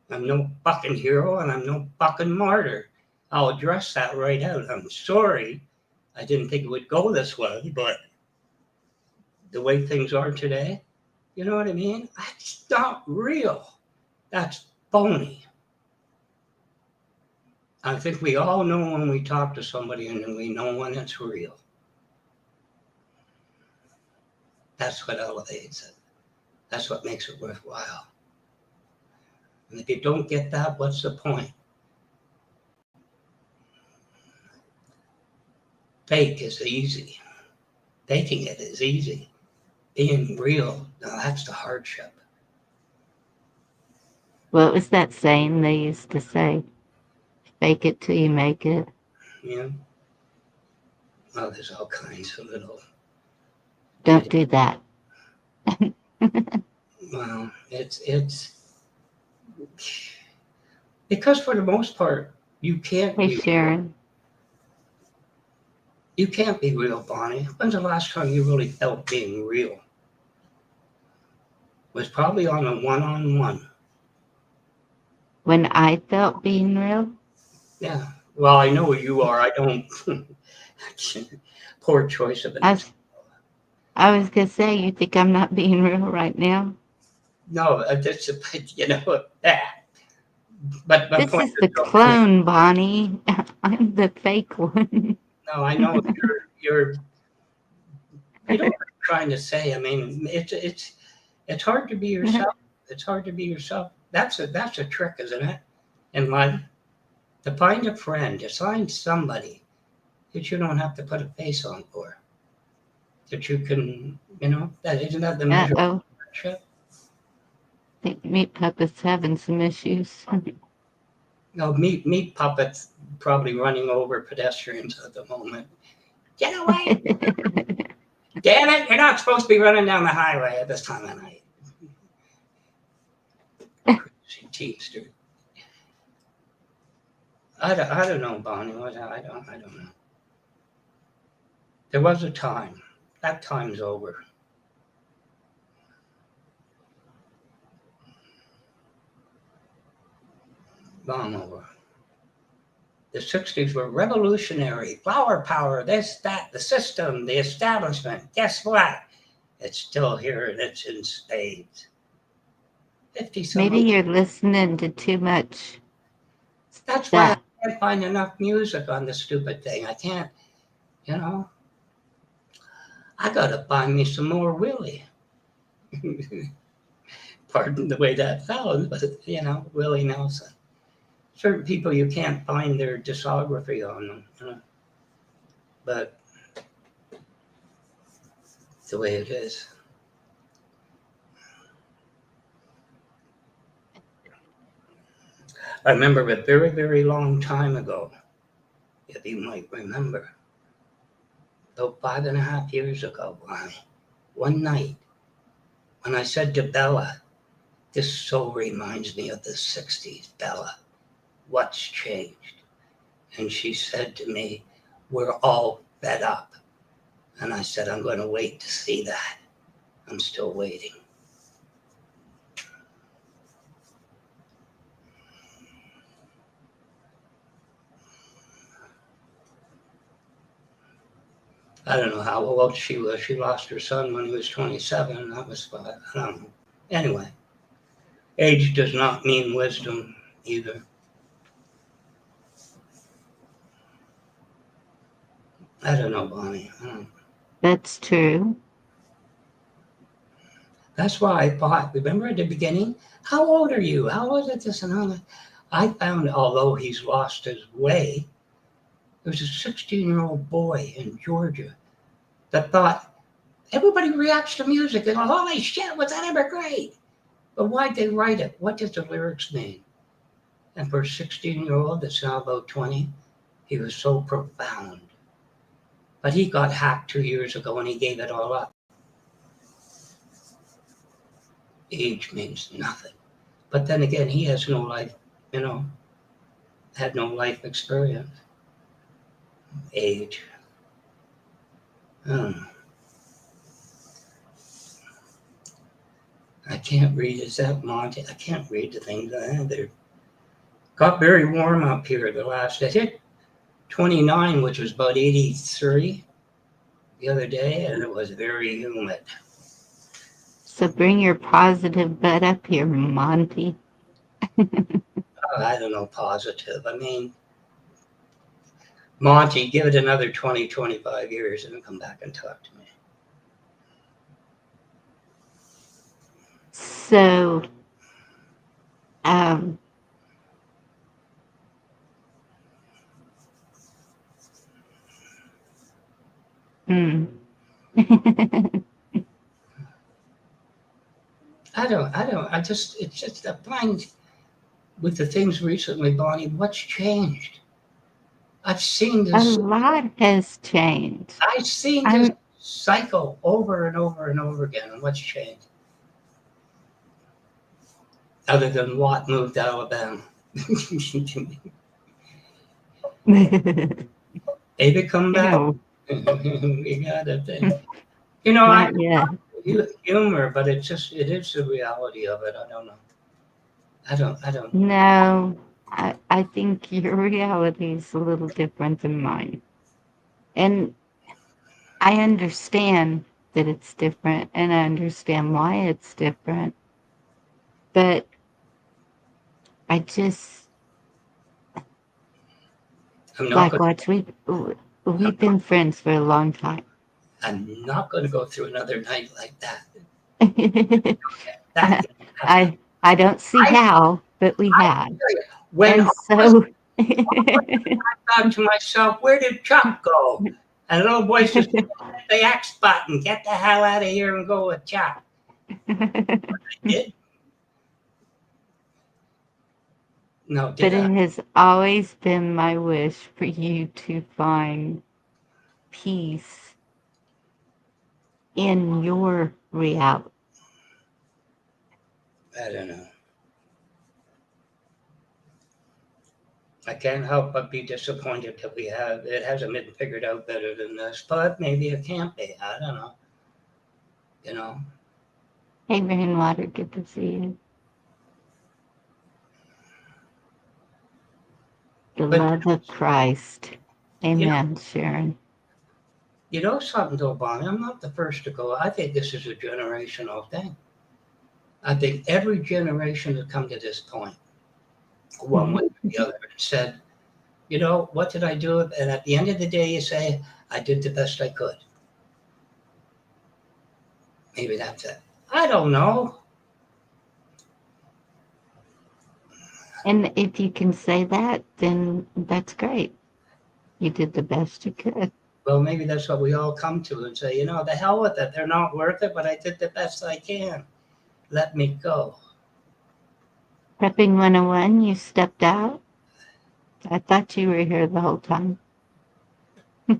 Speaker 14: I'm no fucking hero and I'm no fucking martyr. I'll address that right out. I'm sorry. I didn't think it would go this way, but the way things are today, you know what I mean? That's not real. That's phony. I think we all know when we talk to somebody and we know when it's real. That's what elevates it. That's what makes it worthwhile. And if you don't get that, what's the point? Fake is easy. Faking it is easy. Being real, now that's the hardship.
Speaker 2: What was that saying they used to say? Fake it till you make it.
Speaker 14: Yeah. Well, there's all kinds of little.
Speaker 2: Don't do that.
Speaker 14: Well, it's because for the most part, you can't
Speaker 2: Hey,
Speaker 14: be.
Speaker 2: Sharon.
Speaker 14: You can't be real, Bonnie. When's the last time you really felt being real? It was probably on a one-on-one.
Speaker 2: When I felt being real?
Speaker 14: Yeah. Well, I know who you are. I don't. Poor choice of an.
Speaker 2: I was going to say, you think I'm not being real right now?
Speaker 14: No, that's you know. But my
Speaker 2: This
Speaker 14: point
Speaker 2: is the clone, Bonnie. I'm the fake one.
Speaker 14: No, I know you're. You know what I'm trying to say. I mean, it's hard to be yourself. It's hard to be yourself. That's a trick, isn't it? In life, to find a friend, to find somebody that you don't have to put a face on for, that you can, that isn't that the measure of friendship?
Speaker 2: I think Meat Puppet's having some issues.
Speaker 14: No, meat puppets probably running over pedestrians at the moment. Get away! Damn it! You're not supposed to be running down the highway at this time of night. Crazy teamster. I don't know, Bonnie. I don't know. There was a time. That time's over. Long over. The 60s were revolutionary. Flower power, this, that, the system, the establishment. Guess what? It's still here and it's in spades. 50
Speaker 2: Maybe you're listening to too much.
Speaker 14: That's why I can't find enough music on this stupid thing. I can't, I gotta find me some more Willie. Pardon the way that sounds, but Willie Nelson. Certain people you can't find their discography on them, but it's the way it is. I remember a very, very long time ago, if you might remember, about 5.5 years ago, one night, when I said to Bella, this so reminds me of the 60s, Bella, what's changed? And she said to me, we're all fed up. And I said, I'm going to wait to see that. I'm still waiting. I don't know how old she was. She lost her son when he was 27, and that was 5. I don't know. Anyway, age does not mean wisdom either. I don't know, Bonnie. I don't know.
Speaker 2: That's true.
Speaker 14: That's why I thought, remember at the beginning, how old are you? How was it this and that? I found, although he's lost his way, there was a 16-year-old boy in Georgia that thought, everybody reacts to music and holy shit, was that ever great? But why'd they write it? What did the lyrics mean? And for a 16-year-old that's now about 20, he was so profound. But he got hacked 2 years ago and he gave it all up. Age means nothing. But then again, he has no life, had no life experience. Age. I can't read. Is that Monty? I can't read the things either. Got very warm up here the last. It hit 29, which was about 83 the other day, and it was very humid.
Speaker 2: So bring your positive butt up here, Monty.
Speaker 14: I don't know, positive. I mean, Monty, give it another 20, 25 years and come back and talk to me.
Speaker 2: So Um, hmm.
Speaker 14: It's just, I find with the things recently, Bonnie, what's changed? I've seen
Speaker 2: A
Speaker 14: this,
Speaker 2: lot has changed.
Speaker 14: I've seen this
Speaker 2: I'm
Speaker 14: cycle over and over and over again. And what's changed? Other than Watt moved to Alabama. Maybe come back.
Speaker 2: Ew.
Speaker 14: We got a thing. You know, I
Speaker 2: Not yet.
Speaker 14: humor, but it is the reality of it. I don't know. I don't.
Speaker 2: No, I think your reality is a little different than mine. And I understand that it's different and I understand why it's different. But I just,
Speaker 14: I'm not
Speaker 2: Black
Speaker 14: going.
Speaker 2: Watch, we've been friends for a long time.
Speaker 14: I'm not going to go through another night like that.
Speaker 2: I don't see how, but we have.
Speaker 14: When
Speaker 2: And so
Speaker 14: I thought to myself, where did Chuck go? And a little voice just hit the X button. Get the hell out of here and go with Chuck. I did. No,
Speaker 2: but
Speaker 14: did I?
Speaker 2: it has always been my wish for you to find peace in your reality.
Speaker 14: I don't know. I can't help but be disappointed that it hasn't been figured out better than this, but maybe it can't be. I don't know. You know.
Speaker 2: Hey, Rainwater, good to see you. The love of Christ. Amen, Sharon.
Speaker 14: You know something though, Bonnie? I'm not the first to go. I think this is a generational thing. I think every generation has come to this point, one way or the other, and said, you know, what did I do? And at the end of the day, you say, I did the best I could. Maybe that's it. I don't know.
Speaker 2: And if you can say that, then that's great. You did the best you could.
Speaker 14: Well, maybe that's what we all come to and say, you know, the hell with it. They're not worth it, but I did the best I can. Let me go.
Speaker 2: Prepping 101, you stepped out? I thought you were here the whole time.
Speaker 14: I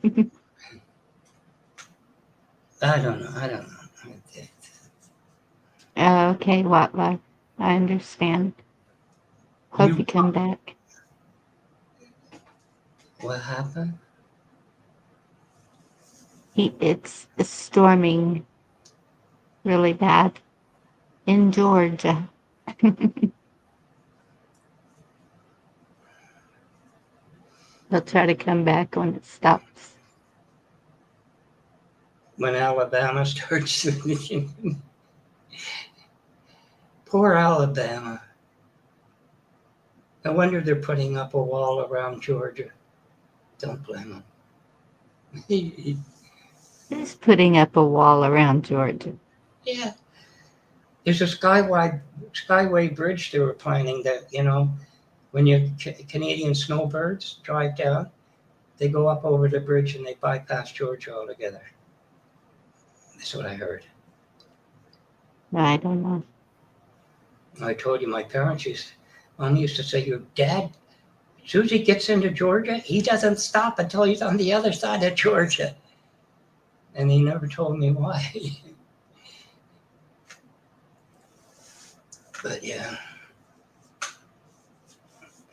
Speaker 14: don't know. I don't know.
Speaker 2: Okay, Watla. I understand. Hope you come back.
Speaker 14: What happened?
Speaker 2: It's storming really bad in Georgia. He'll try to come back when it stops.
Speaker 14: When Alabama starts. Poor Alabama. No wonder they're putting up a wall around Georgia. Don't blame them.
Speaker 2: Who's putting up a wall around Georgia?
Speaker 14: Yeah. There's a skyway bridge they were planning that, you know, when your Canadian snowbirds drive down, they go up over the bridge and they bypass Georgia altogether. That's what I heard.
Speaker 2: I don't know.
Speaker 14: I told you my parents Mom used to say, your dad, as soon as he gets into Georgia, he doesn't stop until he's on the other side of Georgia. And he never told me why. But yeah,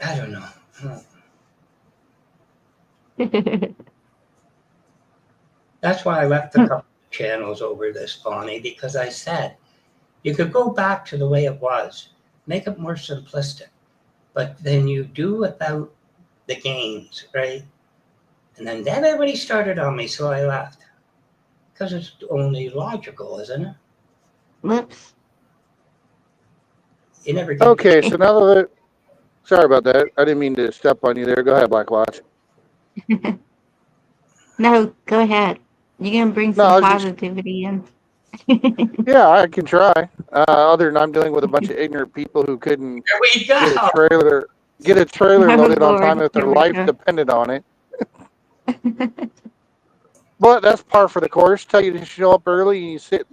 Speaker 14: I don't know. That's why I left a couple of channels over this, Bonnie, because I said you could go back to the way it was, make it more simplistic, but then you do without the games, right? And then everybody started on me, so I left. Because it's only logical, isn't it?
Speaker 2: Whoops.
Speaker 14: You never get
Speaker 18: Okay, so now that sorry about that. I didn't mean to step on you there. Go ahead, Black Watch.
Speaker 2: No, go ahead. You're going to bring
Speaker 18: No, I
Speaker 2: some
Speaker 18: was just
Speaker 2: positivity in.
Speaker 18: Yeah, I can try. Other than I'm dealing with a bunch of ignorant people who couldn't
Speaker 14: Here we go.
Speaker 18: get a trailer
Speaker 2: Oh,
Speaker 18: loaded on time
Speaker 2: Lord.
Speaker 18: if their
Speaker 2: Here we
Speaker 18: life
Speaker 2: go.
Speaker 18: depended on it. But that's par for the course. Tell you to show up early and you sit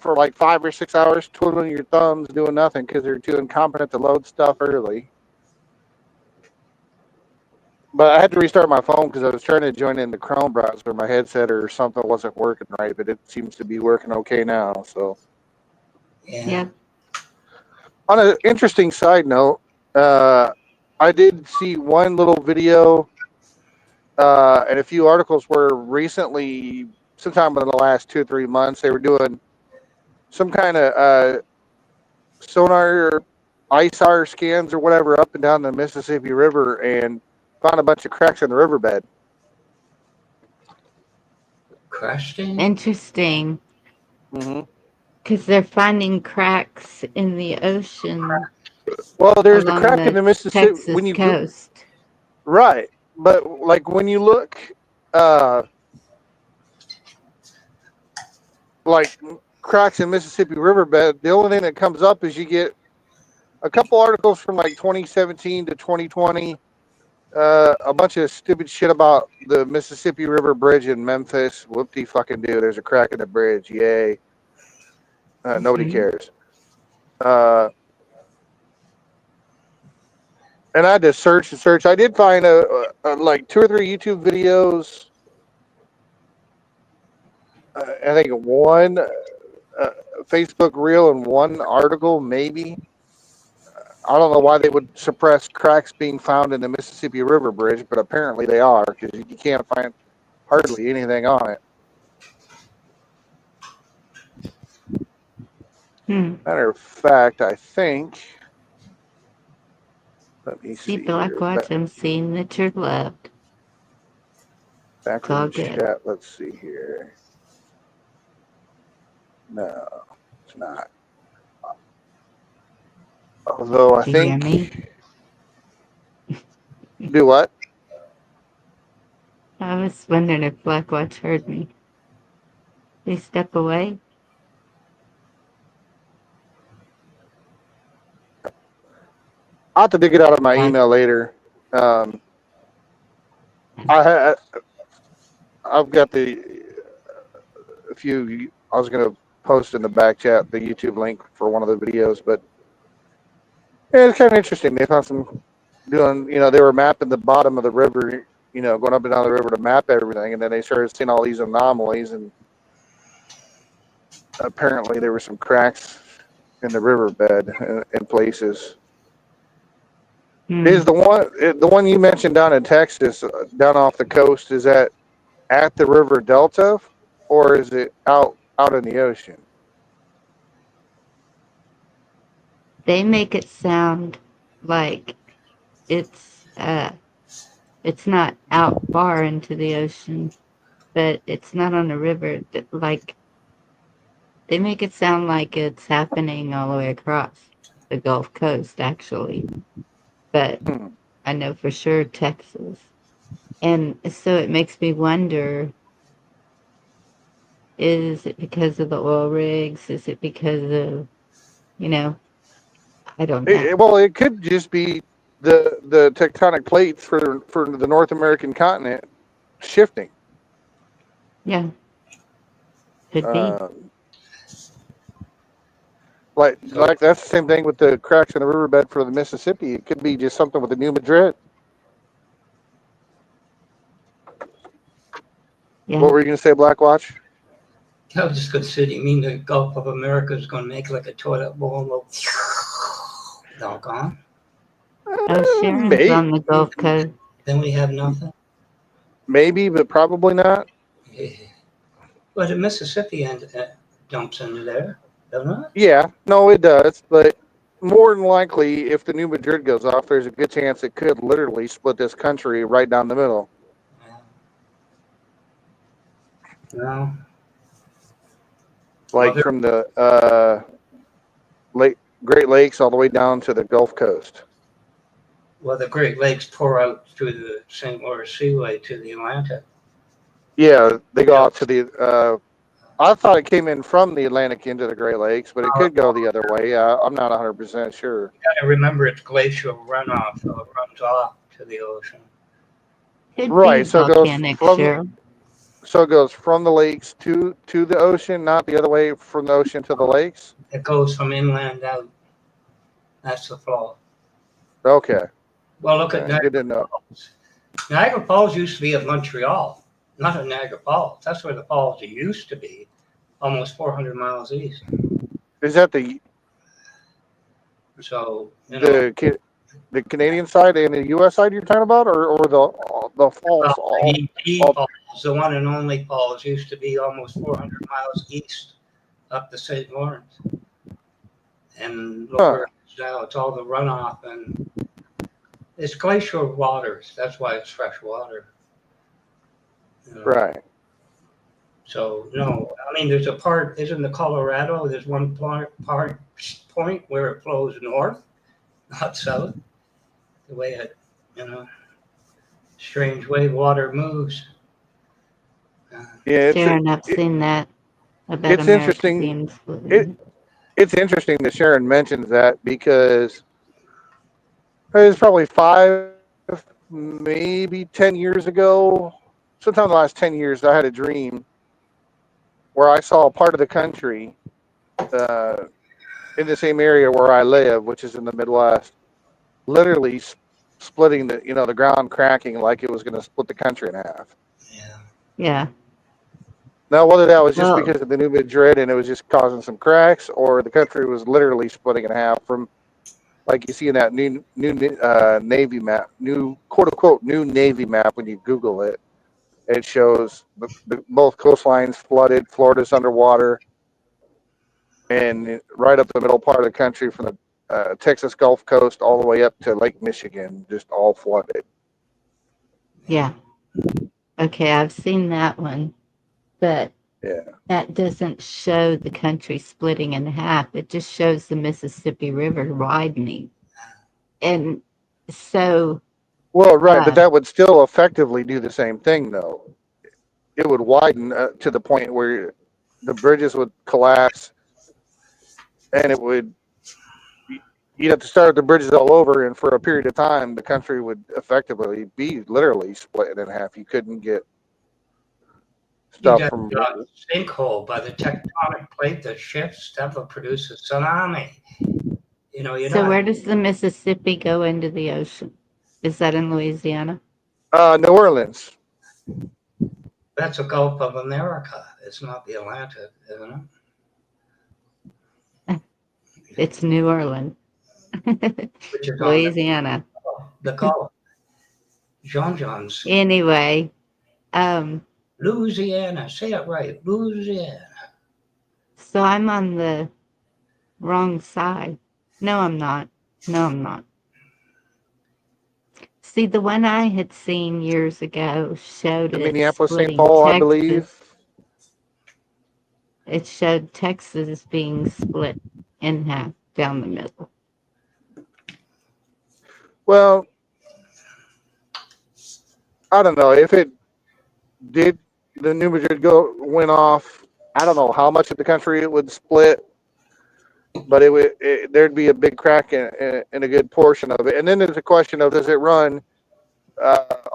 Speaker 18: for like 5 or 6 hours twiddling your thumbs doing nothing because they're too incompetent to load stuff early. But I had to restart my phone because I was trying to join in the Chrome browser. My headset or something wasn't working right, but it seems to be working okay now. So,
Speaker 2: Yep.
Speaker 18: on an interesting side note, I did see one little video and a few articles where recently, sometime in the last 2 or 3 months, they were doing some kind of sonar ISAR scans or whatever up and down the Mississippi River and found a bunch of cracks in the riverbed.
Speaker 14: Crashing?
Speaker 2: Interesting.
Speaker 18: Mm-hmm.
Speaker 2: Because they're finding cracks in the ocean
Speaker 18: Well, there's a
Speaker 2: along
Speaker 18: crack in
Speaker 2: the
Speaker 18: the Mississippi
Speaker 2: Texas coast.
Speaker 18: right, but like when you look, like cracks in Mississippi riverbed, the only thing that comes up is you get a couple articles from like 2017 to 2020, a bunch of stupid shit about the Mississippi River Bridge in Memphis. Whoop-de fucking do. There's a crack in the bridge. Yay. Nobody cares. And I had to search and search. I did find like 2 or 3 YouTube videos. I think one Facebook reel and one article, maybe. I don't know why they would suppress cracks being found in the Mississippi River Bridge, but apparently they are because you can't find hardly anything on it. Matter of fact, I think. Let me
Speaker 2: See,
Speaker 18: see here.
Speaker 2: Blackwatch, I'm seeing that you're left.
Speaker 18: Back in the chat. Let's see here. No, it's not. Although I
Speaker 2: Do you hear
Speaker 18: think.
Speaker 2: me?
Speaker 18: Do what?
Speaker 2: I was wondering if Blackwatch heard me. They step away?
Speaker 18: I'll have to dig it out of my email later. I've got a few. I was going to post in the back chat the YouTube link for one of the videos, but yeah, it's kind of interesting. They found some doing, they were mapping the bottom of the river, going up and down the river to map everything, and then they started seeing all these anomalies, and apparently there were some cracks in the riverbed in places. Is the one you mentioned down in Texas, down off the coast, is that at the river delta, or is it out in the ocean?
Speaker 2: They make it sound like it's not out far into the ocean, but it's not on the river. Like, they make it sound like it's happening all the way across the Gulf Coast, actually. But I know for sure Texas. And so it makes me wonder, is it because of the oil rigs? Is it because of, I don't know.
Speaker 18: Well, it could just be the tectonic plates for the North American continent shifting.
Speaker 2: Yeah. Could be.
Speaker 18: Like that's the same thing with the cracks in the riverbed for the Mississippi. It could be just something with the New Madrid.
Speaker 2: Yeah.
Speaker 18: What were you going to say, Blackwatch?
Speaker 14: I was just going to say, do you mean the Gulf of America is going to make like a toilet bowl and go doggone?
Speaker 2: Oh, Sharon's on the Gulf Coast.
Speaker 14: Then we have nothing.
Speaker 18: Maybe, but probably not.
Speaker 14: But the Mississippi end dumps into there, doesn't it?
Speaker 18: Yeah, no, it does. But more than likely, if the New Madrid goes off, there's a good chance it could literally split this country right down the middle.
Speaker 14: No.
Speaker 18: Like from the Great Lakes all the way down to the Gulf Coast.
Speaker 14: Well, the Great Lakes pour out through the St. Lawrence Seaway to the Atlantic.
Speaker 18: Yeah, they go out to the I thought it came in from the Atlantic into the Great Lakes, but it could go the other way. I'm not 100% sure.
Speaker 14: You gotta remember it's glacial runoff, so it runs off to the ocean.
Speaker 2: Could
Speaker 18: Right,
Speaker 2: be
Speaker 18: so it goes
Speaker 2: volcanic,
Speaker 18: from
Speaker 2: sure.
Speaker 18: the lakes to the ocean, not the other way from the ocean to the lakes.
Speaker 14: It goes from inland out. That's the flow.
Speaker 18: Okay.
Speaker 14: Well, look at
Speaker 18: Okay, good
Speaker 14: Niagara
Speaker 18: to know.
Speaker 14: Falls. Niagara Falls used to be at Montreal, not at Niagara Falls. That's where the falls used to be, almost 400 miles east.
Speaker 18: Is that the
Speaker 14: So, you know,
Speaker 18: the Canadian side and the U.S. side you're talking about, or the falls?
Speaker 14: the falls, the one and only falls, used to be almost 400 miles east up the St. Lawrence. And look where it is now. It's all the runoff, and it's glacial waters. That's why it's fresh water. You know?
Speaker 18: Right.
Speaker 14: So no, I mean, there's a part, isn't the Colorado? There's one point where it flows north, not south. The way it, you know, strange way water moves.
Speaker 18: Yeah,
Speaker 2: Sharon, I've seen that about
Speaker 18: it's
Speaker 2: America
Speaker 18: interesting.
Speaker 2: being split.
Speaker 18: It's interesting that Sharon mentions that because it was probably 5, maybe 10 years ago, sometime in the last 10 years, I had a dream where I saw a part of the country in the same area where I live, which is in the Midwest, literally splitting the ground cracking like it was going to split the country in half.
Speaker 2: Yeah.
Speaker 18: Now, whether that was just
Speaker 2: Well,
Speaker 18: because of the New Madrid and it was just causing some cracks, or the country was literally splitting in half from, like you see in that new Navy map, new quote unquote new Navy map. When you Google it, it shows both coastlines flooded, Florida's underwater, and right up the middle part of the country from the Texas Gulf Coast all the way up to Lake Michigan, just all flooded.
Speaker 2: yeah. Okay, I've seen that one, but
Speaker 18: Yeah.
Speaker 2: that doesn't show the country splitting in half. It just shows the Mississippi River widening. And so.
Speaker 18: Well, right, but that would still effectively do the same thing, though. It would widen to the point where the bridges would collapse, and you'd have to start the bridges all over, and for a period of time, the country would effectively be literally split in half. You couldn't get stuff
Speaker 14: You
Speaker 18: from.
Speaker 14: got a sinkhole by the tectonic plate that shifts. That will produce a tsunami. You know,
Speaker 2: So where does the Mississippi go into the ocean? Is that in Louisiana?
Speaker 18: New Orleans.
Speaker 14: That's a Gulf of America. It's not the Atlantic, isn't it?
Speaker 2: It's New Orleans.
Speaker 14: Which is
Speaker 2: Louisiana.
Speaker 14: The Gulf. John's.
Speaker 2: Anyway,
Speaker 14: Louisiana. Say it right. Louisiana.
Speaker 2: So I'm on the wrong side. No, I'm not. No, I'm not. See, the one I had seen years ago showed
Speaker 18: The
Speaker 2: it
Speaker 18: Minneapolis St.
Speaker 2: splitting
Speaker 18: Paul,
Speaker 2: Texas.
Speaker 18: I believe.
Speaker 2: It showed Texas being split in half down the middle.
Speaker 18: Well, I don't know if it did. The New Madrid went off. I don't know how much of the country it would split, but there'd be a big crack in a good portion of it. And then there's a question of, does it run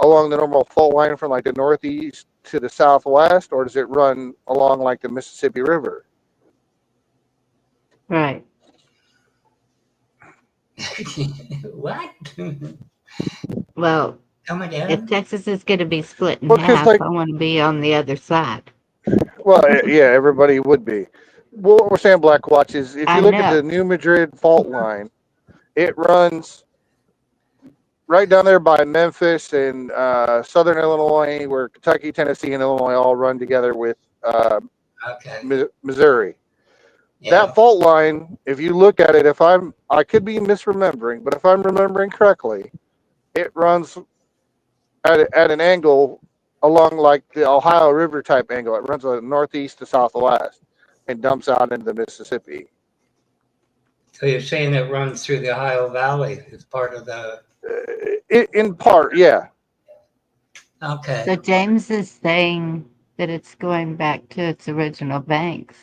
Speaker 18: along the normal fault line from like the northeast to the southwest, or does it run along like the Mississippi River?
Speaker 2: Right.
Speaker 14: What?
Speaker 2: Well,
Speaker 14: Come again?
Speaker 2: if Texas is going to be split in
Speaker 18: Well, 'cause,
Speaker 2: half,
Speaker 18: like-
Speaker 2: I want to be on the other side.
Speaker 18: Well, yeah, everybody would be. What we're saying, Black Watch, is if you look at the New Madrid fault line, it runs right down there by Memphis and southern Illinois, where Kentucky, Tennessee, and Illinois all run together with Missouri. That fault line, if you look at it, I could be misremembering, but if I'm remembering correctly, it runs at an angle along like the Ohio River type angle. It runs a northeast to southwest and dumps out into the Mississippi.
Speaker 14: So you're saying it runs through the Ohio Valley? It's part of the.
Speaker 18: In part, yeah.
Speaker 14: Okay.
Speaker 2: So James is saying that it's going back to its original banks.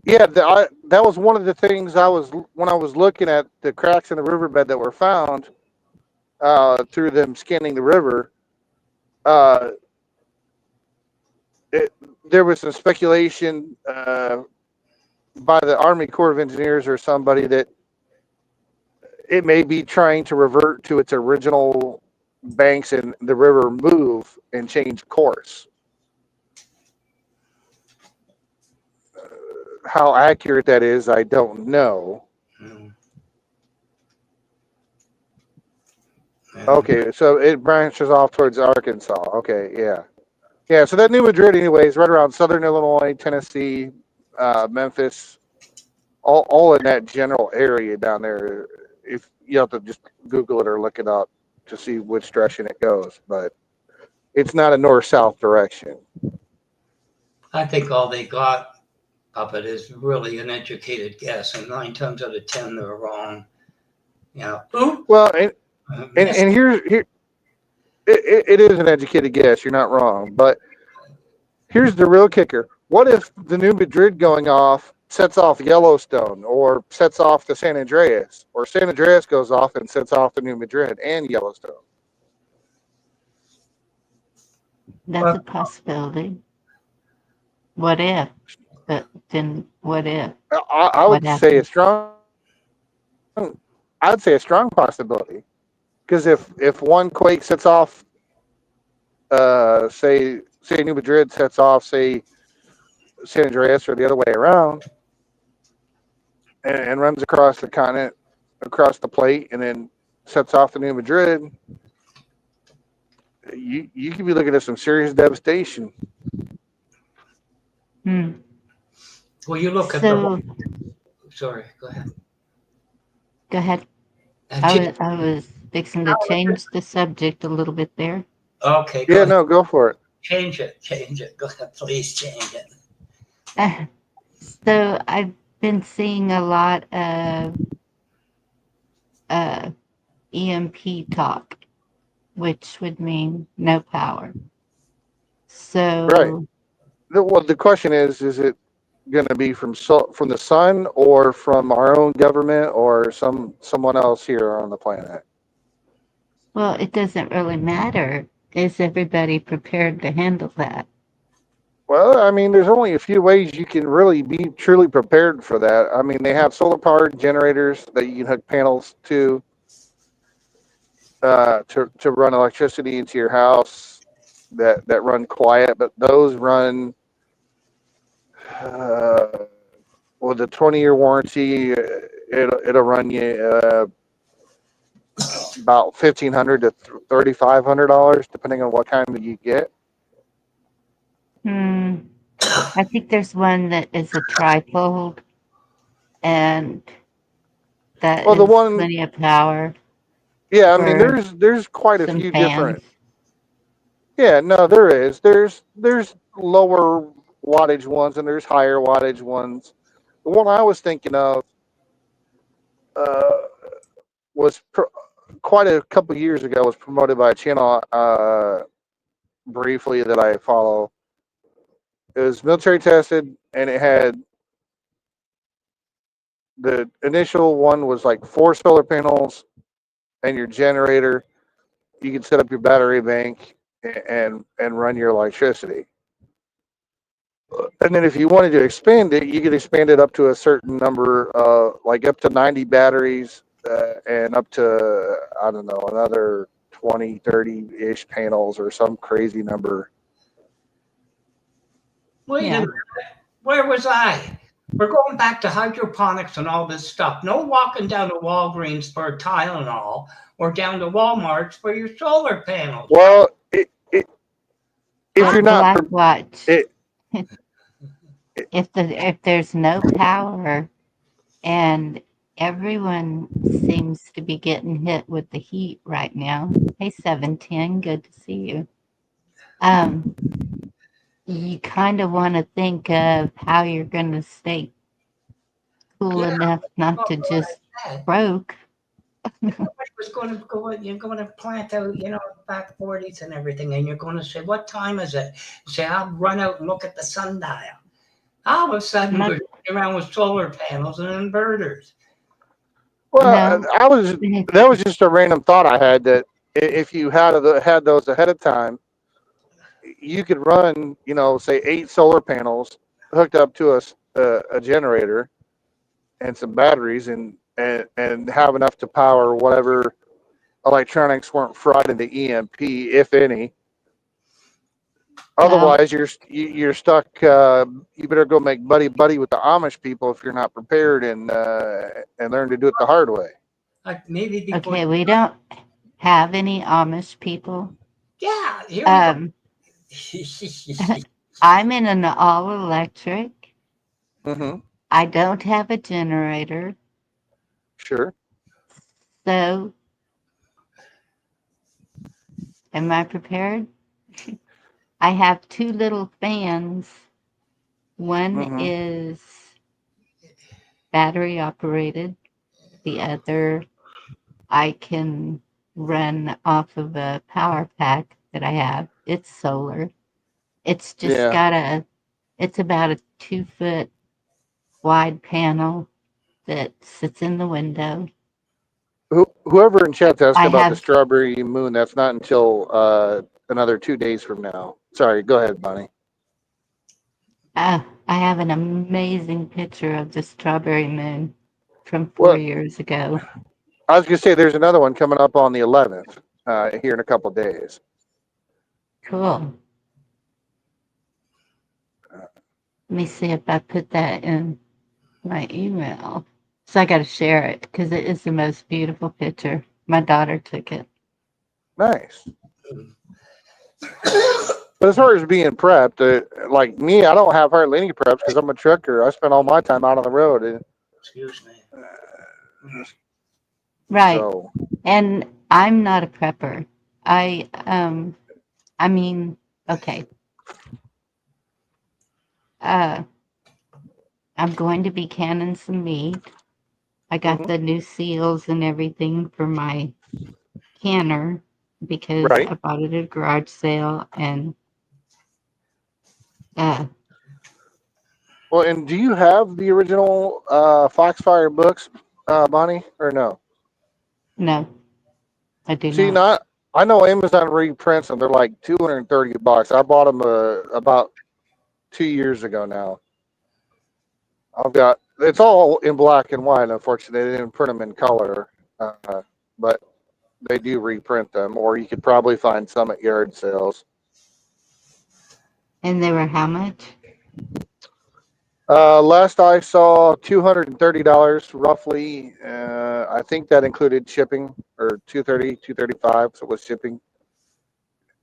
Speaker 18: Yeah, that was one of the things when I was looking at the cracks in the riverbed that were found through them scanning the river. Uh, there was some speculation by the Army Corps of Engineers or somebody that it may be trying to revert to its original banks and the river move and change course. How accurate that is, I don't know. Okay, so it branches off towards Arkansas. Okay, yeah. Yeah, so that New Madrid, anyways, right around southern Illinois, Tennessee, Memphis, all in that general area down there. If you have to just Google it or look it up to see which direction it goes, but it's not a north-south direction.
Speaker 14: I think all they got of it is really an educated guess, and 9 times out of 10 they're wrong. Yeah.
Speaker 18: Well, and here it is an educated guess. You're not wrong, but here's the real kicker: what if the New Madrid going off sets off Yellowstone, or sets off the San Andreas, or San Andreas goes off and sets off the New Madrid and Yellowstone?
Speaker 2: That's a possibility. What if? But then what if?
Speaker 18: I would say a strong. I'd say a strong possibility, because if one quake sets off, say New Madrid sets off, say San Andreas, or the other way around, and runs across the continent, across the plate, and then sets off the New Madrid, you could be looking at some serious devastation.
Speaker 14: Well, you look at the. Sorry, go ahead.
Speaker 2: Go ahead. I was fixing to change the subject a little bit there.
Speaker 14: Okay.
Speaker 18: Yeah, no, go for it.
Speaker 14: Change it. Go ahead, please change it.
Speaker 2: So I've been seeing a lot of EMP talk, which would mean no power. So
Speaker 18: right. Well, the question is it going to be from the sun, or from our own government, or someone else here on the planet?
Speaker 2: Well, it doesn't really matter. Is everybody prepared to handle that?
Speaker 18: Well, I mean, there's only a few ways you can really be truly prepared for that. I mean, they have solar powered generators that you can hook panels to run electricity into your house that run quiet, but those run with a 20-year warranty. It'll run you about $1,500 to $3,500, depending on what kind you get.
Speaker 2: I think there's one that is a trifold, and that
Speaker 18: Well, the
Speaker 2: is
Speaker 18: one,
Speaker 2: plenty of power.
Speaker 18: yeah, I mean, there's quite a few
Speaker 2: fans.
Speaker 18: different. Yeah, no, there is. There's lower wattage ones and there's higher wattage ones. The one I was thinking of was quite a couple years ago. Was promoted by a channel briefly that I follow. It was military tested, and it had the initial one was like 4 solar panels and your generator. You could set up your battery bank and run your electricity. And then if you wanted to expand it, you could expand it up to a certain number, like up to 90 batteries and up to, I don't know, another 20, 30-ish panels or some crazy number.
Speaker 14: Wait a minute. Where was I? We're going back to hydroponics and all this stuff. No walking down to Walgreens for a Tylenol or down to Walmart for your solar panels.
Speaker 18: Well, if you're not...
Speaker 2: Watch. If there's no power and everyone seems to be getting hit with the heat right now. Hey, 710, good to see you. You kind of want to think of how you're going to stay cool enough not to just croak.
Speaker 14: was going to go, you're going to plant out, back 40s and everything, and you're going to say, what time is it? Say, I'll run out and look at the sundial. All of a sudden, we're around with solar panels and inverters.
Speaker 18: Well, that was just a random thought I had that if you had those ahead of time, you could run, say 8 solar panels hooked up to a generator and some batteries and have enough to power whatever electronics weren't fried in the EMP, if any. Otherwise, you're stuck. You better go make buddy with the Amish people if you're not prepared and learn to do it the hard way.
Speaker 14: Maybe
Speaker 2: Okay, we don't have any Amish people.
Speaker 14: Yeah, here we go.
Speaker 2: I'm in an all-electric.
Speaker 18: Mm-hmm.
Speaker 2: I don't have a generator.
Speaker 18: Sure.
Speaker 2: So, am I prepared? I have 2 little fans. One is battery operated. The other I can run off of a power pack that I have. It's solar. It's just it's about a 2-foot wide panel that sits in the window.
Speaker 18: Whoever in chat's asking about the
Speaker 2: have-
Speaker 18: strawberry moon, that's not until another 2 days from now. Sorry, go ahead, Bonnie.
Speaker 2: I have an amazing picture of the strawberry moon from 4 years ago.
Speaker 18: I was going to say there's another one coming up on the 11th here in a couple days.
Speaker 2: Cool. Let me see if I put that in my email. So I got to share it because it is the most beautiful picture. My daughter took it.
Speaker 18: Nice. But as far as being prepped, like me, I don't have hardly any preps because I'm a trucker. I spend all my time out on the road.
Speaker 14: Excuse me.
Speaker 2: Right.
Speaker 18: So.
Speaker 2: And I'm not a prepper. I mean, okay. I'm going to be canning some meat. I got the new seals and everything for my canner because I bought it at a garage sale and
Speaker 18: Well, and do you have the original Foxfire books, Bonnie, or no?
Speaker 2: No, I do
Speaker 18: See,
Speaker 2: not.
Speaker 18: I know Amazon reprints them. They're like $230. I bought them about 2 years ago now. It's all in black and white. Unfortunately, they didn't print them in color, but they do reprint them, or you could probably find some at yard sales.
Speaker 2: And they were how much?
Speaker 18: Last I saw, $230 roughly. I think that included shipping, or $235, so it was shipping.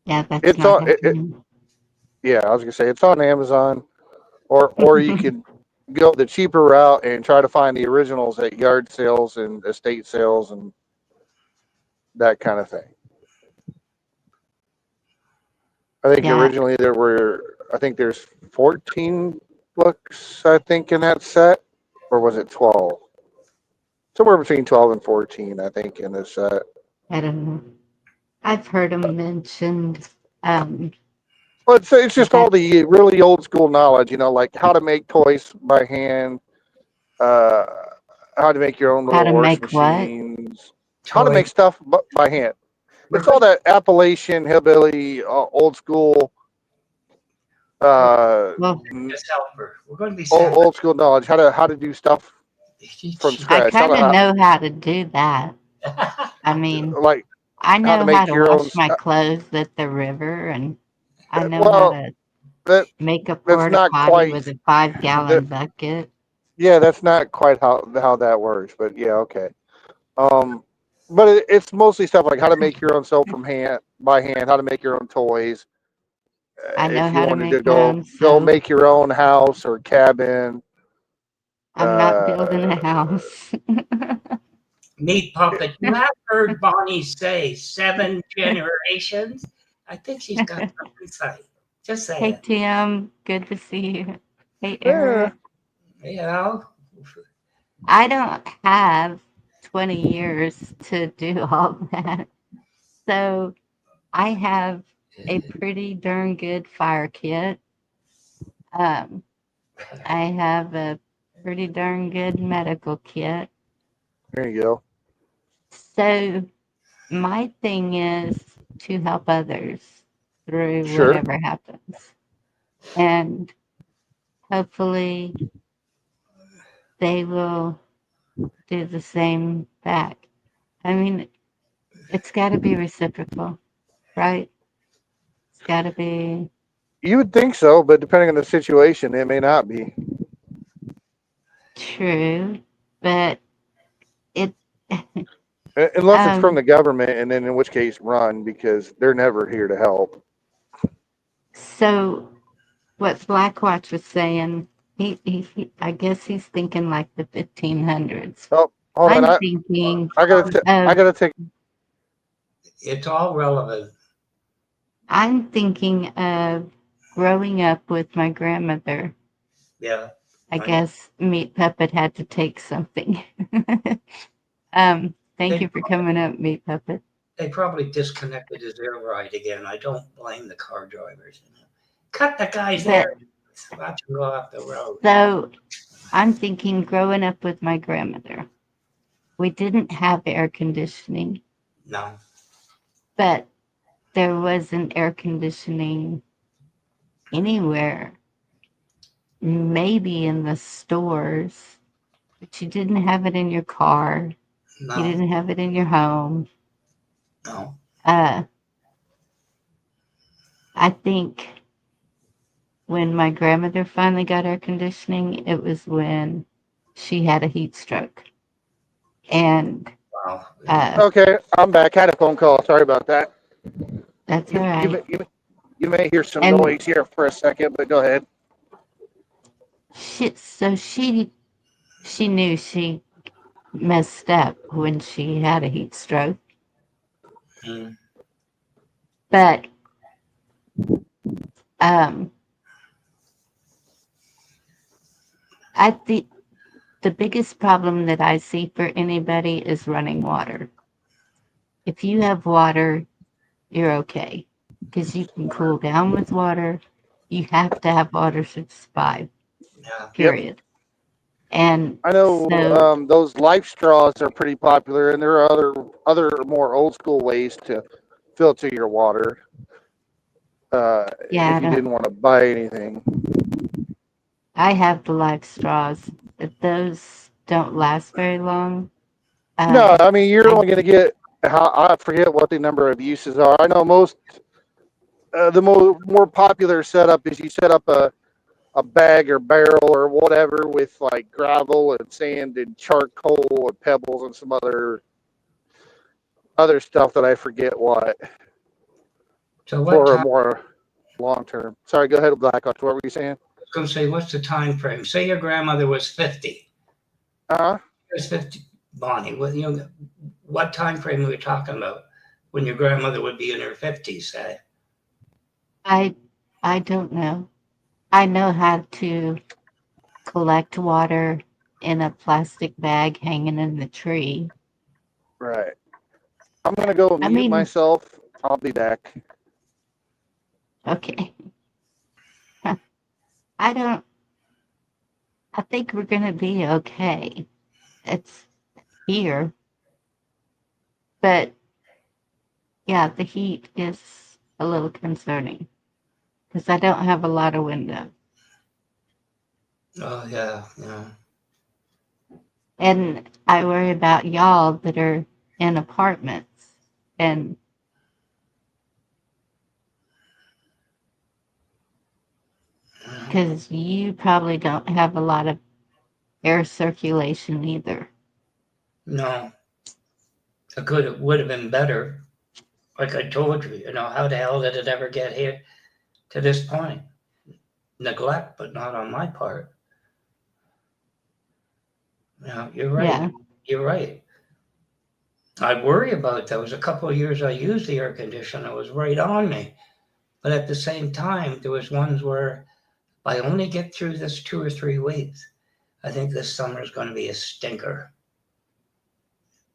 Speaker 2: Yeah, that's
Speaker 18: It's
Speaker 2: not
Speaker 18: on.
Speaker 2: happening.
Speaker 18: Yeah, I was gonna say it's on Amazon, or you could go the cheaper route and try to find the originals at yard sales and estate sales and that kind of thing. I think originally there's 14 books, I think, in that set, or was it 12? Somewhere between 12 and 14, I think, in this set.
Speaker 2: I don't know. I've heard them mentioned.
Speaker 18: Well, it's just all the really old school knowledge, like how to make toys by hand, how to make your own little wash machines, how to make stuff by hand. It's all that Appalachian hillbilly, old school,
Speaker 14: Just help her. We're going to be
Speaker 18: old school knowledge. How to do stuff from
Speaker 2: I
Speaker 18: scratch.
Speaker 2: kind of know how to do that. I mean,
Speaker 18: like
Speaker 2: I know
Speaker 18: how to
Speaker 2: wash my clothes at the river, and I know how to make a porta potty with a 5-gallon bucket.
Speaker 18: Yeah, that's not quite how that works, but yeah, okay. But it's mostly stuff like how to make your own soap by hand, how to make your own toys.
Speaker 2: I know
Speaker 18: if you
Speaker 2: how to
Speaker 18: wanted
Speaker 2: make
Speaker 18: to
Speaker 2: my own
Speaker 18: go
Speaker 2: soap.
Speaker 18: make your own house or cabin.
Speaker 2: I'm not building a house.
Speaker 14: Meat puppet. You have heard Bonnie say 7 generations. I think she's got some insight. Just say
Speaker 2: Hey,
Speaker 14: it.
Speaker 2: Tim. Good to see you. Hey, Eric.
Speaker 14: You know,
Speaker 2: I don't have 20 years to do all that. So I have a pretty darn good fire kit. I have a pretty darn good medical kit.
Speaker 18: There you go.
Speaker 2: So my thing is to help others through
Speaker 18: Sure.
Speaker 2: whatever happens. And hopefully they will do the same back. I mean, it's got to be reciprocal, right? It's got to be.
Speaker 18: You would think so, but depending on the situation, it may not be.
Speaker 2: True, but it.
Speaker 18: Unless it's from the government, and then in which case, run, because they're never here to help.
Speaker 2: So, what Blackwatch was saying, I guess he's thinking like the 1500s.
Speaker 18: Oh, hold on.
Speaker 2: I'm thinking.
Speaker 18: I gotta take.
Speaker 14: It's all relevant.
Speaker 2: I'm thinking of growing up with my grandmother.
Speaker 14: Yeah.
Speaker 2: I guess Meat Puppet had to take something. Thank you for coming up, Meat Puppet.
Speaker 14: They probably disconnected his air ride again. I don't blame the car drivers. Cut the guy's air. Watch him go off the road.
Speaker 2: So I'm thinking growing up with my grandmother, we didn't have air conditioning.
Speaker 14: No.
Speaker 2: But there wasn't air conditioning anywhere. Maybe in the stores, but you didn't have it in your car.
Speaker 14: No.
Speaker 2: You didn't have it in your home.
Speaker 14: No.
Speaker 2: I think when my grandmother finally got air conditioning, it was when she had a heat stroke. And
Speaker 18: Okay, I'm back. Had a phone call. Sorry about that.
Speaker 2: That's all right.
Speaker 18: You may hear some noise here for a second, but go ahead.
Speaker 2: So she knew she messed up when she had a heat stroke. But I think the biggest problem that I see for anybody is running water. If you have water, you're okay because you can cool down with water. You have to have water to survive. Period. And
Speaker 18: I know those life straws are pretty popular, and there are other more old school ways to filter your water. If you didn't want to buy anything.
Speaker 2: I have the life straws, but those don't last very long.
Speaker 18: No, I mean you're only going to get. I forget what the number of uses are. I know most. The more popular setup is you set up a bag or barrel or whatever with like gravel and sand and charcoal and pebbles and some other stuff that I forget what.
Speaker 14: So what
Speaker 18: for a
Speaker 14: time,
Speaker 18: more long term. Sorry, go ahead, Blackwatch. What were you saying?
Speaker 14: I was going to say, what's the time frame? Say your grandmother was 50. Was 50, Bonnie. What time frame are we talking about when your grandmother would be in her 50s, say?
Speaker 2: I don't know. I know how to collect water in a plastic bag hanging in the tree.
Speaker 18: Right. I'm going to go mute myself. I'll be back.
Speaker 2: Okay. I think we're going to be okay. It's here. But yeah, the heat is a little concerning because I don't have a lot of window.
Speaker 14: Oh, yeah, yeah.
Speaker 2: And I worry about y'all that are in apartments and because you probably don't have a lot of air circulation either.
Speaker 14: No. It would have been better. Like I told you, how the hell did it ever get here to this point? Neglect, but not on my part. You're right.
Speaker 2: Yeah.
Speaker 14: You're right. I worry about it. There was a couple of years I used the air conditioner. It was right on me. But at the same time, there was ones where if I only get through this 2 or 3 weeks, I think this summer is going to be a stinker.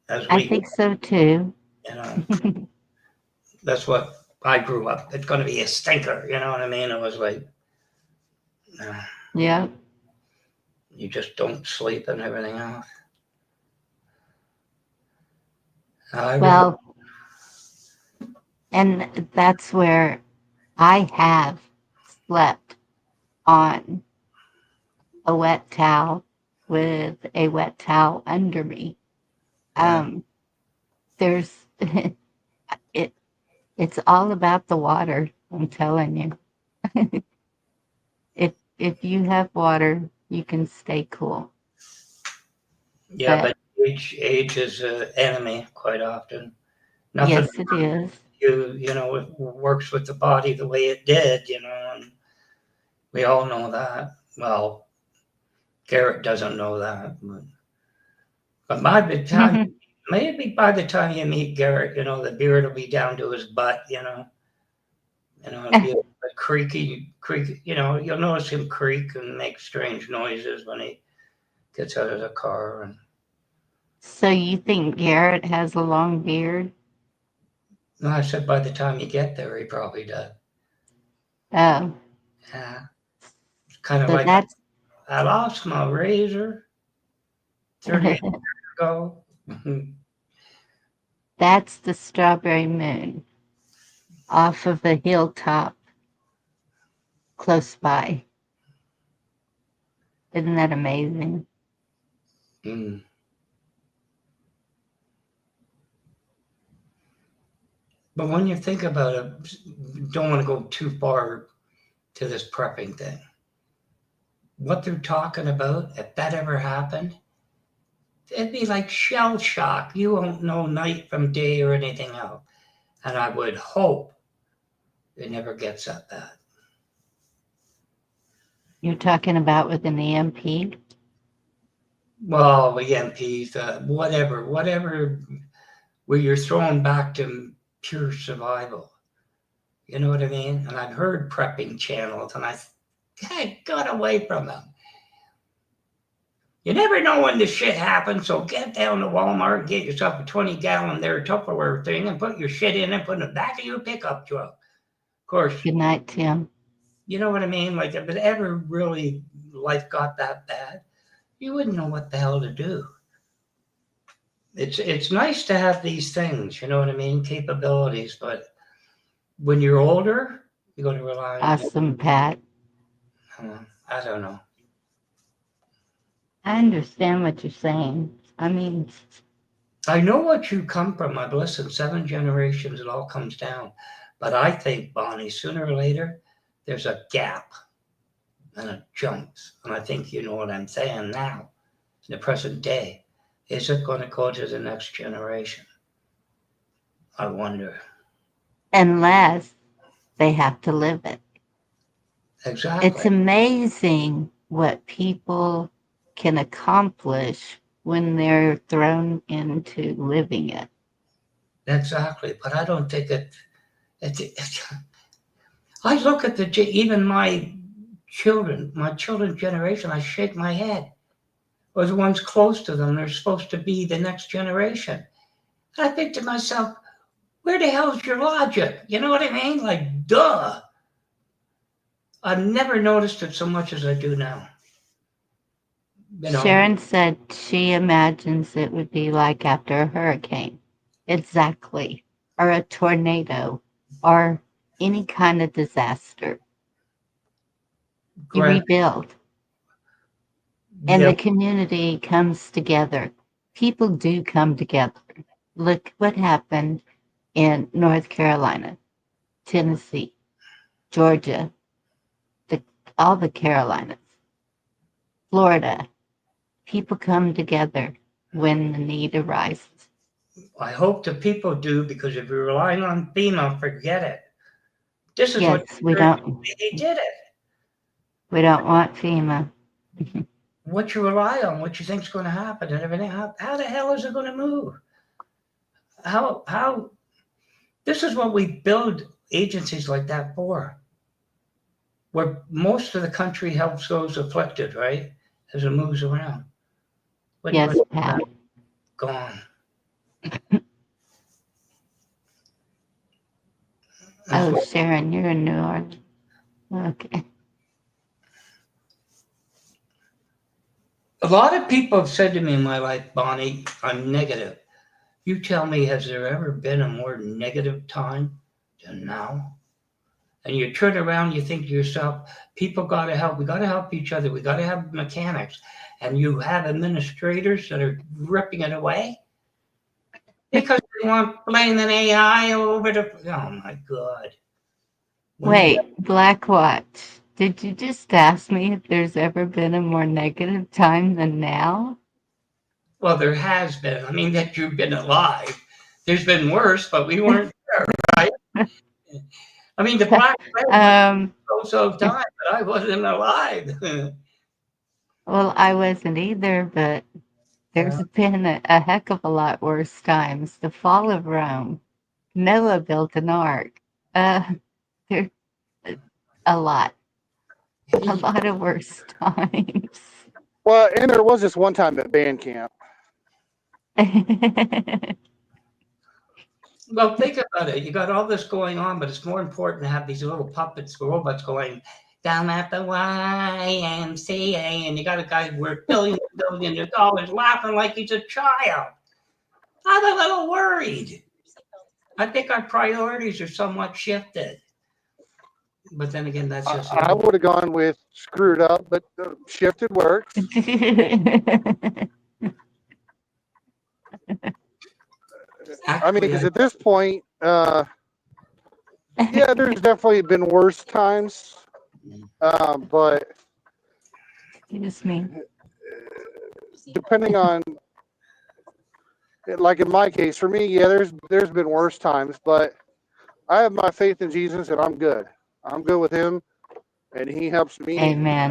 Speaker 14: as
Speaker 2: I
Speaker 14: we,
Speaker 2: think so too.
Speaker 14: you know, that's what I grew up. It's going to be a stinker. You know what I mean? It was like,
Speaker 2: Yeah.
Speaker 14: you just don't sleep and everything else.
Speaker 2: Well, and that's where I have slept on a wet towel with a wet towel under me. There's it's all about the water, I'm telling you. If you have water, you can stay cool.
Speaker 14: Yeah, but age is an enemy quite often.
Speaker 2: Yes, it is.
Speaker 14: You know, it works with the body the way it did, you know, and we all know that. Well, Garrett doesn't know that, but by the time, maybe by the time you meet Garrett, you know, the beard will be down to his butt, you know. It'll be a creak, you know, you'll notice him creak and make strange noises when he gets out of the car. And
Speaker 2: So you think Garrett has a long beard?
Speaker 14: no, I said by the time you get there, he probably does.
Speaker 2: Oh.
Speaker 14: Yeah. It's kind of
Speaker 2: So
Speaker 14: like
Speaker 2: that's
Speaker 14: I lost my razor 38 years ago.
Speaker 2: that's the strawberry moon off of a hilltop close by. Isn't that amazing?
Speaker 14: Mm. But when you think about it, don't want to go too far to this prepping thing. What they're talking about, if that ever happened, it'd be like shell shock. You won't know night from day or anything else. And I would hope it never gets that bad.
Speaker 2: You're talking about with an EMP?
Speaker 14: Well, EMPs, whatever, where you're thrown back to pure survival. You know what I mean? And I've heard prepping channels, and I got away from them. You never know when this shit happens, so get down to Walmart and get yourself a 20-gallon there Tupperware thing and put your shit in and put it in the back of your pickup truck. Of course.
Speaker 2: Good night, Tim.
Speaker 14: You know what I mean? Like, if it ever really life got that bad, you wouldn't know what the hell to do. It's nice to have these things, you know what I mean? Capabilities, but when you're older, you're going to rely on
Speaker 2: Awesome, Pat.
Speaker 14: I don't know.
Speaker 2: I understand what you're saying. I mean,
Speaker 14: I know what you come from. I've listened 7 generations. It all comes down. But I think, Bonnie, sooner or later, there's a gap and it jumps. And I think you know what I'm saying now, in the present day. Is it going to go to the next generation? I wonder.
Speaker 2: unless they have to live it.
Speaker 14: Exactly.
Speaker 2: It's amazing what people can accomplish when they're thrown into living it.
Speaker 14: Exactly. But I don't think I look at even my children's generation, I shake my head. Or the ones close to them, they're supposed to be the next generation. And I think to myself, where the hell's your logic? You know what I mean? Like, duh. I've never noticed it so much as I do now. You know,
Speaker 2: Sharon said she imagines it would be like after a hurricane. Exactly. Or a tornado. Or any kind of disaster. You rebuild. And the community comes together. People do come together. Look what happened in North Carolina, Tennessee, Georgia, all the Carolinas, Florida. People come together when the need arises.
Speaker 14: I hope the people do, because if you're relying on FEMA, forget it. This is
Speaker 2: Yes, we don't.
Speaker 14: They did it.
Speaker 2: We don't want FEMA.
Speaker 14: What you rely on, what you think is going to happen, and everything. How the hell is it going to move? How? This is what we build agencies like that for. Where most of the country helps those afflicted, right? As it moves around.
Speaker 2: Yes, Pat.
Speaker 14: Gone.
Speaker 2: Oh, Sharon, you're in New Orleans. Okay.
Speaker 14: A lot of people have said to me in my life, Bonnie, I'm negative. You tell me, has there ever been a more negative time than now? And you turn around, you think to yourself, people got to help. We got to help each other. We got to have mechanics. And you have administrators that are ripping it away because they want blaming AI over the. Oh my God.
Speaker 2: Wait, Blackwatch, did you just ask me if there's ever been a more negative time than now?
Speaker 14: Well, there has been. I mean, that you've been alive. There's been worse, but we weren't there, right? I mean, the Black Plague was so time, but I wasn't alive.
Speaker 2: Well, I wasn't either, but there's been a heck of a lot worse times. The fall of Rome. Noah built an ark. There, a lot. A lot of worse times.
Speaker 18: Well, and there was this one time at band camp.
Speaker 14: Well, think about it. You got all this going on, but it's more important to have these little puppets, robots going down at the YMCA, and you got a guy worth billions and billions of dollars laughing like he's a child. I'm a little worried. I think our priorities are somewhat shifted. But then again, that's just.
Speaker 18: I would have gone with screwed up, but shifted works. I mean, because at this point, yeah, there's definitely been worse times, but
Speaker 2: excuse me.
Speaker 18: Depending on, like in my case, for me, yeah, there's been worse times, but I have my faith in Jesus, and I'm good. I'm good with Him, and He helps me.
Speaker 2: Amen.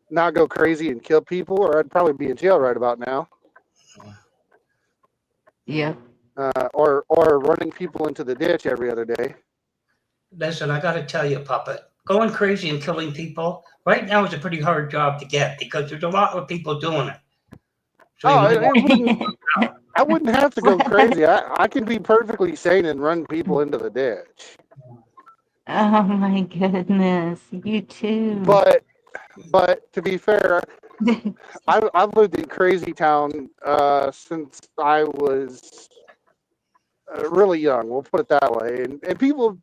Speaker 18: Not go crazy and kill people, or I'd probably be in jail right about now.
Speaker 2: Yep.
Speaker 18: Or running people into the ditch every other day.
Speaker 14: Listen, I got to tell you, Puppet, going crazy and killing people right now is a pretty hard job to get because there's a lot of people doing it. So
Speaker 18: I wouldn't have to go crazy. I can be perfectly sane and run people into the ditch.
Speaker 2: Oh my goodness, you too.
Speaker 18: But to be fair, I've lived in Crazy Town since I was really young. We'll put it that way, and people,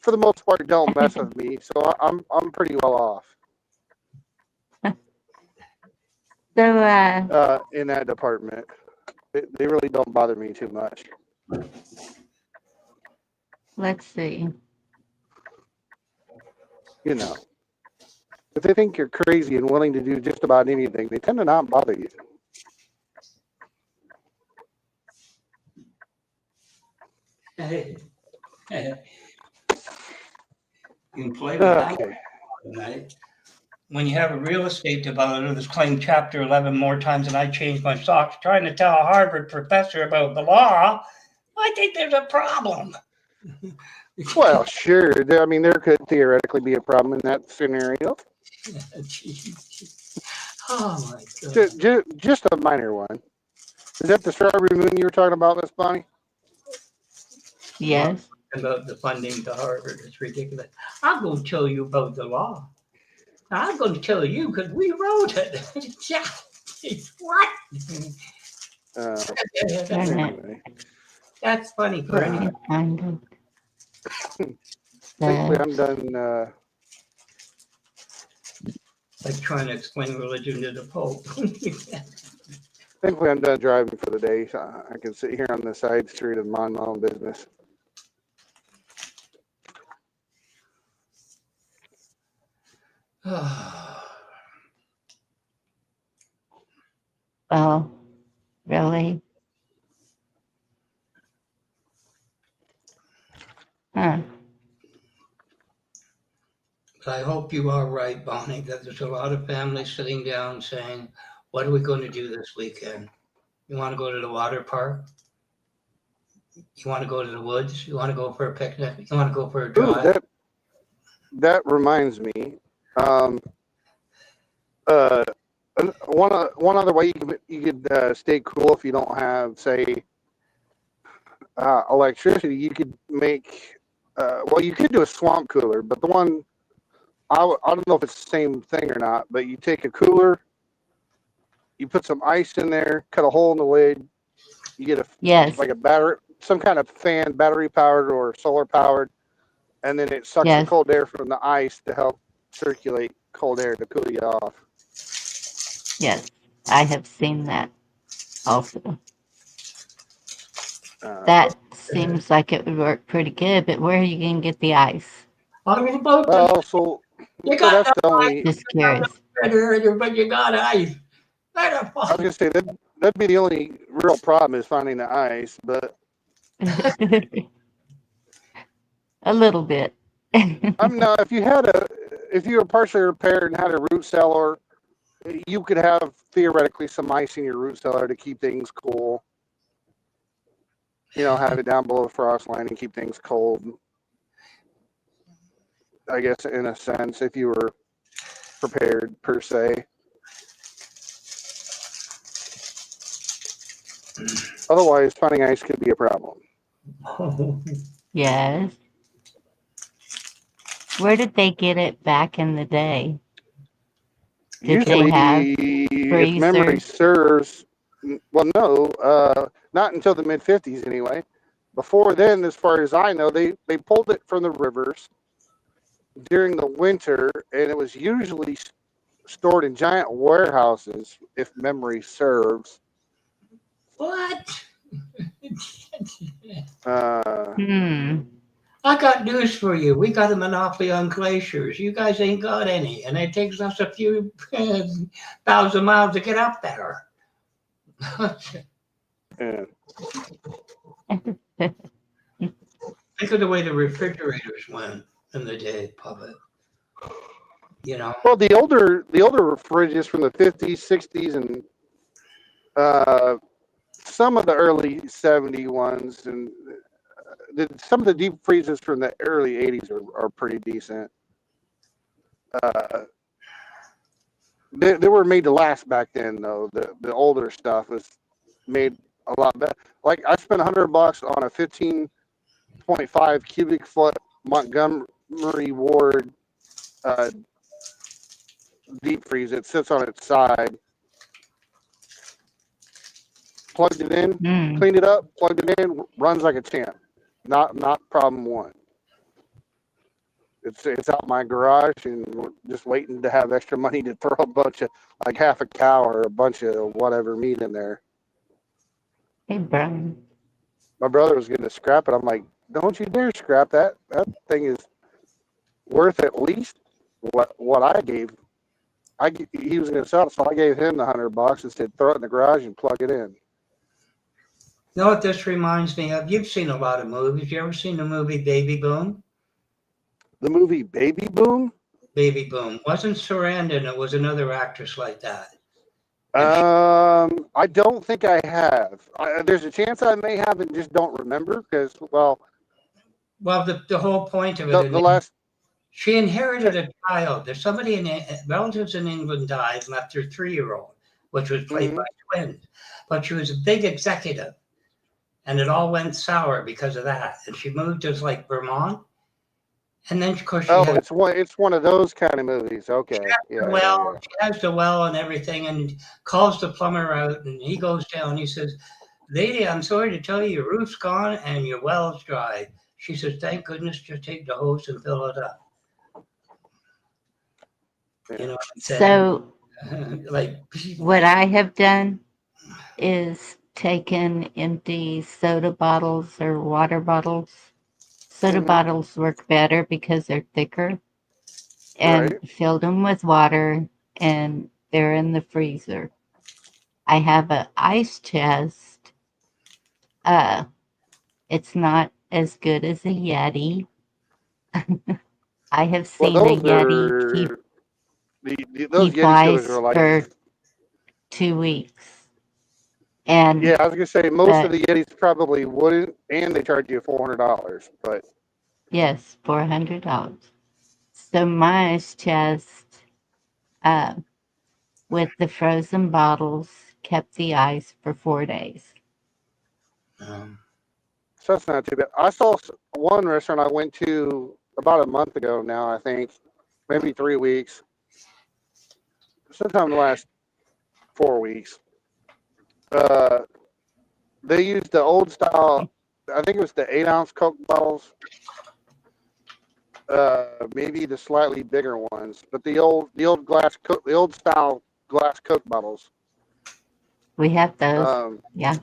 Speaker 18: for the most part, don't mess with me, so I'm pretty well off.
Speaker 2: So
Speaker 18: in that department, they really don't bother me too much.
Speaker 2: Let's see.
Speaker 18: You know, if they think you're crazy and willing to do just about anything, they tend to not bother you.
Speaker 14: Hey. You can play with that tonight. When you have a real estate developer that's claimed Chapter 11 more times than I changed my socks trying to tell a Harvard professor about the law, I think there's a problem.
Speaker 18: Well, sure. I mean, there could theoretically be a problem in that scenario.
Speaker 14: Oh, my God.
Speaker 18: Just a minor one. Is that the Strawberry Moon you were talking about, Miss Bonnie?
Speaker 2: Yes.
Speaker 14: About the funding to Harvard. It's ridiculous. I'm going to tell you about the law. I'm going to tell you because we wrote it. What?
Speaker 18: Anyway.
Speaker 14: That's funny for anyone.
Speaker 18: Thankfully, I'm done.
Speaker 14: Like trying to explain religion to the Pope.
Speaker 18: Thankfully, I'm done driving for the day, so I can sit here on the side street and mind my own business.
Speaker 2: Oh, really? Huh.
Speaker 14: But I hope you are right, Bonnie, that there's a lot of families sitting down saying, what are we going to do this weekend? You want to go to the water park? You want to go to the woods? You want to go for a picnic? You want to go for a drive?
Speaker 18: Ooh, that reminds me. One other way you could stay cool if you don't have, say, electricity, you could make, well, you could do a swamp cooler, but the one, I don't know if it's the same thing or not, but you take a cooler, you put some ice in there, cut a hole in the lid, you get
Speaker 2: Yes.
Speaker 18: like a battery, some kind of fan, battery powered or solar powered, and then it sucks the
Speaker 2: Yes.
Speaker 18: cold air from the ice to help circulate cold air to cool you off.
Speaker 2: Yes. I have seen that also.
Speaker 18: Uh,
Speaker 2: That seems like it would work pretty good, but where are you going to get the ice?
Speaker 18: well, so that's the only.
Speaker 2: Just curious.
Speaker 14: But you got ice.
Speaker 18: I was gonna say that'd be the only real problem is finding the ice, but
Speaker 2: A little bit.
Speaker 18: I'm not. If you were partially repaired and had a root cellar, you could have theoretically some ice in your root cellar to keep things cool. You know, have it down below the frost line and keep things cold. I guess in a sense, if you were prepared per se. Otherwise, finding ice could be a problem.
Speaker 2: Yes. Where did they get it back in the day? Did they
Speaker 18: Usually,
Speaker 2: have
Speaker 18: if memory
Speaker 2: freezers?
Speaker 18: serves, well, no, not until the mid 50s anyway. Before then, as far as I know, they pulled it from the rivers during the winter, and it was usually stored in giant warehouses, if memory serves.
Speaker 14: What?
Speaker 2: Hmm.
Speaker 14: I got news for you. We got a monopoly on glaciers. You guys ain't got any, and it takes us a few thousand miles to get up there.
Speaker 18: Yeah.
Speaker 14: Think of the way the refrigerators went in the day, public. You know.
Speaker 18: Well, the older fridges from the 50s, 60s, and some of the early 70 ones, and some of the deep freezers from the early 80s are pretty decent. They were made to last back then, though. The older stuff was made a lot better. Like I spent $100 on a 15.5 cubic foot Montgomery Ward deep freeze. It sits on its side. Plugged it in, cleaned it up, plugged it in, runs like a champ. Not problem one. It's out my garage, and we're just waiting to have extra money to throw a bunch of, like half a cow or a bunch of whatever meat in there.
Speaker 2: Hey, Brian.
Speaker 18: My brother was going to scrap it. I'm like, don't you dare scrap that. That thing is worth at least what I gave. He was going to sell it, so I gave him the $100 and said, throw it in the garage and plug it in.
Speaker 14: You know what this reminds me of? You've seen a lot of movies. You ever seen the movie Baby Boom?
Speaker 18: The movie Baby Boom?
Speaker 14: Baby Boom. Wasn't Sarandon, it was another actress like that.
Speaker 18: I don't think I have. There's a chance I may have and just don't remember because, well,
Speaker 14: the whole point of it.
Speaker 18: The last.
Speaker 14: She inherited a child. There's somebody relatives in England died and left her 3-year-old, which was played by twins. But she was a big executive, and it all went sour because of that. And she moved to like Vermont, and then of course she had,
Speaker 18: it's one of those kind of movies. Okay,
Speaker 14: she has the well and everything, and calls the plumber out, and he goes down. He says, "Lady, I'm sorry to tell you, your roof's gone and your well's dry." She says, "Thank goodness, just take the hose and fill it up." You know what I'm saying?
Speaker 2: So,
Speaker 14: like,
Speaker 2: what I have done is taken empty soda bottles or water bottles. Soda bottles work better because they're thicker, and filled them with water, and they're in the freezer. I have an ice chest. It's not as good as a Yeti. I have seen a Yeti keep ice for 2 weeks. And
Speaker 18: yeah, I was gonna say most of the Yetis probably wouldn't, and they charge you $400. But
Speaker 2: yes, $400. So my ice chest, with the frozen bottles, kept the ice for 4 days.
Speaker 18: So that's not too bad. I saw one restaurant I went to about a month ago now, I think, maybe 3 weeks, sometime in the last 4 weeks. They used the old style, I think it was the 8-ounce Coke bottles, maybe the slightly bigger ones, but the old the old style glass Coke bottles.
Speaker 2: We have those. Yeah.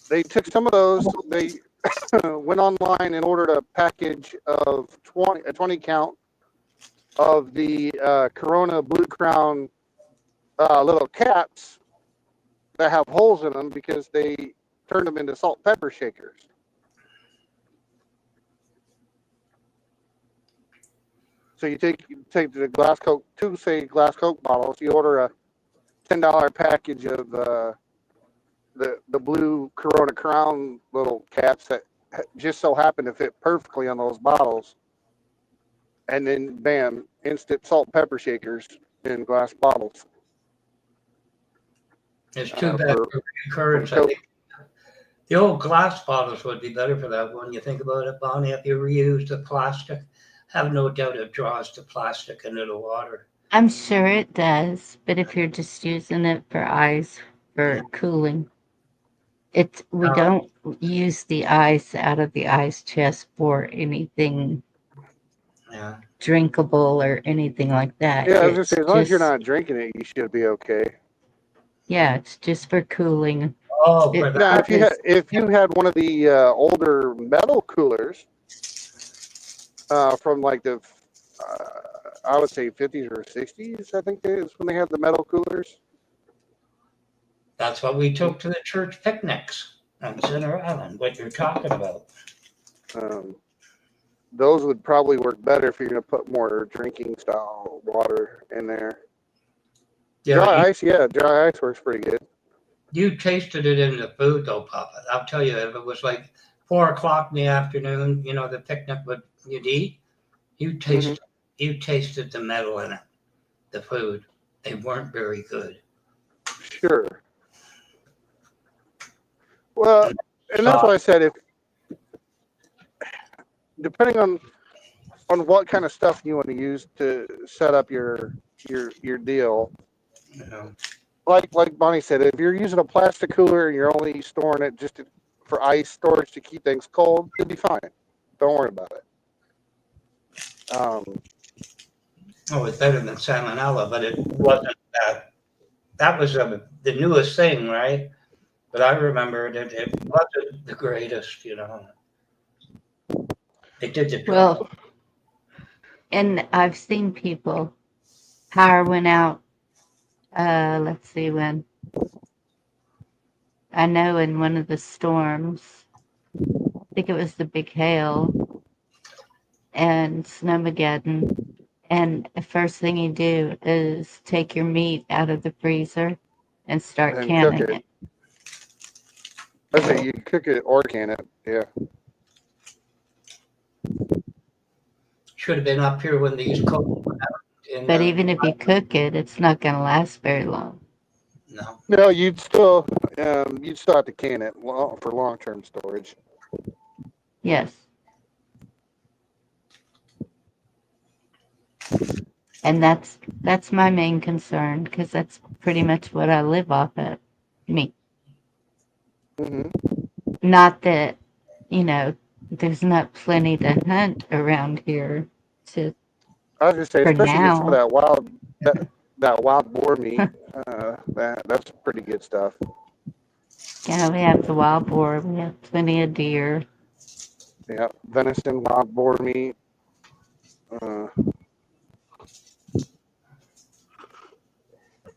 Speaker 18: They took some of those. They went online and ordered a package of 20 count of the Corona Blue Crown little caps that have holes in them because they turned them into salt pepper shakers. So you take the glass Coke, glass Coke bottles. You order a $10 package of the blue Corona Crown little caps that just so happen to fit perfectly on those bottles, and then bam, instant salt pepper shakers in glass bottles.
Speaker 14: It's too bad for currents. I think the old glass bottles would be better for that when you think about it, Bonnie. If you reuse the plastic, have no doubt it draws the plastic into the water.
Speaker 2: I'm sure it does, but if you're just using it for ice for cooling, we don't use the ice out of the ice chest for anything drinkable or anything like that.
Speaker 18: Yeah, I was gonna
Speaker 2: It's
Speaker 18: say, as long as you're
Speaker 2: just,
Speaker 18: not drinking it, you should be okay.
Speaker 2: yeah, it's just for cooling.
Speaker 14: Oh,
Speaker 18: now if you had one of the older metal coolers from like the I would say 50s or 60s, I think is when they had the metal coolers.
Speaker 14: That's what we took to the church picnics on Center Island, what you're talking about.
Speaker 18: Those would probably work better if you're going to put more drinking style water in there. Dry ice works pretty good.
Speaker 14: You tasted it in the food though, Papa. I'll tell you, if it was like 4 o'clock in the afternoon, the picnic you'd eat, you tasted the metal in it, the food. They weren't very good.
Speaker 18: Sure. Well, and that's why I said, if depending on what kind of stuff you want to use to set up your deal. Like Bonnie said, if you're using a plastic cooler and you're only storing it just for ice storage to keep things cold, it'll be fine. Don't worry about it.
Speaker 14: It's better than salmonella, but it wasn't that. That was the newest thing, right? But I remember that it wasn't the greatest, They did the job.
Speaker 2: Well, and I've seen people, power went out, let's see when. I know in one of the storms, I think it was the big hail and Snowmageddon, and the first thing you do is take your meat out of the freezer and start canning it.
Speaker 18: I say you cook it or can it, yeah.
Speaker 14: Should have been up here when these cold went out.
Speaker 2: But even if you cook it, it's not going to last very long.
Speaker 18: No, you'd still have to can it for long-term storage.
Speaker 2: Yes. And that's my main concern, because that's pretty much what I live off of, meat. Not that, there's not plenty to hunt around here to.
Speaker 18: I was gonna say,
Speaker 2: for
Speaker 18: especially with some of
Speaker 2: now.
Speaker 18: that wild boar meat, that's pretty good stuff.
Speaker 2: Yeah, we have the wild boar. We have plenty of deer.
Speaker 18: Yeah, venison, wild boar meat.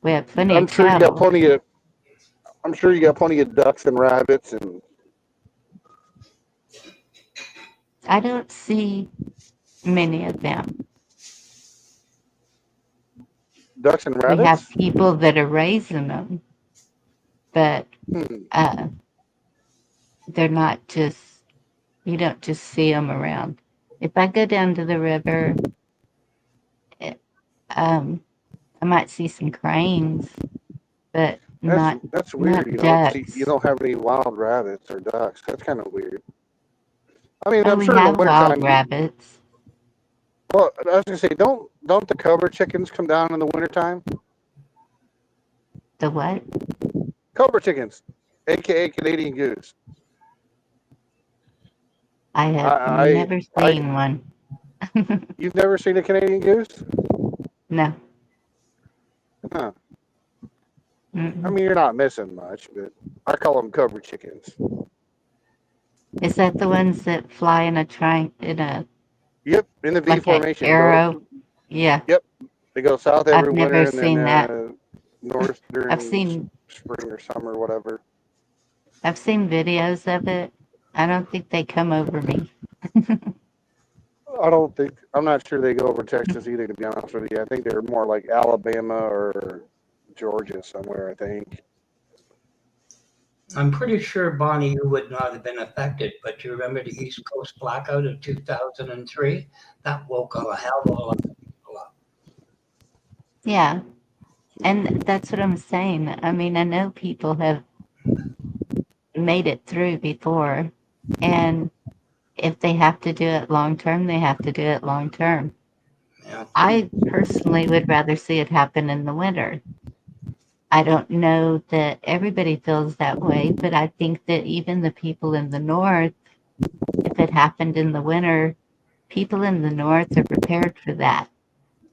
Speaker 2: We have plenty
Speaker 18: I'm
Speaker 2: of
Speaker 18: sure
Speaker 2: cattle.
Speaker 18: I'm sure you got plenty of ducks and rabbits and.
Speaker 2: I don't see many of them.
Speaker 18: Ducks and rabbits?
Speaker 2: We have people that are raising them, but they're not just, you don't just see them around. If I go down to the river, I might see some cranes, but not
Speaker 18: That's weird.
Speaker 2: not
Speaker 18: You know, 'cause you
Speaker 2: ducks.
Speaker 18: don't have any wild rabbits or ducks. That's kind of weird. I mean,
Speaker 2: Oh,
Speaker 18: I'm
Speaker 2: we
Speaker 18: sure in the
Speaker 2: have wild
Speaker 18: wintertime.
Speaker 2: rabbits.
Speaker 18: Well, I was gonna say, don't the cobra chickens come down in the wintertime?
Speaker 2: The what?
Speaker 18: Cobra chickens, aka Canadian goose.
Speaker 2: I have
Speaker 18: I,
Speaker 2: never
Speaker 18: I,
Speaker 2: seen one.
Speaker 18: you've never seen a Canadian goose?
Speaker 2: No.
Speaker 18: Huh. I
Speaker 2: Mm-mm.
Speaker 18: mean, you're not missing much, but I call them cobra chickens.
Speaker 2: Is that the ones that fly in a
Speaker 18: Yep, in the V
Speaker 2: like a
Speaker 18: formation.
Speaker 2: arrow? Yeah.
Speaker 18: Yep, they go south
Speaker 2: I've
Speaker 18: every
Speaker 2: never
Speaker 18: winter and then
Speaker 2: seen that.
Speaker 18: north
Speaker 2: I've
Speaker 18: during
Speaker 2: seen
Speaker 18: spring or summer, whatever.
Speaker 2: I've seen videos of it. I don't think they come over me.
Speaker 18: I don't think I'm not sure they go over Texas either. To be honest with you, I think they're more like Alabama or Georgia somewhere. I think.
Speaker 14: I'm pretty sure, Bonnie, you would not have been affected, but you remember the East Coast blackout of 2003? That woke a hell of a lot of people up.
Speaker 2: Yeah. And that's what I'm saying. I mean, I know people have made it through before, and if they have to do it long term, they have to do it long term.
Speaker 14: Yeah.
Speaker 2: I personally would rather see it happen in the winter. I don't know that everybody feels that way, but I think that even the people in the north, if it happened in the winter, people in the north are prepared for that.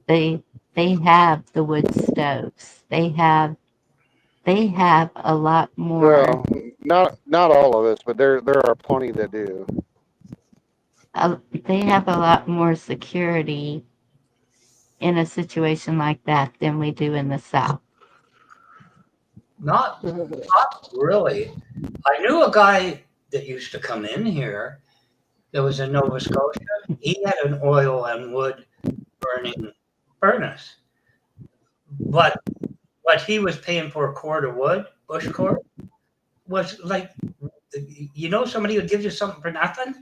Speaker 2: They have the wood stoves. They have a lot more.
Speaker 18: Well, not all of us, but there are plenty that do.
Speaker 2: They have a lot more security in a situation like that than we do in the South.
Speaker 14: Not really. I knew a guy that used to come in here that was in Nova Scotia. He had an oil and wood burning furnace, but what he was paying for a cord of wood, bush cord, was like, somebody would give you something for nothing.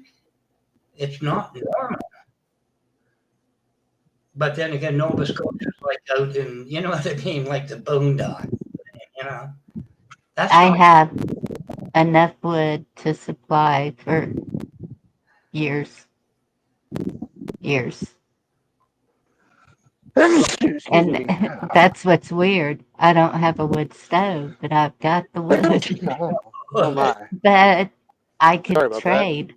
Speaker 14: It's not normal. But then again, Nova Scotia is like out in, you know what I mean, like the boondocks. You know, that's
Speaker 2: I
Speaker 14: not.
Speaker 2: have enough wood to supply for years. Years. And that's what's weird. I don't have a wood stove, but I've got the wood.
Speaker 18: Oh my!
Speaker 2: But I
Speaker 18: Sorry
Speaker 2: could
Speaker 18: about that.
Speaker 2: trade.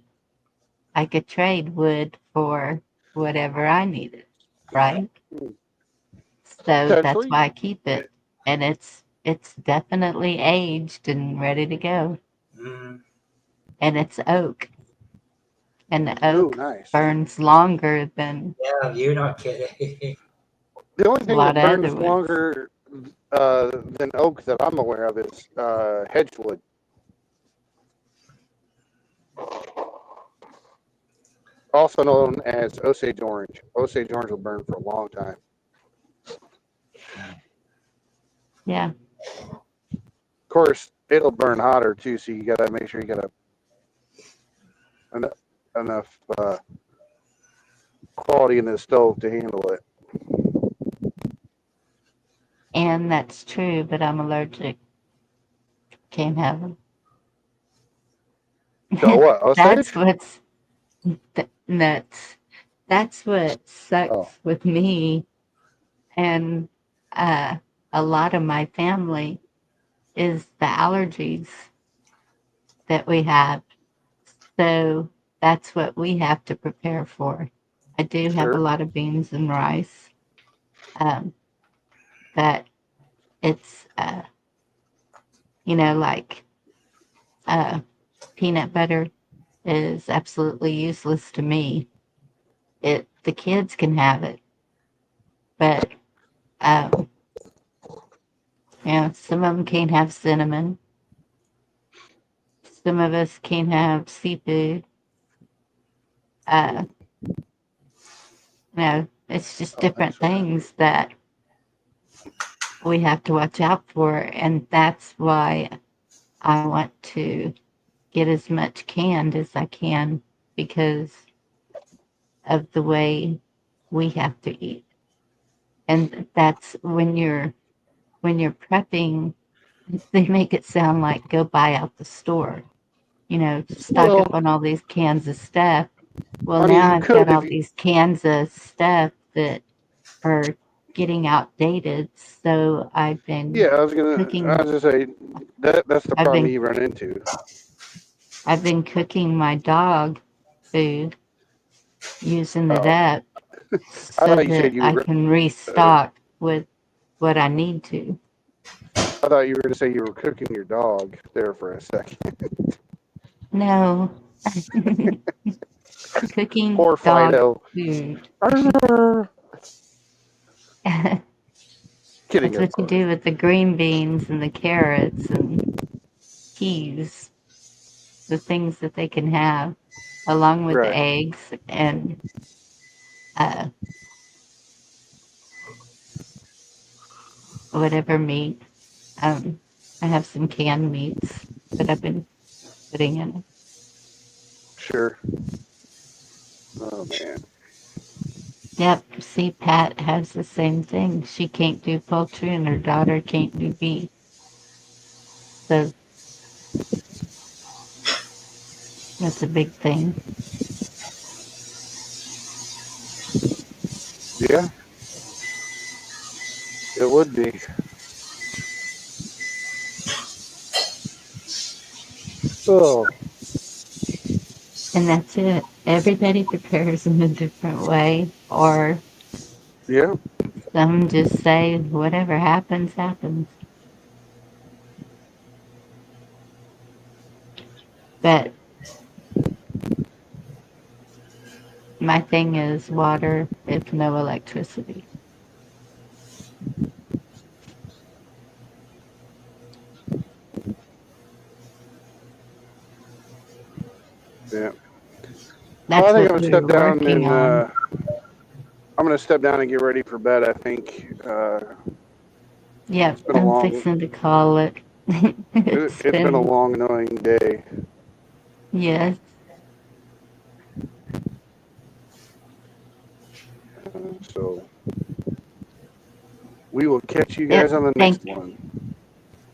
Speaker 2: I could trade wood for whatever I needed, right? So that's
Speaker 18: Potentially.
Speaker 2: why I keep it, and it's definitely aged and ready to go.
Speaker 14: Mm.
Speaker 2: And it's oak, and the
Speaker 18: Ooh,
Speaker 2: oak
Speaker 18: nice.
Speaker 2: burns longer than
Speaker 14: Yeah, you're not kidding.
Speaker 18: The only
Speaker 2: a
Speaker 18: thing
Speaker 2: lot
Speaker 18: that
Speaker 2: of other
Speaker 18: burns
Speaker 2: woods.
Speaker 18: longer than oak that I'm aware of is hedgewood. Also known as Osage orange. Osage orange will burn for a long time.
Speaker 2: Yeah.
Speaker 18: Of course, it'll burn hotter too, so you gotta make sure you got enough quality in the stove to handle it.
Speaker 2: And that's true, but I'm allergic. Can't have them.
Speaker 18: So what? Osage?
Speaker 2: That's what's nuts. That's what sucks
Speaker 18: Oh.
Speaker 2: with me and a lot of my family is the allergies that we have. So that's what we have to prepare for. I do have a
Speaker 18: Sure.
Speaker 2: lot of beans and rice, but it's, like peanut butter is absolutely useless to me. The kids can have it, but some of them can't have cinnamon. Some of us can't have seafood. It's just different things that we have to watch out for, and that's why I want to get as much canned as I can because of the way we have to eat. And that's when you're prepping they make it sound like go buy out the store, stock up on all these cans of stuff. Well,
Speaker 18: I mean,
Speaker 2: now
Speaker 18: you
Speaker 2: I've got
Speaker 18: could
Speaker 2: all
Speaker 18: if you.
Speaker 2: these cans of stuff that are getting outdated. So
Speaker 18: Yeah, I was
Speaker 2: cooking.
Speaker 18: gonna say that's the
Speaker 2: I've
Speaker 18: problem
Speaker 2: been
Speaker 18: you run into.
Speaker 2: I've been cooking my dog food, using it
Speaker 18: Oh,
Speaker 2: up
Speaker 18: I
Speaker 2: so
Speaker 18: thought you
Speaker 2: that
Speaker 18: said you
Speaker 2: I
Speaker 18: were.
Speaker 2: can restock with what I need to.
Speaker 18: I thought you were gonna say you were cooking your dog there for a second.
Speaker 2: No. Cooking
Speaker 18: Poor
Speaker 2: dog
Speaker 18: Fido.
Speaker 2: food.
Speaker 18: Kidding,
Speaker 2: That's
Speaker 18: of
Speaker 2: what you
Speaker 18: course.
Speaker 2: do with the green beans and the carrots and peas, the things that they can have, along with the
Speaker 18: Right.
Speaker 2: eggs and uh, whatever meat. I have some canned meats that I've been putting in.
Speaker 18: Sure. Oh man.
Speaker 2: Yep, see, Pat has the same thing. She can't do poultry and her daughter can't do beef. So that's a big thing.
Speaker 18: Yeah, it would be. Oh.
Speaker 2: And that's it. Everybody prepares in a different way, or
Speaker 18: Yeah.
Speaker 2: some just say whatever happens, happens. But my thing is water if no electricity.
Speaker 18: Yeah. Well, I
Speaker 2: That's
Speaker 18: think I'm
Speaker 2: what
Speaker 18: gonna
Speaker 2: we're
Speaker 18: step down
Speaker 2: working
Speaker 18: and
Speaker 2: on.
Speaker 18: I'm gonna step down and get ready for bed. I think
Speaker 2: Yep,
Speaker 18: it's been a
Speaker 2: I'm
Speaker 18: long.
Speaker 2: fixing to call it. It's
Speaker 18: It's been a
Speaker 2: been,
Speaker 18: long, annoying day.
Speaker 2: yes.
Speaker 18: So we will catch you
Speaker 2: Yep,
Speaker 18: guys on the next one.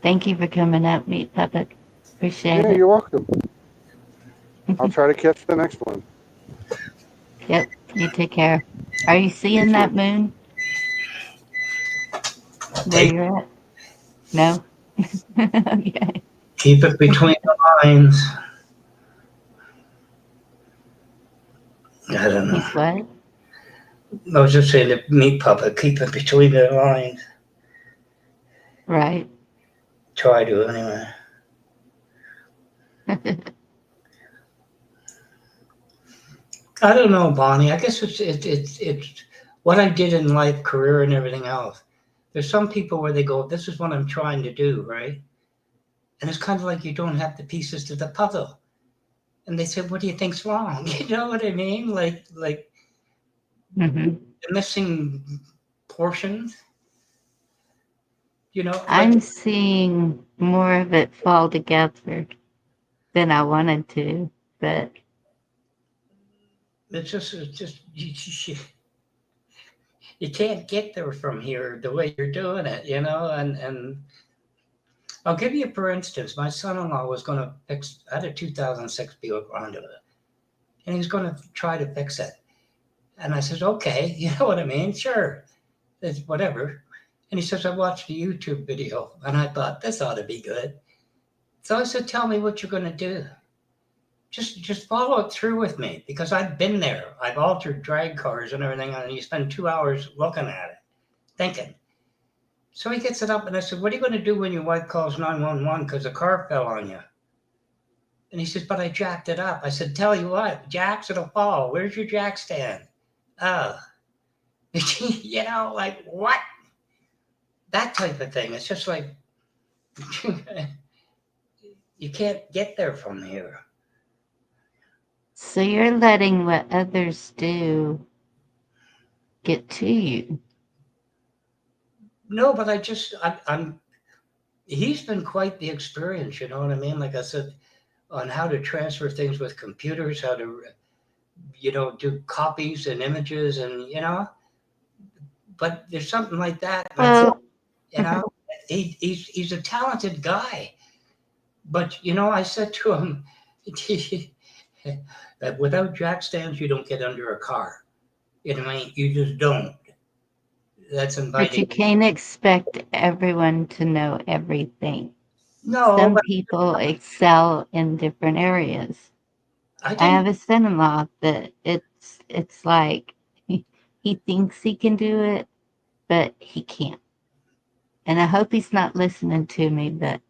Speaker 2: thank you for coming up, Meat Puppet. Appreciate
Speaker 18: Yeah,
Speaker 2: it.
Speaker 18: you're welcome. I'll try to catch the next one.
Speaker 2: Yep, you take care. Are you
Speaker 18: You
Speaker 2: seeing
Speaker 18: too.
Speaker 2: that moon where you're at? No? Okay.
Speaker 14: Keep it between the lines. I don't know.
Speaker 2: He's what?
Speaker 14: I was just saying the meat puppet, keep it between the lines.
Speaker 2: Right.
Speaker 14: Try to, anyway. I don't know, Bonnie. I guess it's what I did in life, career, and everything else. There's some people where they go, "This is what I'm trying to do," right? And it's kind of like you don't have the pieces to the puzzle. And they say, "What do you think's wrong?" You know what I mean? Like
Speaker 2: hmm
Speaker 14: the missing portions. You know, like
Speaker 2: I'm seeing more of it fall together than I wanted to, but
Speaker 14: it's just you can't get there from here the way you're doing it, you know. And I'll give you for instance, my son-in-law was going to fix. I had a 2006 Buick Honda, and he's going to try to fix it. And I said, okay, you know what I mean? Sure, it's whatever. And he says, I watched a YouTube video, and I thought this ought to be good. So I said, tell me what you're going to do. Just follow it through with me because I've been there. I've altered drag cars and everything, and you spend 2 hours looking at it, thinking. So he gets it up, and I said, what are you going to do when your wife calls 911 because a car fell on you? And he says, but I jacked it up. I said, tell you what, jacks, it'll fall. Where's your jack stand? Oh, you know, like what? That type of thing. It's just like, you can't get there from here.
Speaker 2: so you're letting what others do get to you.
Speaker 14: No, but I'm he's been quite the experience, you know what I mean? Like I said, on how to transfer things with computers, how to, do copies and images and, but there's something like that. And I thought,
Speaker 2: Well,
Speaker 14: you know, He's a talented guy. But, you know, I said to him, that without jack stands, you don't get under a car. You know what I mean? You just don't. That's
Speaker 2: But
Speaker 14: inviting.
Speaker 2: you can't expect everyone to know everything.
Speaker 14: No,
Speaker 2: Some
Speaker 14: but
Speaker 2: people excel in different areas.
Speaker 14: I
Speaker 2: I have
Speaker 14: didn't.
Speaker 2: a son-in-law that it's like he thinks he can do it, but he can't. And I hope he's not listening to me, but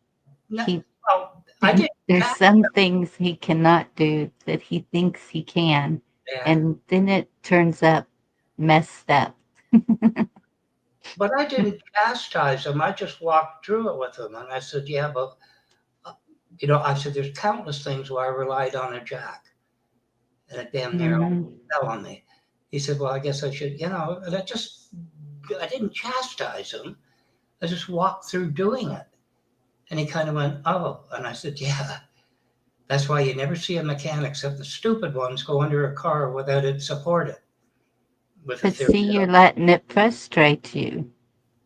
Speaker 14: No,
Speaker 2: he
Speaker 14: well, I didn't.
Speaker 2: there's some things he cannot do that he thinks he can,
Speaker 14: Yeah.
Speaker 2: and then it turns up messed up.
Speaker 14: But I didn't chastise him. I just walked through it with him. And I said, yeah, but, you know, I said, there's countless things where I relied on a jack. And it damn near fell on me. He said, well, I guess I should, you know, and I didn't chastise him. I just walked through doing it. And he kind of went, oh. And I said, yeah, that's why you never see a mechanic, except the stupid ones, go under a car without it supported. With a
Speaker 2: But
Speaker 14: theory.
Speaker 2: see, you're letting it frustrate you.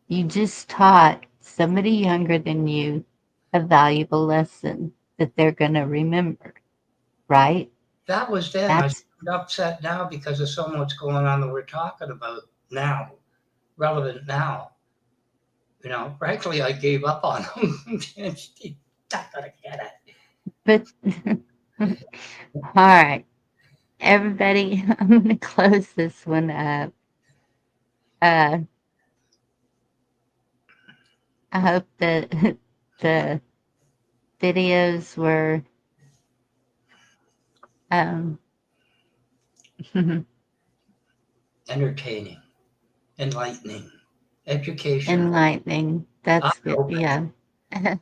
Speaker 2: You just taught somebody younger than you a valuable lesson that they're going to remember, right?
Speaker 14: That was then.
Speaker 2: That's
Speaker 14: I'm upset now because of so much going on that we're talking about now, relevant now. You know, frankly, I gave up on him. He's not gonna get it.
Speaker 2: but all right, everybody, I'm going to close this one up. I hope that the videos were
Speaker 14: Entertaining, enlightening, educational.
Speaker 2: enlightening. That's
Speaker 14: I'm
Speaker 2: good.
Speaker 14: hoping.
Speaker 2: Yeah.
Speaker 14: We'll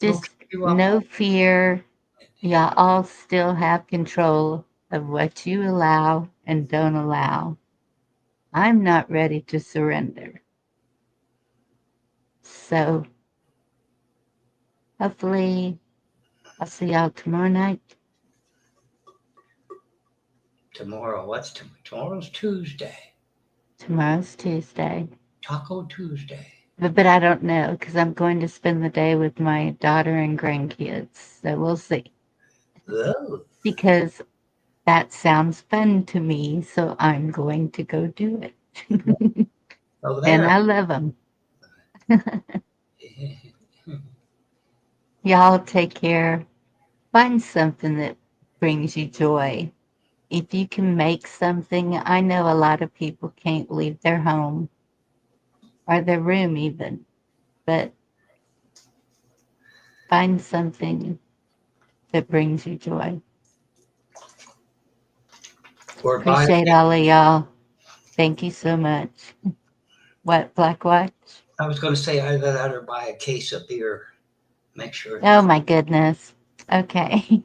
Speaker 2: Just
Speaker 14: keep you up
Speaker 2: no
Speaker 14: on-
Speaker 2: fear. Y'all all still have control of what you allow and don't allow. I'm not ready to surrender. So hopefully I'll see y'all tomorrow night.
Speaker 14: Tomorrow, what's tomorrow's Tuesday?
Speaker 2: Tomorrow's Tuesday.
Speaker 14: Taco Tuesday.
Speaker 2: But I don't know because I'm going to spend the day with my daughter and grandkids. So we'll see.
Speaker 14: Oh.
Speaker 2: Because that sounds fun to me. So I'm going to go do it.
Speaker 14: Oh,
Speaker 2: And
Speaker 14: there.
Speaker 2: I love them. Y'all take care. Find something that brings you joy. If you can make something, I know a lot of people can't leave their home or their room even, but find something that brings you joy.
Speaker 14: Or
Speaker 2: Appreciate all of y'all. Thank you so much. What, Black Watch?
Speaker 14: I was going to say I let her buy a case of beer. Make sure.
Speaker 2: Oh my goodness. Okay.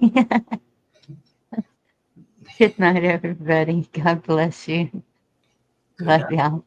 Speaker 2: Good night, everybody. God bless you.
Speaker 14: Good
Speaker 2: Love
Speaker 14: night.
Speaker 2: y'all.